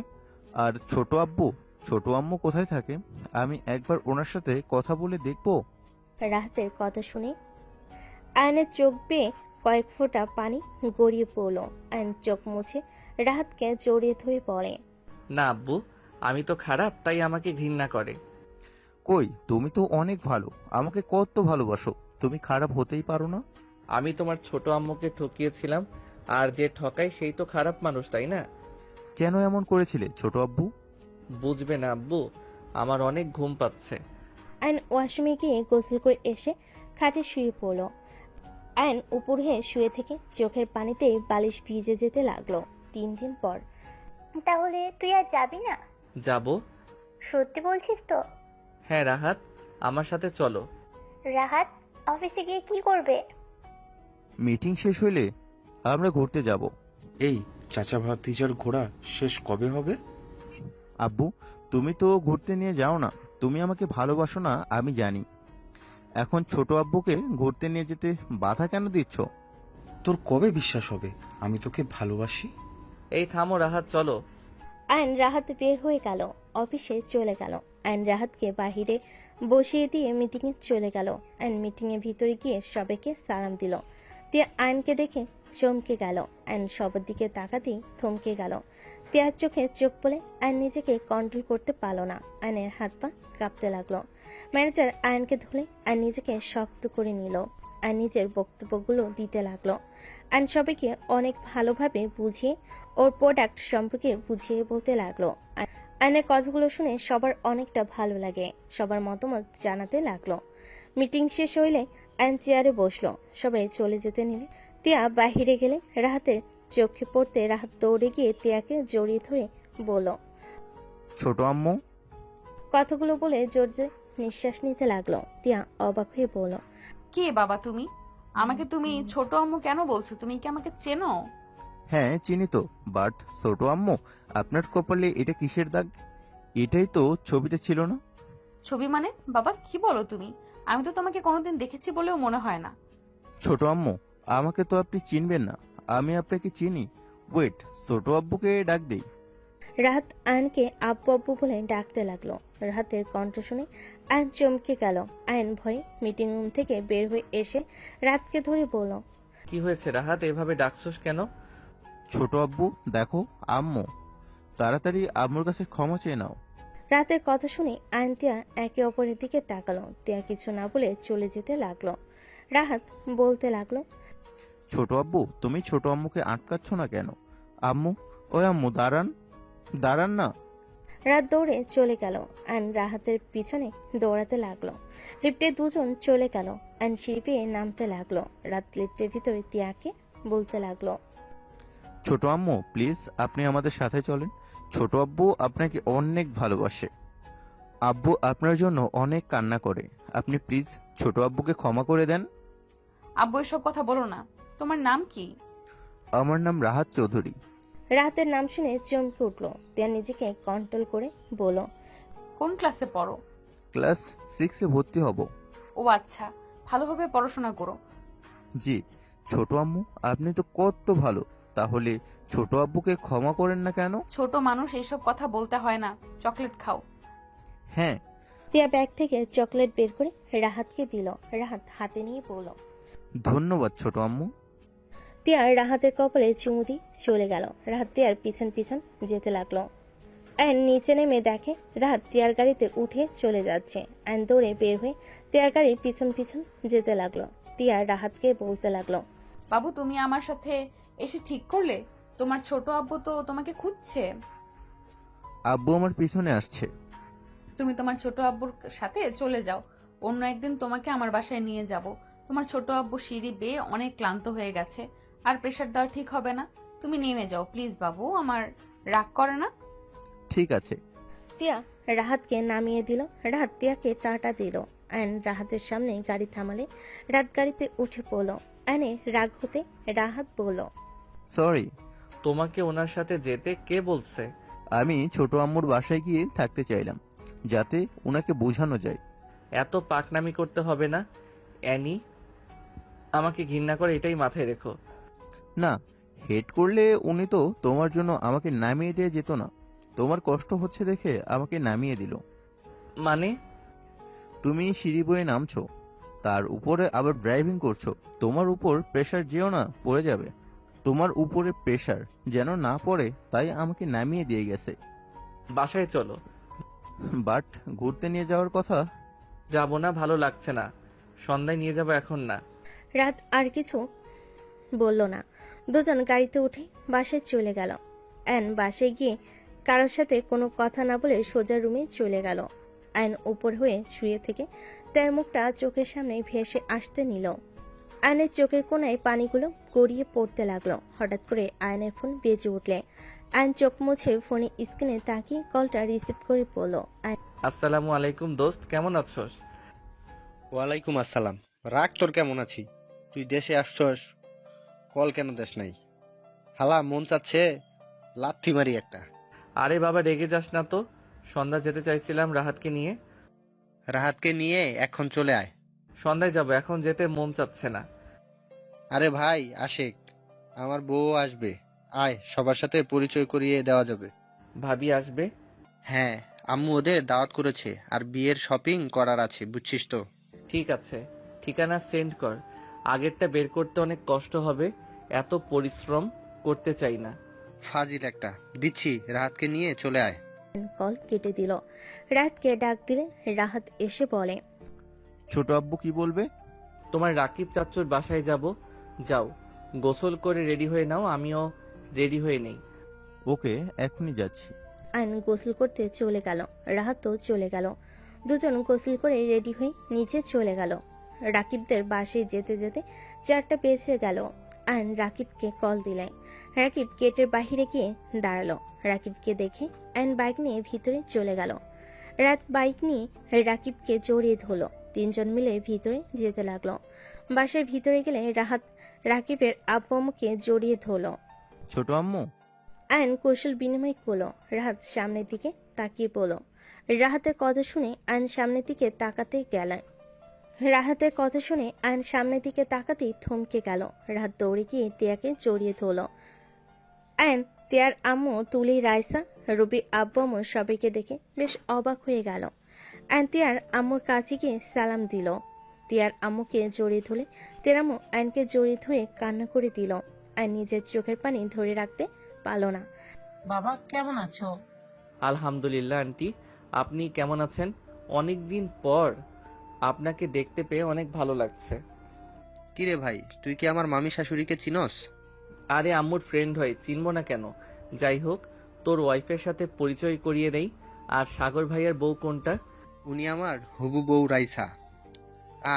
আর ছোট আব্বু, ছোট আম্মু কোথায় থাকে? আমি একবার ওনার সাথে কথা বলে দেখবো। রাহাতের কথা শুনে আয়নের চোখ বেয়ে কয়েক ফোঁটা পানি গড়িয়ে পড়ল। আয়ন চোখ মুছে রাহাতকে জড়িয়ে ধরে বলে, না আব্বু, আমি তো খারাপ, তাই আমাকে ঘৃণা করে। কই, তুমি তো অনেক ভালো, আমাকে কত ভালোবাসো, তুমি খারাপ হতেই পারো না। আমি তোমার ছোট আম্মুকে ঠকিয়েছিলাম, আর যে ঠকায় সেই তো খারাপ মানুষ, তাই না? কেন এমন করেছিলে ছোট আব্বু? বুঝবে না আব্বু, আমার অনেক ঘুম পাচ্ছে। আয়ন ওয়াশরুমে গিয়ে গোসল করে এসে খাটে শুয়ে পড়ল। আয়ন উপর হয়ে শুয়ে থেকে চোখের পানিতে বালিশ ভিজে যেতে লাগলো। 3 দিন পর। তাহলে তুই আর যাবি না? যাব। সত্যি বলছিস তো? হ্যাঁ রাহাত, আমার সাথে চলো। রাহাত, অফিসে গিয়ে কি করবে? মিটিং শেষ হইলে আমরা ঘুরতে যাব। এই চাচা ভাতিজার ঘোরা শেষ কবে হবে? আব্বু, তুমি তো ঘুরতে নিয়ে যাও না, তুমি আমাকে ভালোবাসো না আমি জানি, এখন ছোট আব্বুকে ঘুরতে নিয়ে যেতে বাধা কেন দিচ্ছ? তোর কবে বিশ্বাস হবে আমি তোকে ভালোবাসি? এই থামো রাহাত, চলো। আয়ন রাহাত বের হয়ে গেল, অফিসে চলে গেল। আয়ন রাহাতকে বাহিরে বসিয়ে দিয়ে মিটিংয়ে চলে গেল। আয়ন মিটিংয়ের ভিতরে গিয়ে সবাইকে সালাম দিল। তিয়া আয়নকে দেখে চমকে গেল। আয়ন সবার দিকে তাকাতেই থমকে গেল। তিয়ার চোখে চোখ পড়ে আয়ন নিজেকে কন্ট্রোল করতে পারল না। আয়নের হাত পা কাঁপতে লাগলো। ম্যানেজার আয়নকে ধরে আয়ন নিজেকে শক্ত করে নিল। আয়ন নিজের বক্তব্যগুলো দিতে লাগলো। আয়ন সবাইকে অনেক ভালোভাবে বুঝিয়ে ওর প্রোডাক্ট সম্পর্কে বুঝিয়ে বলতে লাগলো। আয়নের কথাগুলো শুনে সবার অনেকটা ভালো লাগে। সবার মতামত জানাতে লাগলো। মিটিং শেষ হইলে আয়ন চেয়ারে বসলো। সবাই চলে যেতে নিলে তিয়া বাহিরে গেলে রাহাতের চোখে পড়তে রাহাত দৌড়ে গিয়ে তিয়াকে জড়িয়ে ধরে বলল, ছোট আম্মু। কথাগুলো বলে জোর জোরে নিঃশ্বাস নিতে লাগলো। তিয়া অবাক হয়ে বলল, কে বাবা তুমি? আমাকে তুমি ছোট আম্মু কেন বলছো? তুমি কি আমাকে চেনো? হ্যাঁ চিনি তো, বাট ছোট আম্মু, আপনার কপালে এটা কিসের দাগ? এটাই তো ছবিতে ছিল না। ছবি মানে? বাবা কি বলো তুমি? আমি তো তোমাকে কোনোদিন দেখেছি বলেও মনে হয় না। ছোট আম্মু, আমাকে তো আপনি চিনবেন না, আমি আপনাকে চিনি। ওয়েট, ছোট আব্বুকে ডাক দেই। রাহাত আয়নকে আব্বু আব্বু বলে ডাকতে লাগলো। রাহাতের কণ্ঠ শুনে আয়ন চমকে গেল। আয়ন ভয়ে মিটিং রুম থেকে বের হয়ে এসে রাতকে ধরে বলল, কি হয়েছে রাহাত, এভাবে ডাকছস কেন? ছোট আব্বু দেখো, আম্মু। তাড়াতাড়ি আম্মুর কাছে ক্ষমা চেয়ে নাও। রাতের কথা শুনে আয়ন তিয়া একে অপরের দিকে তাকালো। তিয়া কিছু না বলে চলে যেতে লাগলো। রাহাত বলতে লাগলো, ছোট আব্বু তুমি ছোট আম্মুকে আটকাচ্ছ না কেন? আম্মু, ওই আম্মু দাঁড়ান, দাঁড়ান না। রাত দৌড়ে চলে গেল। আয়ন রাহাতের পিছনে দৌড়াতে লাগলো। লিফটে দুজন চলে গেল। আয়ন সিঁড়ি বেয়ে নামতে লাগলো। রাত লিফটের ভিতরে তিয়াকে বলতে লাগলো, ছোট আম্মু প্লিজ আপনি আমাদের সাথে চলেন। ছোট আব্বু আপনাকে অনেক ভালোবাসে। আব্বু আপনার জন্য অনেক কান্না করে। আপনি প্লিজ ছোট আব্বুকে ক্ষমা করে দেন। আব্বু এসব কথা বলো না। তোমার নাম কি? আমার নাম রাহাত চৌধুরী। রাহাতের নাম শুনে চমকে উঠলো। তিয়া নিজেকে কন্ট্রোল করে বলল, কোন ক্লাসে পড়ো? ক্লাস 6-এ ভর্তি হব। ও আচ্ছা, ভালোভাবে পড়াশোনা করো। জি। ছোট আম্মু আপনি তো কত ভালো, তাহলে ছোট আব্বুকে ক্ষমা করেন না কেন? ছোট মানুষ এইসব কথা বলতে হয় না। চকলেট খাও। হ্যাঁ। তিয়া ব্যাগ থেকে চকলেট বের করে রাহাতকে দিল। রাহাত হাতে নিয়ে বলল, ধন্যবাদ ছোট আম্মু। তিয়া রাহাতের কপালে চুমু দিয়ে চলে গেল। রাহাত তিয়ার পিছন পিছন যেতে লাগলো। অ্যান নিচে নেমে দেখে রাহাত তিয়ার গাড়িতে উঠে চলে যাচ্ছে। অ্যান দৌড়ে বের হয়ে তিয়ার গাড়ির পিছন পিছন যেতে লাগলো। তিয়া রাহাতকে বলতে লাগলো, বাবু তুমি আমার সাথে এসে ঠিক করলে? তোমার ছোট আব্বু তো তোমাকে খুঁজছে। আব্বু আমার পিছনে আসছে। তুমি তোমার ছোট আব্বুর সাথে চলে যাও। অন্য একদিন তোমাকে আমার বাসায় নিয়ে যাব। তোমার ছোট আব্বু সিঁড়ি বেয়ে অনেক ক্লান্ত হয়ে গেছে, আর প্রেশার দেওয়া ঠিক হবে না। তুমি নেমে যাও প্লিজ বাবু, আমার রাগ করে না। ঠিক আছে। তিয়া রাহাতকে নামিয়ে দিল। রাহাত তিয়াকে টাটা দিল। অ্যান রাহাতের সামনে গাড়ি থামালে রাত গাড়িতে উঠে পড়ল। অ্যানে রাগ হতে রাহাত বলল, সরি। তোমাকে ওনার সাথে যেতে কে বলছে? আমি ছোট আম্মুর বাসায় গিয়ে থাকতে চাইলাম, যাতে ওনাকে বোঝানো যায়। এত পাকনামি করতে হবে না অ্যানি, আমাকে ঘৃণা করে এটাই মাথায় রেখো। না, হেড করলে উনি তো তোমার জন্য আমাকে নামিয়ে দিয়ে যেত না। তোমার কষ্ট হচ্ছে দেখে আমাকে নামিয়ে দিল। মানে? তুমি সিঁড়ি বয়ে নামছো, তার উপরে আবার ড্রাইভিং করছো। তোমার উপর প্রেশার যেও না পড়ে যাবে। তোমার উপরে প্রেশার যেন না পড়ে, তাই আমাকে নামিয়ে দিয়ে গেছে। বাসায় চলো। বাট ঘুরতে নিয়ে যাওয়ার কথা। যাবো না, ভালো লাগছে না। সন্ধ্যায় নিয়ে যাবো, এখন না। রাত আর কিছু বলল না। দুজন গাড়িতে উঠে বাসায় চলে গেল। অ্যান বাসায় গিয়ে কারোর সাথে কোনো কথা না বলে সোজা রুমে চলে গেল। অ্যান উপর হয়ে শুয়ে থেকে তার মুখটা চোখের সামনে ভেসে আসতে নিল। আয়নের চোখের কোণায় পানিগুলো গড়িয়ে পড়তে লাগলো। হঠাৎ করে আয়নের ফোন বেজে উঠলে আয়ন চোখ মুছে ফোনের স্ক্রিনে তাকিয়ে কলটা রিসিভ করে বলল, আসসালামু আলাইকুম দোস্ত, কেমন আছোস? ওয়ালাইকুম আসসালাম। রাগ তোর, কেমন আছি? তুই দেশে আসছস, কল কেন দেশ নাই? হালা মন চাচ্ছে লাথি মারি একটা। আরে বাবা রেগে যাস না তো, সন্ধ্যা যেতে চাইছিলাম রাহাতকে নিয়ে। রাহাতকে নিয়ে এখন চলে আয়। সন্ধ্যায় যাব, এখন যেতে মন চাচ্ছে না। আরে ভাই আশেক, আমার বউ আসবে, আয় সবার সাথে পরিচয় করিয়ে দেওয়া যাবে। ভাবি আসবে? হ্যাঁ, আম্মু ওদের দাওয়াত করেছে, আর বিয়ের শপিং করার আছে, বুঝছিস তো। ঠিক আছে, ঠিকানা সেন্ড কর। আগেরটা বের করতে অনেক কষ্ট হবে, এত পরিশ্রম করতে চাই না। ফাজিল একটা। দিচ্ছি, রাহাতকে নিয়ে চলে আয়। কল কেটে দিল। রাতকে ডাক দিলে রাহাত এসে বলে, ছোট আব্বু কি বলবে? তোমার রাকিব চাচ্চুর বাসায় যাব, যাও গোসল করে রেডি হয়ে নাও, আমিও রেডি হয়ে নেই। ওকে, এখনই যাচ্ছি। আয়ন গোসল করতে চলে গেল। রাহাতও চলে গেল। দুজন গোসল করে রেডি হয়ে নিচে চলে গেল। রাকিবদের বাসায় যেতে যেতে 4টা বেজে গেল। আয়ন রাকিবকে কল দিলে। রাকিব গেটের বাহিরে গিয়ে দাঁড়ালো। রাকিবকে দেখে আয়ন বাইক নিয়ে ভিতরে চলে গেল। রাত বাইক নিয়ে রাকিবকে জড়িয়ে ধরলো। 3 জন মিলে ভিতরে যেতে লাগলো। বাসার ভিতরে গেলে রাহাত রাকিবের আব্বু আম্মুকে জড়িয়ে ধরলো। ছোট আম্মু। আয়ন কৌশল বিনিময় করলো। রাহাত সামনের দিকে তাকিয়ে পড়ল। রাহাতের কথা শুনে আয়ন সামনের দিকে তাকাতেই গেল। রাহাতের কথা শুনে আয়ন সামনের দিকে তাকাতেই থমকে গেল। রাহাত দৌড়ে গিয়ে তিয়াকে জড়িয়ে ধরল। আয়ন তিয়ার আম্মু, তুলি, রাইসা, রুবির আব্বু আম্মু সবাইকে দেখে বেশ অবাক হয়ে গেল। আয়ন তিয়ার আম্মুর কাছে গিয়ে সালাম দিল। তিয়ার আম্মুকে জড়িয়ে ধরে তিয়ার আম্মু আয়নকে জড়িয়ে ধরে কান্না করে দিল। আয়ন নিজের চোখের পানি ধরে রাখতে পারল না। বাবা কেমন আছো? আলহামদুলিল্লাহ আন্টি, আপনি কেমন আছেন? অনেক দিন পর আপনাকে দেখতে পেয়ে অনেক ভালো লাগছে। কিরে ভাই, তুই কি আমার মামি শাশুড়িকে চিনস? আরে আম্মুর ফ্রেন্ড হয়, চিনবো না কেন? যাই হোক, তোর ওয়াইফের সাথে পরিচয় করিয়ে দেই। আর সাগর ভাইয়ের বউ কোনটা? উনি আমার হবু বউ রাইসা,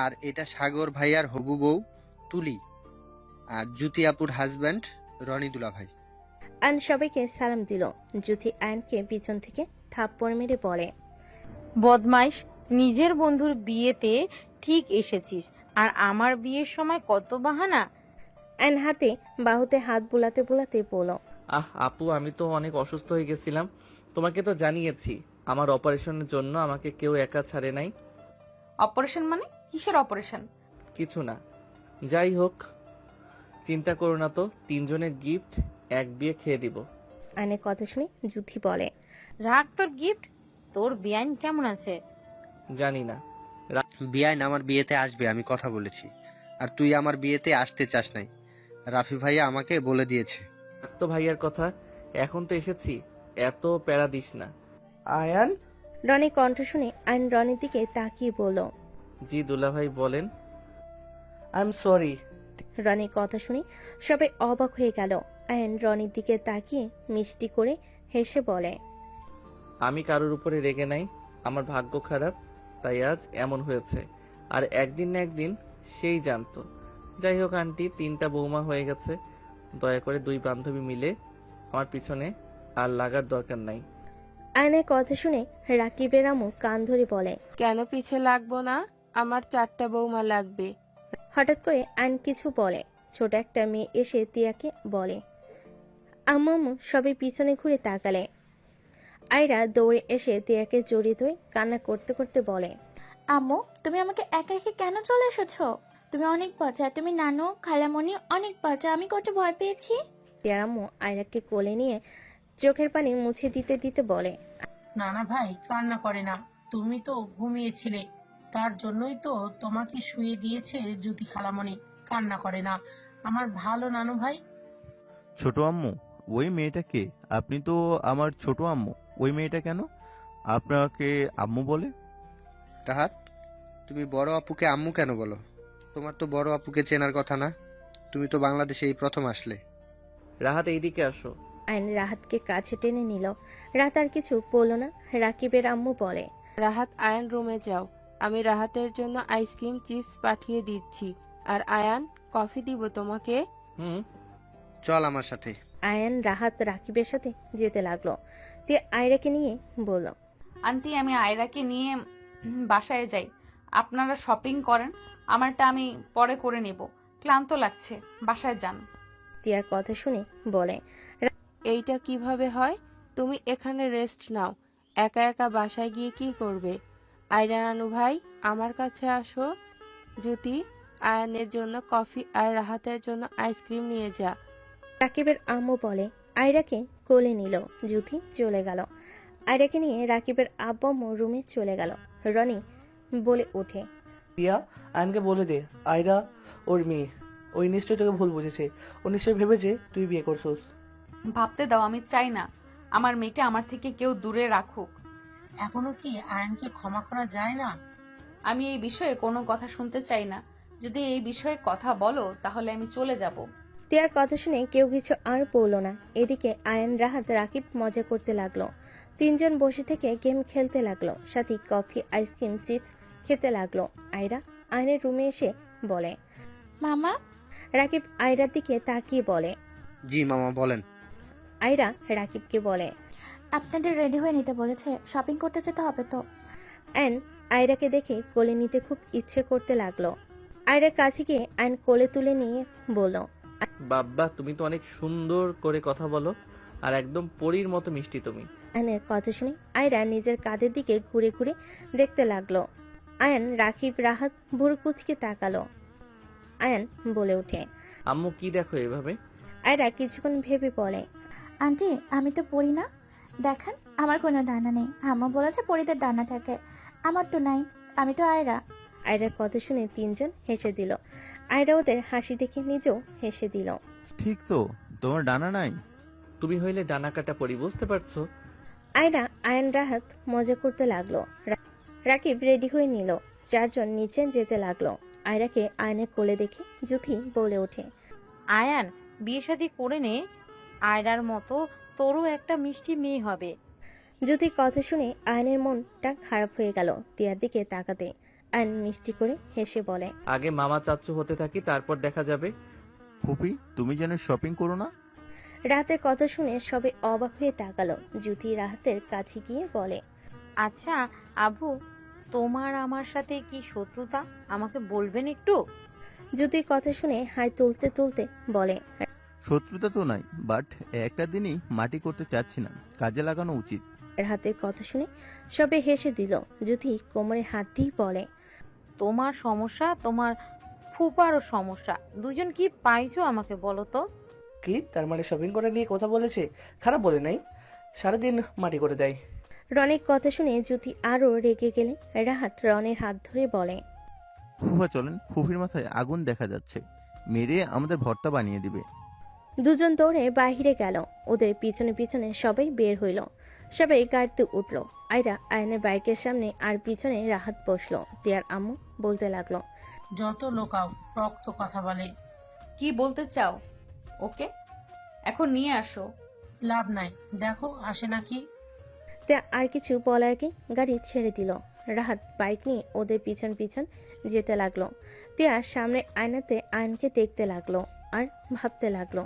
আর এটা সাগর ভাইয়ার হবু বউ তুলি, আর জ্যোতি আপুর হাজব্যান্ড রনি দুলা ভাই। আয়ন সবাইকে সালাম দিল। জ্যোতি আয়নকে পিছন থেকে থাপ্পড় মেরে বলে, বদমাইশ, নিজের বন্ধুর বিয়েতে ঠিক এসেছিস, আর আমার বিয়ের সময় কত বাহানা। আয়ন হাতে বাহুতে হাত বুলাতে বুলাতে বলল, আপু, আমি তো অনেক অসুস্থ হয়ে গেছিলাম। তোমাকে তো জানিয়েছি আমার অপারেশনের জন্য আমাকে কেউ একা ছাড়ে নাই। অপারেশন মানে? কিসের অপারেশন? কিছু না, যাই হোক, চিন্তা করো না তো, 3 জনের গিফট, এক বিয়ে খেয়ে দিব। আয়নের কথা শুনে জ্যোতি বলে, রাখ তোর গিফট। তোর বিয়াইন কেমন আছে? জানি না। বিয়াইন আমার বিয়েতে আসবে, আমি কথা বলেছি, আর তুই আমার বিয়েতে আসতে চাস নাই, রাফি ভাইয়া আমাকে বলে দিয়েছে। তো ভাইয়ার কথা, এখন তো এসেছি, এত প্যারা দিস না। আয়ান, রনির কণ্ঠ শুনে আয়ন রনির দিকে তাকিয়ে বলল, জি দুলাভাই বলেন। I am sorry. রনির কথা শুনে সবাই অবাক হয়ে গেল। আয়ন রনির দিকে তাকিয়ে মিষ্টি করে হেসে বলে, আমি কারোর উপরে রেগে নাই, আমার ভাগ্য খারাপ, তাই আজ এমন হয়েছে। আর একদিন না একদিন সেই জানতো। যাই হোক আন্টি, 3টা বৌমা হয়ে গেছে, দয়া করে 2 বান্ধবী মিলে আমার পিছনে আর লাগার দরকার নাই। আয়নের কথা শুনে রাকিবের আম্মু কান ধরে বলে, কেন পিছে লাগবো না? আমার 4টা বৌমা লাগবে। হঠাৎ করে আয়ন কিছু বলে। ছোট একটা মেয়ে এসে তিয়াকে বলে, আম্মু সবাই পিছনে ঘুরে তাকালে। আয়রা দৌড়ে এসে তিয়াকে জড়িয়ে ধরে কান্না করতে করতে বলে, আম্মু, তুমি আমাকে একা রেখে কেন চলে এসেছো? তুমি অনেক বাচ্চা, তুমি নানু খালামণি অনেক বাচ্চা, আমি কত ভয় পেয়েছি। তিয়ার আম্মু আয়রাকে কোলে নিয়ে চোখের পানি মুছে দিতে দিতে বলে, না না ভাই, কান্না করে না। তুমি তো ঘুমিয়েছিলে, তার জন্যই তো তোমাকে শুয়ে দিয়েছে জ্যোতি খালামণি। কান্না করে না আমার ভালো নানু ভাই। ছোট আম্মু, ওই মেয়েটা কে? আপনি তো আমার ছোট আম্মু, ওই মেয়েটা কেন আপনাকে আম্মু বলে? রাহাত, তুমি বড় আপুকে আম্মু কেন বলো? তোমার তো বড় আপুকে চেনার কথা না, তুমি তো বাংলাদেশে এই প্রথম আসলে। রাহাত, এইদিকে আসো। আয়ন রাহাতকে কাছে টেনে নিল। রাত আর কিছু বলল না। রাকিবের আম্মু বলে, রাহাত, আয়ান রুমে যাও, আমি রাহাতের জন্য আইসক্রিম চিপস পাঠিয়ে দিচ্ছি। আর আয়ান, কফি দিব তোমাকে? চল আমার সাথে। আয়ান রাহাত রাকিবের সাথে যেতে লাগলো। তে আয়রাকে নিয়ে বলল, আন্টি, আমি আয়রাকে নিয়ে বাসায় যাই, আপনারা শপিং করেন, আমারটা আমি পরে করে নেব, ক্লান্ত লাগছে, বাসায় যান। তিয়ার কথা শুনে বলে, এইটা কিভাবে হয়? তুমি এখানে রেস্ট নাও, একা একা বাসায় গিয়ে কি করবে? আয়রা নানু ভাই, আমার কাছে আসো। জ্যোতি, আয়ানের জন্য কফি আর রাহাতের জন্য আইসক্রিম নিয়ে যা। রাকিবের আম্মু বলে। আয়রাকে কোলে নিল। জ্যোতি চলে গেল। আয়রাকে নিয়ে রাকিবের আব্বু আম্মু রুমে চলে গেল। রনি বলে ওঠে, টিয়া, আয়নকে বলে দে আয়রা ওর মেয়ে। ওই নিশ্চয়ই তোকে ভুল বুঝেছে, ও নিশ্চয়ই ভেবেছে তুই বিয়ে করছিস। ভাবতে দাও, আমি চাই না আমার মেয়েকে আমার থেকে কেউ দূরে রাখুক। এখনো কি আয়নকে ক্ষমা করা যায় না? আমি এই বিষয়ে কোনো কথা শুনতে চাই না, যদি এই বিষয়ে কথা বলো তাহলে আমি চলে যাব। তিয়ার কথা শুনে কেউ কিছু আর বলল না। এদিকে আয়ন রাহাত রাকিব মজা করতে লাগলো। 3 জন বসে থেকে গেম খেলতে লাগলো, সাথে কফি আইসক্রিম চিপস খেতে লাগলো। আয়রা আয়নের রুমে এসে বলে, মামা। রাকিব আয়রার দিকে তাকিয়ে বলে, জি মামা বলেন। আয়রা রাকিবকে বলে, আপনাদের রেডি হয়ে নিতে বলেছে, শপিং করতে যেতে হবে তো। আয়ন আয়রাকে দেখে কোলে নিতে খুব ইচ্ছে করতে লাগলো। আয়রার কাছে গিয়ে আয়ন কোলে তুলে নিয়ে বলল, বাব্বা, তুমি তো অনেক সুন্দর করে কথা বলো, আর একদম পরীর মতো মিষ্টি তুমি। আয়নের কথা শুনে আয়রা নিজের কাঁধের দিকে ঘুরে ঘুরে দেখতে লাগলো। আয়ন রাকিব রাহাত ভুরু কুচকে তাকালো। আয়ন বলে ওঠে, আম্মু কি দেখো এভাবে? আয়রা কিছুক্ষণ ভেবে বলে, আন্টি আমি তো পড়ি না, দেখেন আমার কোনো ডানা নেই। আম্মা বলেছে পরিদের ডানা থাকে, আমার তো নাই, আমি তো আয়রা। আয়রার কথা শুনে তিনজন হেসে দিল। আয়রা ওদের হাসি দেখে নিজেও হেসে দিল। ঠিক তো, তোমার ডানা নাই। তুমি হইলে ডানা কাটা পরি, বুঝতে পারছো? আয়রা আয়ান রাহাত মজা করতে লাগলো। রাকিব রেডি হয়ে নিল। চারজন নিচে যেতে লাগলো। আয়রাকে আয়নের কোলে দেখে জুথি বলে ওঠে, আয়ান বিয়ে শাদী করে নে, আয়রার মতো তোরও একটা মিষ্টি মেয়ে হবে। জুথির কথা শুনে আয়নের মনটা খারাপ হয়ে গেল। তিয়ার দিকে তাকাতে আয়ন মিষ্টি করে হেসে বলে, আগে মামা চাচ্চু হতে থাকি, তারপর দেখা যাবে। ফুপি, তুমি যেন শপিং করো না। রাহাতের কথা শুনে সবে অবাক হয়ে তাকালো। জুথি রাহাতের কাছে গিয়ে বলে, আচ্ছা আবু, তোমার আমার সাথে কি শত্রুতা, আমাকে বলবেন একটু? জুথির কথা শুনে হাই তুলতে তুলতে বলে, শত্রুতা তো নাই, বাট একটা দিনই মাটি করতে চাচ্ছি না, কাজে লাগানো উচিত। রাহাতের কথা শুনে সবে হেসে দিল। জুথি কোমরে হাত দিয়ে বলে, তোমার সমস্যা তোমার ফুপারও সমস্যা, দুজন কি পাইছো আমাকে বলো তো? কি তার মানে শপিং করে নিয়ে কথা বলেছে? খারাপ বলে নাই, সারাদিন মাটি করে দেয়। রনির কথা শুনে জুথি আরো রেগে গেলে রাহাত রনের হাত ধরে বলে, ফুফা চলেন, ফুফির মাথায় আগুন দেখা যাচ্ছে, মেরে আমাদের ভর্তা বানিয়ে দিবে। দুজন দৌড়ে বাহিরে গেল। ওদের পিছনে পিছনে সবাই বের হইল। সবাই গাড়িতে উঠল। আয়রা আয়নের বাইকের সামনে আর পিছনে রাহাত বসলো। তিয়ার আম্মু বলতে লাগলো, যত লোকাও রক্ত কথা বলে। কি বলতে চাও ওকে? এখন নিয়ে আসো। লাভ নাই, দেখো আসে নাকি। তিয়া আর কিছু বলার আগে গাড়ি ছেড়ে দিল। রাহাত বাইক নিয়ে ওদের পিছন পিছন যেতে লাগলো। তিয়া সামনে আয়নাতে আয়নকে দেখতে লাগলো আর ভাবতে লাগলো,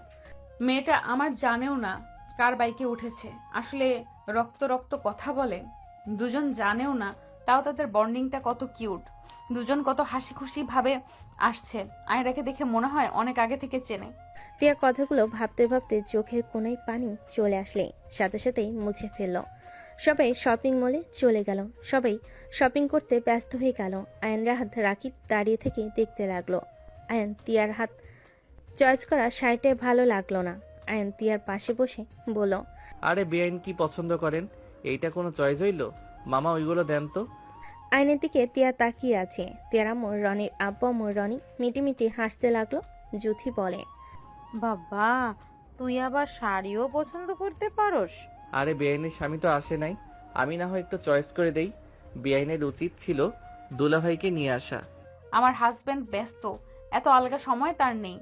মেয়েটা আমার জানেও না কার বাইকে উঠেছে। আসলে রক্ত রক্ত কথা বলে, দুজন জানেও না, তাও তাদের বন্ডিংটা কত কিউট। দুজন কত হাসি খুশি ভাবে আসছে। আয়রাকে দেখে মনে হয় অনেক আগে থেকে চেনে। তিয়ার কথাগুলো ভাবতে ভাবতে চোখের কোনায় পানি চলে আসলে সাথে সাথেই মুছে ফেলল। সবাই শপিং মলে চলে গেল। সবাই শপিং করতে ব্যস্ত হয়ে গেল। আয়ন রাহাত রাকিব দাঁড়িয়ে থেকে দেখতে লাগলো। আয়ন তিয়ার হাত চয়েস করা শাড়িটাই ভালো লাগলো না। আয়ন তিয়ার পাশে বসে বলল, আরে বেআইন কি পছন্দ করেন? এইটা কোনো চয়েস হইল? মামা ওইগুলো দেন তো। আয়নের দিকে তিয়া তাকিয়ে আছে। তিয়ার আম্মু রনির আব্বু আম্মু রনি মিটিমিটি হাসতে লাগলো। জুথি বলে, বাবা, তুই আবার শাড়িও পছন্দ করতে পারোস? আরে বেআইনের স্বামী তো আসে নাই, আমি না হয় একটু চয়েস করে দেই। বেআইনের উচিত ছিল দুলাভাইকে নিয়ে আসা। আমার হাজবেন্ড ব্যস্ত, এত আলগা সময় তার নেই।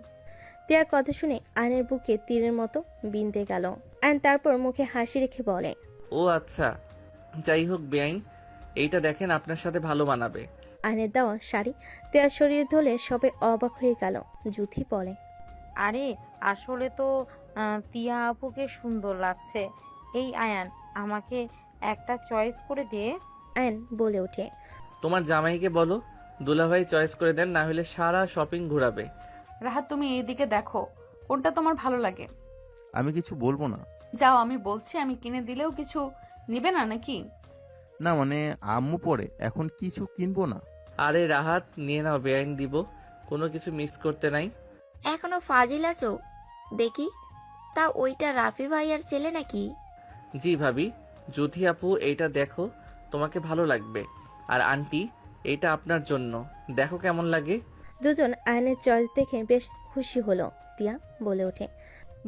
তিয়ার কথা শুনে আয়নের বুকে তীরের মতো বিঁধে গেল। আয়ন তারপর মুখে হাসি রেখে বলে, ও আচ্ছা, যাই হোক বেআইন, এইটা দেখেন আপনার সাথে ভালো মানাবে। আয়নের দেওয়া শাড়ি তিয়ার শরীর ধরে সবে অবাক হয়ে গেল। জুথি বলে, আরে আসলে তো তিয়া আপুকে সুন্দর লাগছে। এই আয়ান, আমাকে একটা চয়েস করে দে। আয়ন বলে ওঠে, তোমার জামাইকে বলো দুলাভাই চয়েস করে দেন, না হলে সারা শপিং ঘোরাবে। রাহাত তুমি এইদিকে দেখো, কোনটা তোমার ভালো লাগে? আমি কিছু বলবো না। যাও, আমি বলছি, আমি কিনে দিলেও কিছু নিবে না নাকি? না মানে আম্মু পরে, এখন কিছু কিনবো না। আরে রাহাত নিয়ে নাও, বেআইন দিব, কোনো কিছু মিস করতে নাই। এখনো ফাজিল আছো দেখি। তা ওইটা রাফি ভাইয়ার ছেলে নাকি? জি ভাবি। জুথি আপু এইটা দেখো, তোমাকে ভালো লাগবে। আর আন্টি, এইটা আপনার জন্য, দেখো কেমন লাগে। দুজন আয়নের চয়েস দেখে বেশ খুশি হলো। তিয়া বলে ওঠে,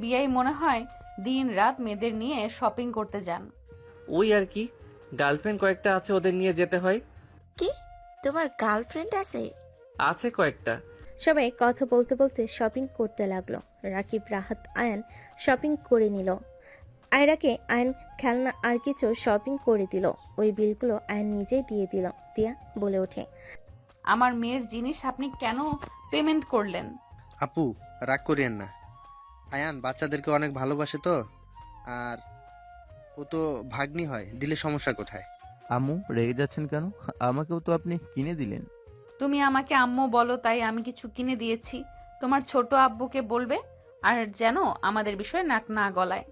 বিয়াই মনে হয় দিন রাত মেয়েদের নিয়ে শপিং করতে যান। ওই আর কি, গার্লফ্রেন্ড কয়েকটা আছে, ওদের নিয়ে যেতে হয়। কি, তোমার গার্লফ্রেন্ড আছে? আছে কয়েকটা। সবাই কথা বলতে বলতে শপিং করতে লাগলো। রাকিব রাহাত আয়ান শপিং করে নিল। আয়রাকে আয়ন খেলনা আর কিছু শপিং করে দিল। ওই বিলগুলো আয়ন নিজেই দিয়ে দিল। তিয়া বলে ওঠে, আমার মেয়ের জিনিস আপনি কেন পেমেন্ট করলেন? আপু রাগ করিয়েন না, আয়ান বাচ্চাদেরকে অনেক ভালোবাসে তো, আর ও তো ভাগ্নি হয়, দিলে সমস্যা কোথায়? আম্মু রেগে যাচ্ছেন কেন? আমাকেও তো আপনি কিনে দিলেন। তুমি আমাকে আম্মু বলো তাই আমি কিছু কিনে দিয়েছি। তোমার ছোট আব্বুকে বলবে, আর যেন আমাদের বিষয়ে নাক না গলায়।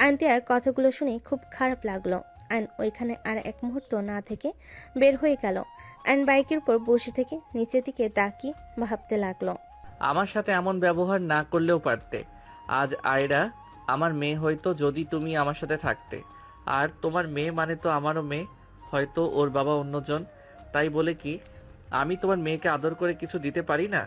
আয়ন তিয়ার কথাগুলো শুনে খুব খারাপ লাগলো। আয়ন ওইখানে আর এক মুহূর্ত না থেকে বের হয়ে গেল। আয়ন বাইকের উপর বসে থেকে নিচের দিকে তাকিয়ে ভাবতে লাগলো, আমার সাথে এমন ব্যবহার না করলেও পারতে। আজ আয়রা আমার মেয়ে হয়তো যদি তুমি আমার সাথে থাকতে, আর তোমার মেয়ে মানে তো আমারও মেয়ে, হয়তো ওর বাবা অন্যজন, তাই বলে কি আমি তোমার মেয়েকে আদর করে কিছু দিতে পারি না?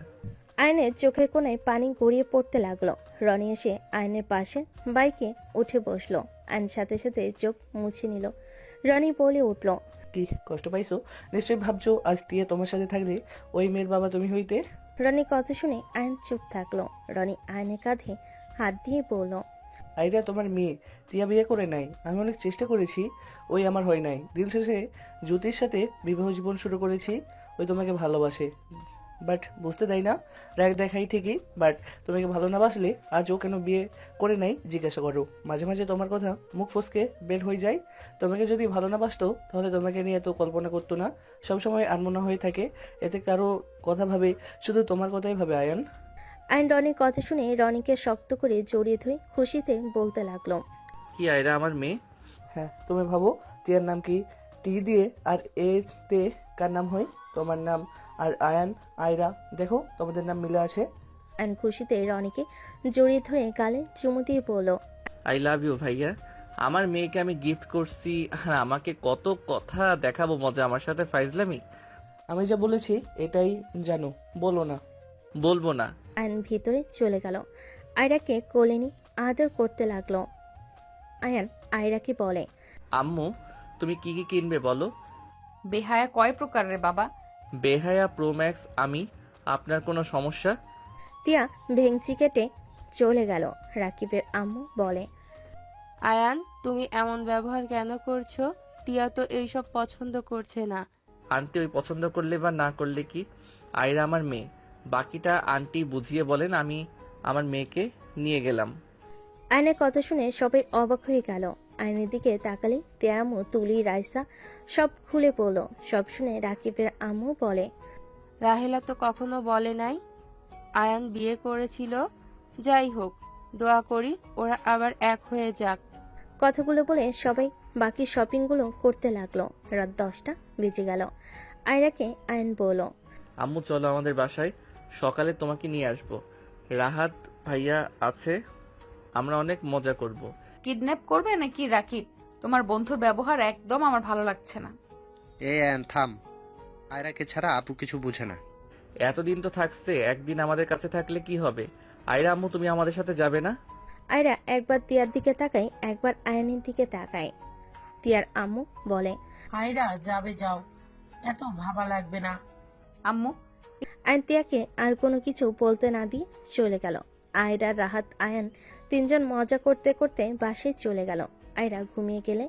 আয়নের চোখের কোণায় পানি গড়িয়ে পড়তে লাগলো। রনি এসে আয়নের পাশে বাইকে উঠে বসলো। আয়ন সাথে সাথে চোখ মুছে নিল। রনি বলে উঠল, কি কষ্ট পাইছো? নিশ্চয়ই ভাবছো আজ দিয়ে তোমার সাথে থাকলে ওই মেয়ের বাবা তুমি হইতে। রনির কথা শুনে আয়ন চুপ থাকলো। রনি আয়নের কাঁধে হাত দিয়ে বলল, আইরা তোমার মেয়ে, টিয়া বিয়ে করে নাই। আমি অনেক চেষ্টা করেছি, ওই আমার হয় নাই। দিন শেষে জ্যোতির সাথে বিবাহ জীবন শুরু করেছি। ওই তোমাকে ভালোবাসে, বাট বুঝতে দেয় না। রাগ দেখাই ঠিকই, বাট তোমাকে ভালো না বাসলে আজ ও কেন বিয়ে করে নাই জিজ্ঞাসা করো। মাঝে মাঝে তোমার কথা মুখ ফসকে বের হয়ে যায়। তোমাকে যদি ভালো না বাসতো তাহলে তোমাকে নিয়ে এত কল্পনা করতো না। সবসময় আনমনা হয়ে থাকে, এতে কারো কথা ভাবে, শুধু তোমার কথাই ভাবে আয়ান। আয়ন রনির কথা শুনে রনিকে শক্ত করে জড়িয়ে ধরে খুশিতে বলতে লাগলো, কি আয়রা আমার মেয়ে? হ্যাঁ, তুমি ভাবো টিয়ার নাম কি? টি দিয়ে আর এ তে কার নাম হয়? তোমার নাম। আর আয়ান, আয়রা, দেখো তোমাদের নাম মিলে আছে। আয়ন খুশিতে রনিকে জড়িয়ে ধরে গালে চুমু দিয়ে বলল, আই লাভ ইউ ভাইয়া। আমার মেয়েকে আমি গিফট করছি, আর আমাকে কত কথা দেখাবো মজা আমার সাথে ফাইজলামি। আমি যা বলেছি এটাই জানো, বলো না। বলবো না। আয়ন ভিতরে চলে গেল। আয়রাকে কোলে নিয়ে আদর করতে লাগলো। আয়ান আয়রাকে বলে, আম্মু তুমি কি কি কিনবে বলো? বেহায়া কয় প্রকারের বাবা? বেহায়া প্রোম্যাক্স আমি। আপনার কোনো সমস্যা? টিয়া ভেংচি কেটে চলে গেল। রাকিবের আম্মু বলে, আয়ান, তুমি এমন ব্যবহার কেন করছো? টিয়া তো এইসব পছন্দ করছে না। আন্টি ওই পছন্দ করলে বা না করলে কি, আয়রা আমার মেয়ে। বাকিটা আন্টি বুঝিয়ে বলেন। আমি আমার মেয়েকে নিয়ে গেলাম। আয়নের কথা শুনে সবাই অবাক হয়ে গেল। আয়নের দিকে তাকালে টিয়া আম্মু, তুলি, রাইসা সব খুলে পড়ল। সব শুনে রাকিবের আম্মু বলে, রাহেলা তো কখনো বলে নাই আয়ান বিয়ে করেছিল। যাই হোক, দোয়া করি ওরা আবার এক হয়ে যাক। কথাগুলো বলে সবাই বাকি শপিংগুলো করতে লাগলো। রাত 10টা বেজে গেল। আয়রাকে আয়ন বলল, আম্মু চলো আমাদের বাসায়, সকালে তোমাকে নিয়ে আসবো। রাহাত ভাইয়া আছে, আমরা অনেক মজা করব। কিডন্যাপ করবে নাকি রাকিব? তোমার বন্ধুর ব্যবহার একদম আমার ভালো লাগছে না। এ অ্যান থাম, আয়রাকে ছাড়া আপু কিছু বুঝে না। এতদিন তো থাকছে, একদিন আমাদের কাছে থাকলে কি হবে? আয়রা আম্মু তুমি আমাদের সাথে যাবে না? আয়রা একবার টিয়ার দিকে তাকায়, একবার আয়নের দিকে তাকায়। টিয়ার আম্মু বলে, আয়রা যাবে, যাও, এত ভাবা লাগবে না। আম্মু। আয়ন টিয়াকে আর কোনো কিছু বলতে না দিয়ে চলে গেল। আয়রা, রাহাত, আয়ন তিনজন মজা করতে করতে বাসায় চলে গেল। আয়রা ঘুমিয়ে গেলে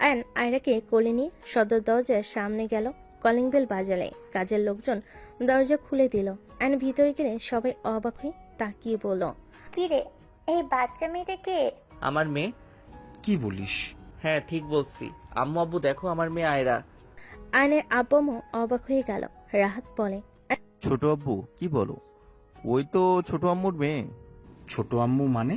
আয়ন আয়রাকে কোলে নিয়ে সদর দরজার সামনে গেল। কলিং বেল বাজালে কাজের লোকজন দরজা খুলে দিল। আয়ন ভিতরে গেলে সবাই অবাক হয়ে তাকিয়ে বলল, কিরে, এই বাচ্চা মেয়েটা কে? আমার মেয়ে। কি বলিস? হ্যাঁ ঠিক বলছি। আম্মু আব্বু দেখো আমার মেয়ে আয়রা। আয়নের আব্বু অবাক হয়ে গেল। রাহাত বলে, ছোট আব্বু কি বলো? ওই তো ছোট আম্মুর মেয়ে। ছোট আম্মু মানে?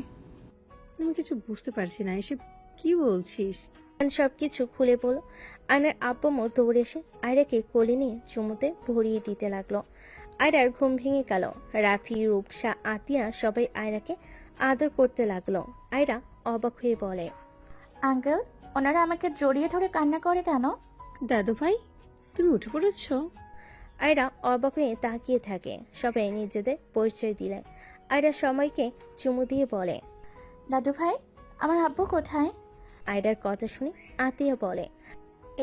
আমি কিছু বুঝতে পারছি না, এসব কি বলছিস? আয়ন সবকিছু খুলে বলল। আয়নের আব্বু দৌড়ে এসে আয়রাকে কোলে নিয়ে চুমুতে ভরিয়ে দিতে লাগলো। আয়রার ঘুম ভেঙে গেল। রাফি, রূপসা, আতিয়া সবাই আয়রাকে আদর করতে লাগলো। আয়রা অবাক হয়ে বলে, আঙ্কেল, ওনারা আমাকে জড়িয়ে ধরে কান্না করে কেন? দাদু ভাই, তুমি উঠে পড়েছো? আয়রা অবাক হয়ে তাকিয়ে থাকে। সবাই নিজেদের পরিচয় দিলে। আয়রা সময়কে চুমু দিয়ে বলে, দাদু ভাই, আমার আব্বু কোথায়? আয়রার কথা শুনে আতিয়া বলে,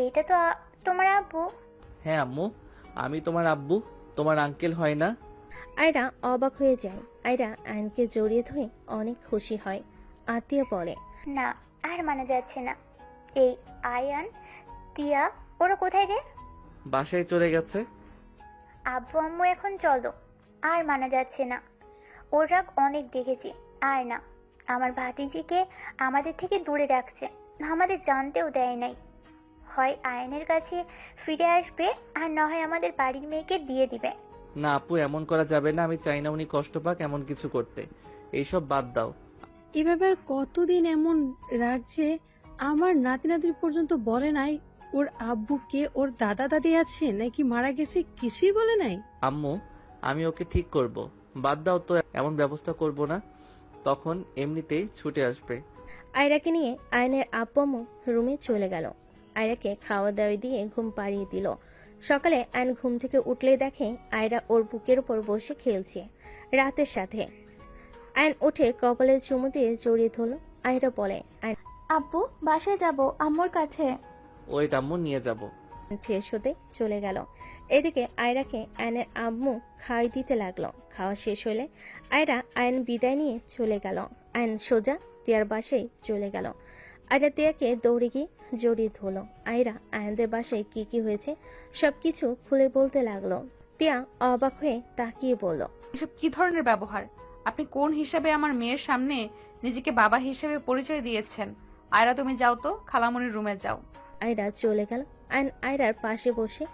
এইটা তো তোমার আব্বু। হ্যাঁ আম্মু, আমি তোমার আব্বু, তোমার আঙ্কেল হয় না? আয়রা অবাক হয়ে যায়। আয়রা আয়নকে জড়িয়ে ধরে অনেক খুশি হয়। আতিয়া বলে, না, আর মানা যাচ্ছে না। এই আয়ান, টিয়া, ওরা কোথায় রে? বাসায় চলে গেছে। আব্বু আম্মু এখন চলো, আর মানা যাচ্ছে না। ওর রাগ অনেক দেখেছি, আর না। আমার ভাতিজিকে আমাদের থেকে দূরে রাখছে, আমাদের জানতেও দেয় নাই। হয় আয়নের কাছে ফিরে আসবে, আর না হয় আমাদের বাড়ির মেয়েকে দিয়ে দিবে। না আপু, এমন করা যাবে না। আমি চাই না উনি কষ্ট পাক এমন কিছু করতে। এইসব বাদ দাও। এভাবে আর কতদিন এমন রাখছে? আমার নাতি নাতনি পর্যন্ত বলে নাই ওর আব্বুকে, ওর দাদা দাদি আছে নাকি মারা গেছে, কিছুই বলে নাই। আম্মু আমি ওকে ঠিক করব, বাদ দাও তো, এমন ব্যবস্থা করব না। তখন এমনিতেই ছুটে আসবে। আয়রাকে নিয়ে আয়নের আব্বু আম্মু রুমে চলে গেল। আয়রাকে খাওয়া দাওয়া দিয়ে ঘুম পাড়িয়ে দিল। সকালে আয়ন ঘুম থেকে উঠলেই দেখে আয়রা ওর বুকের উপর বসে খেলছে রাতের সাথে। আয়ন উঠে কপালে চুমু দিয়ে জড়িয়ে ধরল। আয়রা বলে, আব্বু বাসায় যাব আম্মুর কাছে। ওই আম্মু নিয়ে যাব। ফ্রেশ হতে চলে গেল। এদিকে আয়রাকে আয়নের আম্মু খাওয়াই দিতে লাগলো। খাওয়া শেষ হলে আয়ন বিদায় নিয়ে চলে গেল। আয়ন সোজা তিয়ার বাসায় চলে গেল। আয়রা তিয়াকে দৌড়ে গিয়ে জড়িয়ে ধরল। আয়রা আয়নদের বাসায় কি কি হয়েছে সবকিছু খুলে বলতে লাগলো। তিয়া অবাক হয়ে তাকিয়ে বলল, এসব কি ধরনের ব্যবহার? আপনি কোন হিসাবে আমার মেয়ের সামনে নিজেকে বাবা হিসেবে পরিচয় দিয়েছেন? আয়রা তুমি যাও তো, খালামণির রুমে যাও। আয়রা চলে গেল। আয়ন আয়রার পাশে বসে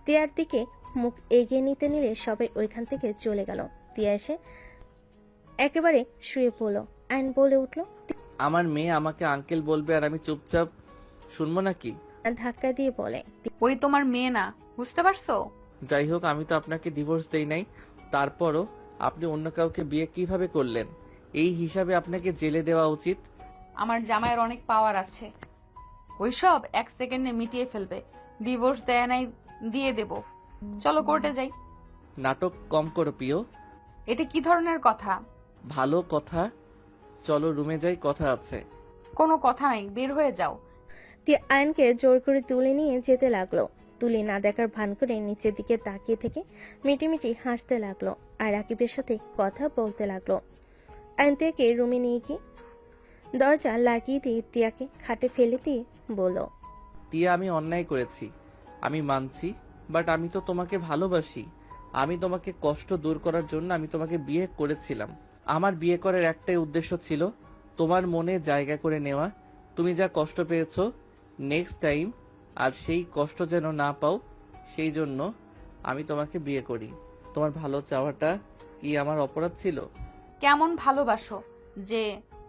তিয়ার দিকে মুখ এগিয়ে নিতে নিলে সবাই ওইখান থেকে চলে গেল। তিয়া এসে একেবারে শুয়ে পড়ল। আয়ন বলে উঠল, আমার মেয়ে আমাকে আঙ্কেল বলবে আর আমি চুপচাপ শুনবো নাকি? ধাক্কা দিয়ে বলে, ওই তোমার মেয়ে না, বুঝতে পারছো? যাই হোক, আমি তো আপনাকে ডিভোর্স দেই নাই। তারপরও আপনি অন্য কাউকে বিয়ে কিভাবে করলেন? এই হিসাবে আপনাকে জেলে দেওয়া উচিত। আমার জামাইয়ের অনেক পাওয়ার আছে, ওইসব 1 সেকেন্ডে মিটিয়ে ফেলবে। ডিভোর্স দেয় নাই, দিয়ে দেব। চলো কোর্টে যাই। নাটক কম করো প্রিয়। এটা কি ধরনের কথা? ভালো কথা, চলো রুমে যাই, কথা আছে। কোনো কথা নাই, বের হয়ে যাও। তিয়া আয়নকে জোর করে তুলে নিয়ে যেতে লাগলো। তুলি না দেখার ভান করে নিচের দিকে তাকিয়ে থেকে মিটিমিটি হাসতে লাগলো আর রাকিবের সাথে কথা বলতে লাগলো। আয়ন তিয়াকে রুমে নিয়ে গিয়ে দরজা লাগিয়ে দিয়ে তিয়াকে খাটে ফেলে দিয়ে বলল, তিয়া, আমি অন্যায় করেছি, আমি মানছি, বাট আমি তো তোমাকে ভালোবাসি। আমি তোমাকে কষ্ট দূর করার জন্য আমি তোমাকে বিয়ে করেছিলাম। আমার বিয়ে করার একটাই উদ্দেশ্য ছিল, তোমার মনে জায়গা করে নেওয়া। তুমি যা কষ্ট পেয়েছো নেক্সট টাইম আর সেই কষ্ট যেন না পাও, সেই জন্য আমি তোমাকে বিয়ে করি। তোমার ভালো চাওয়াটা কি আমার অপরাধ ছিল? কেমন ভালোবাসো যে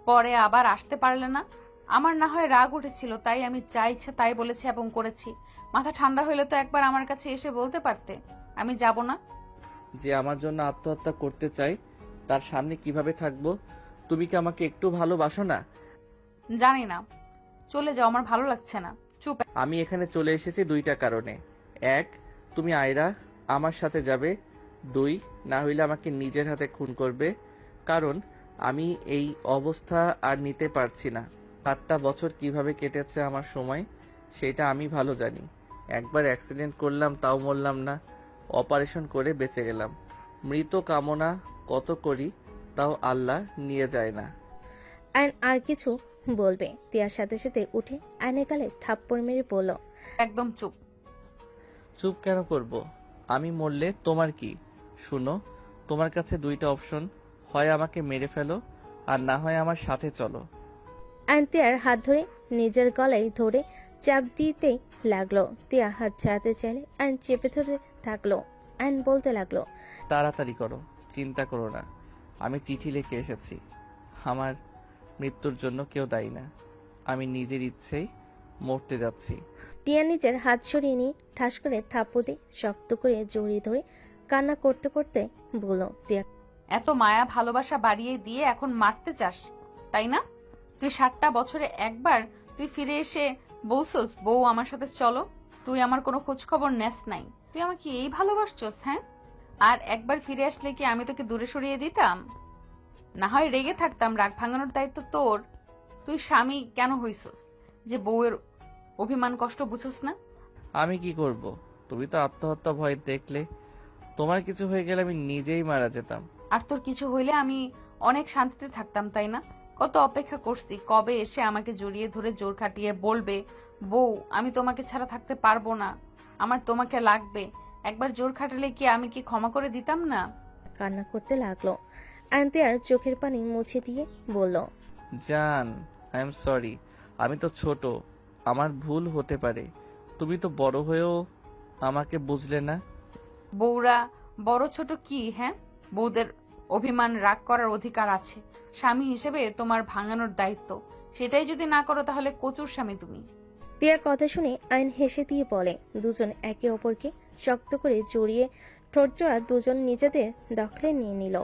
পরে আবার আসতে পারলে না? আমার না হয় রাগ উঠেছিল, তাই আমি যা ইচ্ছা তাই বলেছি এবং করেছি। মাথা ঠান্ডা হইলে তো একবার আমার কাছে এসে বলতে পারতে, আমি যাব না। যে আমার জন্য আত্মহত্যা করতে চাই তার সামনে কিভাবে থাকবো? তুমি কি আমাকে একটু ভালোবাসো না? জানি না, চলে যাও, আমার ভালো লাগছে না। চুপ। আমি এখানে চলে এসেছি 2টা কারণে। 1, তুমি আয়রা আমার সাথে যাবে। 2, না হইলে আমাকে নিজের হাতে খুন করবে। কারণ আমি এই অবস্থা আর নিতে পারছি না। 7টা বছর কিভাবে কেটেছে আমার সময় সেটা আমি ভালো জানি। একবার অ্যাক্সিডেন্ট করলাম, তাও মরলাম না। অপারেশন করে বেঁচে গেলাম। মৃত কামনা কত করি, তাও আল্লাহ নিয়ে যায় না। আয়ন আর কিছু বলবে, তিয়ার সাথে সাথে উঠে আয়নের গালে থাপ্পড় মেরে বলল, একদম চুপ। চুপ কেন করব? আমি মরলে তোমার কি? শুনো, তোমার কাছে 2টা অপশন, হয় আমাকে মেরে ফেলো আর না হয় আমার সাথে চলো। আয়ন তিয়ার হাত ধরে নিজের গলায় ধরে চাপ দিতেই লাগলো। তিয়া হাত ছাড়াতে চাইলে আয়ন চেপে ধরে থাকলো। আয়ন বলতে লাগলো, তাড়াতাড়ি করো, চিন্তা করো না। আমি চিঠি লিখে এসেছি। আমার মৃত্যুর জন্য কেউ দায়ী না। আমি নিজের ইচ্ছেই মরতে যাচ্ছি। টিয়া নিজের হাত সরিয়ে নিয়ে ঠাস করে থাপ্পড় দিয়ে শক্ত করে জড়িয়ে ধরে কান্না করতে করতে বলল, তিয়া, এত মায়া ভালোবাসা বাড়িয়ে দিয়ে এখন মারতে চাস, তাই না? তুই 7টা বছরে একবার তুই ফিরে এসে বলছস বউ আমার সাথে চলো। তুই আমার কোনো খোঁজ খবর নেস নাই। তুই আমাকে এই ভালোবাসছস? হ্যাঁ, আর একবার ফিরে আসলে কি আমি তোকে দূরে সরিয়ে দিতাম? না হয় রেগে থাকতাম, রাগ ভাঙানোর দায়িত্ব তোর। তুই স্বামী কেন হইছস যে বউয়ের অভিমান কষ্ট বুঝছস না? আমি কি করব? তুমি তো আত্মহত্যা ভয় দেখলে। তোমার কিছু হয়ে গেলে আমি নিজেই মারা যেতাম। আর তোর কিছু হইলে আমি অনেক শান্তিতে থাকতাম, তাই না? কত অপেক্ষা করছি, কবে এসে আমাকে জড়িয়ে ধরে জোর খাটিয়ে বলবে, বউ আমি তোমাকে ছাড়া থাকতে পারবো না, আমার তোমাকে লাগবে। একবার জোর খাটালে কি আমি কি ক্ষমা করে দিতাম না? কান্না করতে লাগলো। আয়ন চোখের পানি মুছে দিয়ে বলল, জান, আই এম সরি। আমি তো ছোট, আমার ভুল হতে পারে। তুমি তো বড় হয়েও আমাকে বুঝলে না। বউরা বড় ছোট কি? হ্যাঁ, বউদের অভিমান রাগ করার অধিকার আছে। স্বামী হিসেবে তোমার ভাঙানোর দায়িত্ব। সেটাই যদি না করো তাহলে কচুর স্বামী তুমি। তিয়ার কথা শুনে আয়ন হেসে দিয়ে বলে, দুজন একে অপরকে শক্ত করে জড়িয়ে ঠোঁট জোড়া দুজন নিজেদের দখলে নিয়ে নিল।